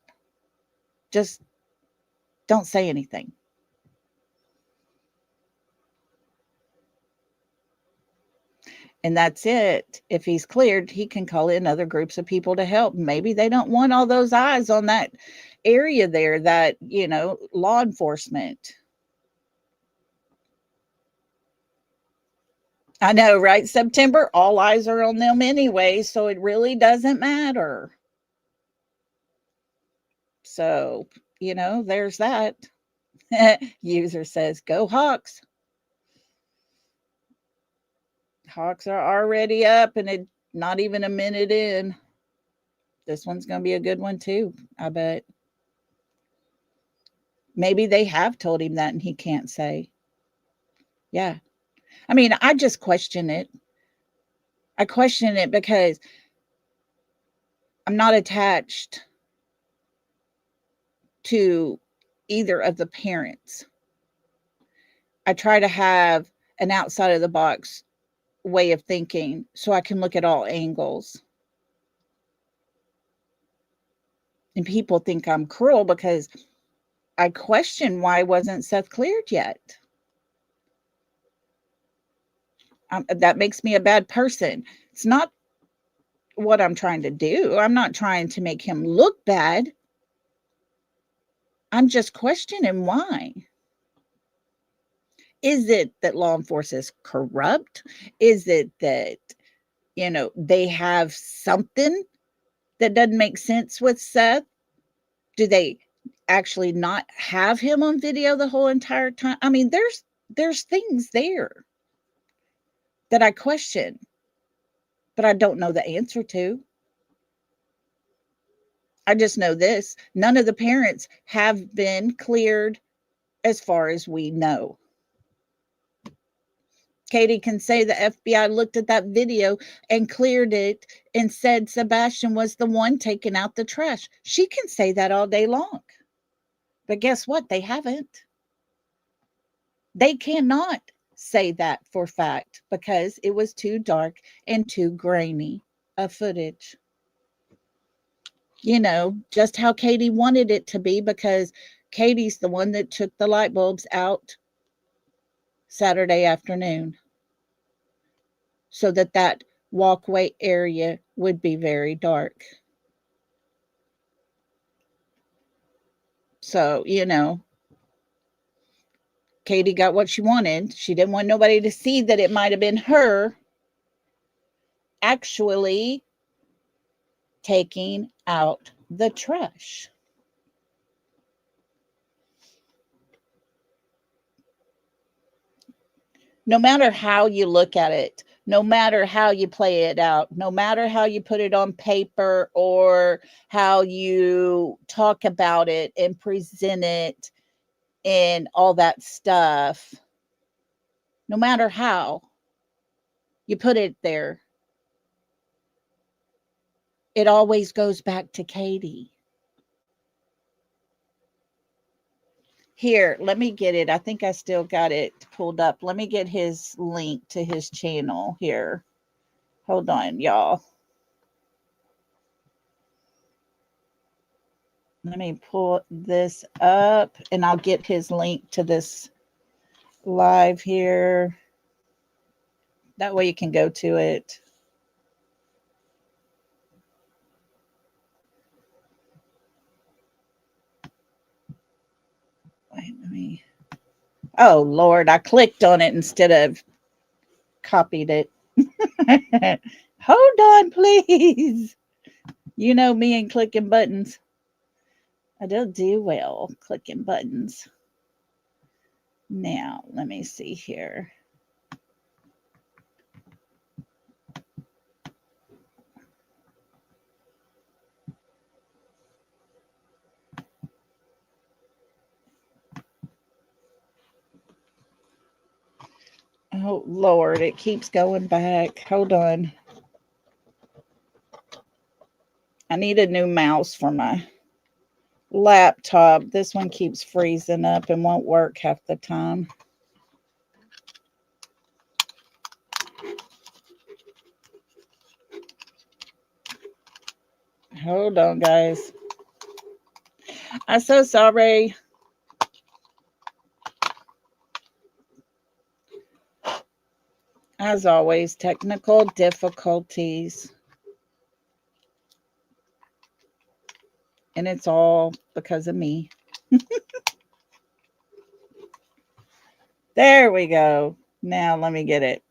Just don't say anything. And that's it. If he's cleared, he can call in other groups of people to help. Maybe they don't want all those eyes on that area there, that, law enforcement. I know, right? September, all eyes are on them anyway, so it really doesn't matter. So, there's that. User says, go Hawks. Hawks are already up, and it's not even a minute in. This one's going to be a good one too, I bet. Maybe they have told him that and he can't say. Yeah. I mean, I just question it. I question it because I'm not attached to either of the parents. I try to have an outside of the box way of thinking so I can look at all angles. And people think I'm cruel because I question why wasn't Seth cleared yet. That makes me a bad person. It's not what I'm trying to do. I'm not trying to make him look bad. I'm just questioning why. Is it that law enforcement is corrupt? Is it that, they have something that doesn't make sense with Seth? Do they actually not have him on video the whole entire time. I mean, there's things there that I question, but I don't know the answer to. I just know this: none of the parents have been cleared as far as we know. Katie can say the FBI looked at that video and cleared it and said Sebastian was the one taking out the trash. She can say that all day long. But guess what? They haven't. They cannot say that for fact because it was too dark and too grainy of footage. You know, just how Katie wanted it to be, because Katie's the one that took the light bulbs out Saturday afternoon so that that walkway area would be very dark. So, you know, Katie got what she wanted. She didn't want nobody to see that it might have been her actually taking out the trash. No matter how you look at it, no matter how you play it out, no matter how you put it on paper or how you talk about it and present it and all that stuff, no matter how you put it there, it always goes back to Katie. Here, let me get it. I think I still got it pulled up. Let me get his link to his channel here. Hold on, y'all. Let me pull this up and I'll get his link to this live here. That way you can go to it. Wait, let me. Oh, Lord, I clicked on it instead of copied it. Hold on, please. You know me and clicking buttons. I don't do well clicking buttons. Now, let me see here. Oh, Lord, it keeps going back. Hold on. I need a new mouse for my laptop. This one keeps freezing up and won't work half the time. Hold on, guys. I'm so sorry. As always, technical difficulties. And it's all because of me. There we go. Now let me get it.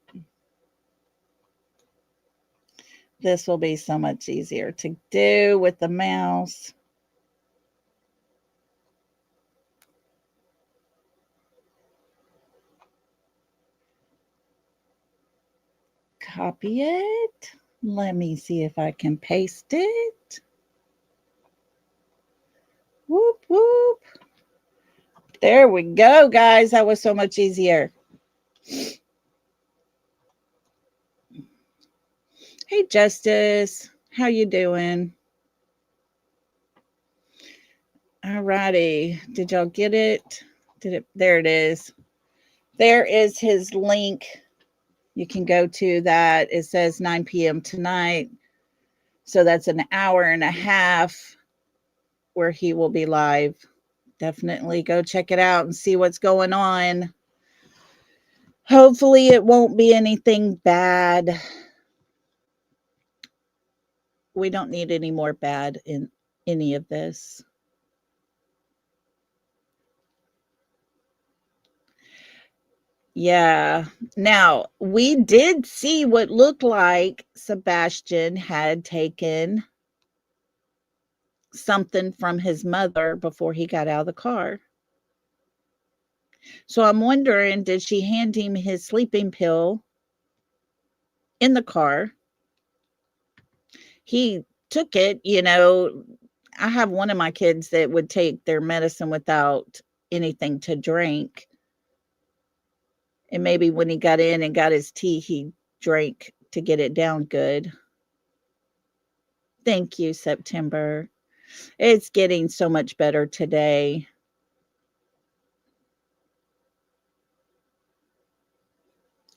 This will be so much easier to do with the mouse. Copy it. Let me see if I can paste it. Whoop, whoop. There we go, guys. That was so much easier. Hey, Justice. How you doing? All righty. Did y'all get it? There it is. There is his link. You can go to that. It says 9 p.m. tonight. So that's an hour and a half where he will be live. Definitely go check it out and see what's going on. Hopefully it won't be anything bad. We don't need any more bad in any of this. Yeah. Now, we did see what looked like Sebastian had taken something from his mother before he got out of the car. So I'm wondering, did she hand him his sleeping pill in the car? He took it, I have one of my kids that would take their medicine without anything to drink. And maybe when he got in and got his tea, he drank to get it down good. Thank you, September. It's getting so much better today.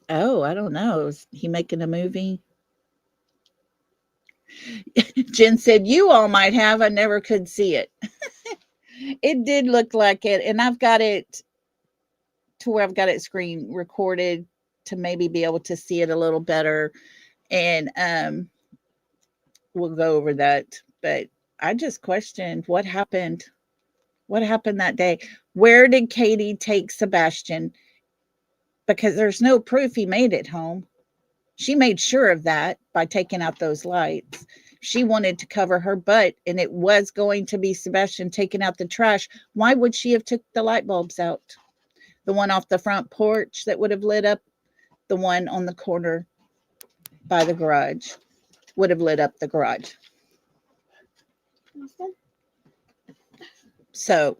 Oh, I don't know. Is he making a movie? Jen said, you all might have. I never could see it. It did look like it. And I've got it to where I've got it screen recorded to maybe be able to see it a little better. And we'll go over that. But I just questioned what happened. What happened that day? Where did Katie take Sebastian? Because there's no proof he made it home. She made sure of that by taking out those lights. She wanted to cover her butt, and it was going to be Sebastian taking out the trash. Why would she have took the light bulbs out? The one off the front porch that would have lit up, the one on the corner by the garage would have lit up the garage. So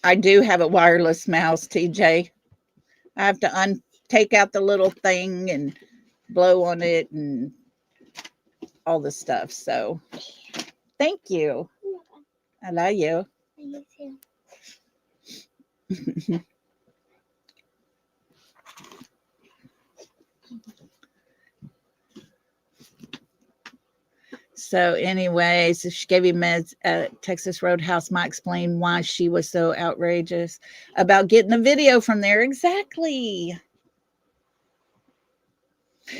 I do have a wireless mouse, TJ. I have to take out the little thing and blow on it and all the stuff. So thank you. I love you. You too. So anyways, if she gave him meds at Texas Roadhouse, might explain why she was so outrageous about getting the video from there. Exactly.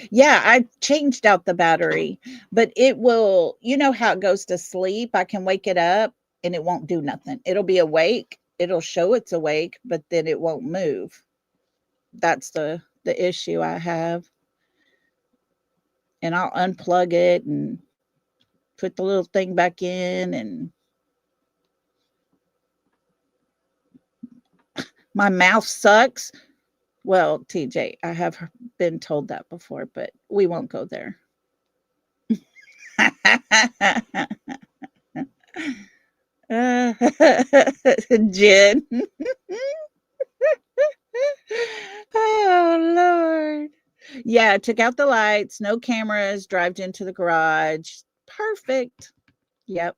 Yeah, I changed out the battery, but it will, you know how it goes to sleep? I can wake it up and it won't do nothing. It'll be awake. It'll show it's awake, but then it won't move. That's the issue I have. And I'll unplug it and put the little thing back in, and my mouth sucks. Well, TJ, I have been told that before, but we won't go there. Jen. Oh, Lord. Yeah, took out the lights, no cameras, drove into the garage. Perfect. Yep.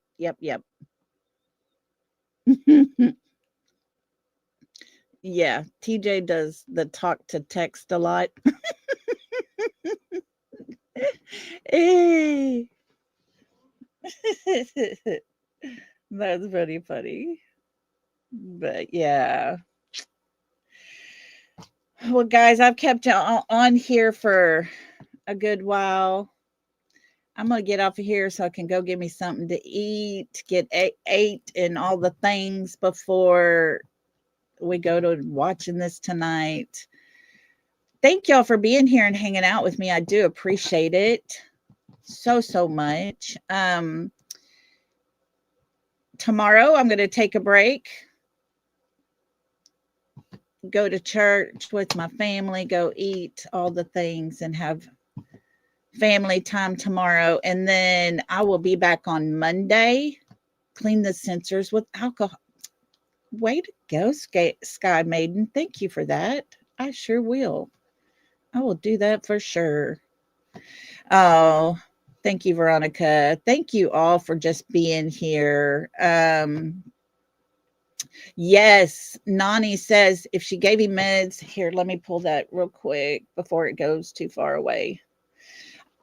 Yeah, TJ does the talk to text a lot. That's pretty funny. But yeah. Well, guys, I've kept you on here for a good while. I'm going to get off of here so I can go get me something to eat, get ate and all the things before we go to watching this tonight. Thank y'all for being here and hanging out with me. I do appreciate it so much. Tomorrow I'm going to take a break, go to church with my family, go eat all the things and have family time tomorrow. And then I will be back on Monday, clean the sensors with alcohol. Way to go, Sky Maiden. Thank you for that. I sure will. I will do that for sure. Oh, thank you, Veronica. Thank you all for just being here. Yes, Nani says if she gave him meds, here, let me pull that real quick before it goes too far away.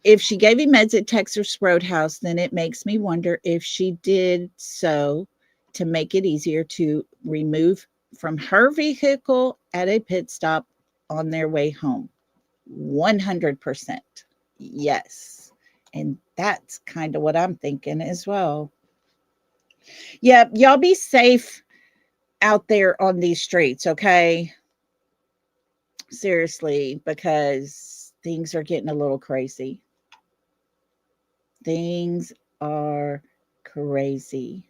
If she gave him meds at Texas Roadhouse, then it makes me wonder if she did so to make it easier to remove from her vehicle at a pit stop on their way home. 100%. Yes. And that's kind of what I'm thinking as well. Yeah, y'all be safe out there on these streets, okay? Seriously, because things are getting a little crazy. Things are crazy.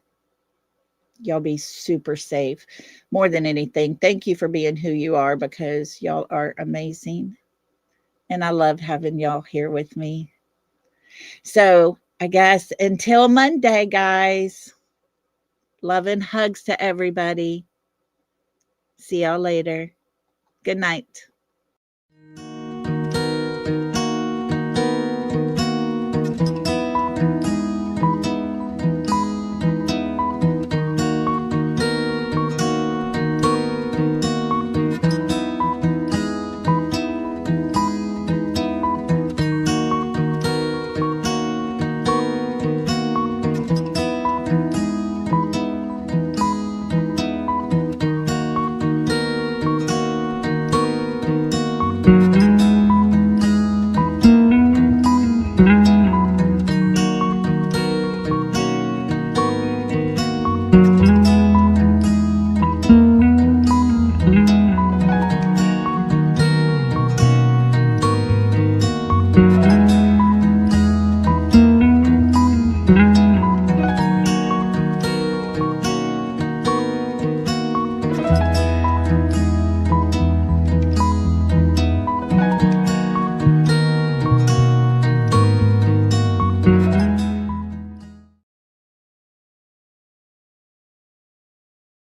Y'all be super safe. More than anything, thank you for being who you are, because y'all are amazing. And I love having y'all here with me. So I guess until Monday, guys, love and hugs to everybody. See y'all later. Good night.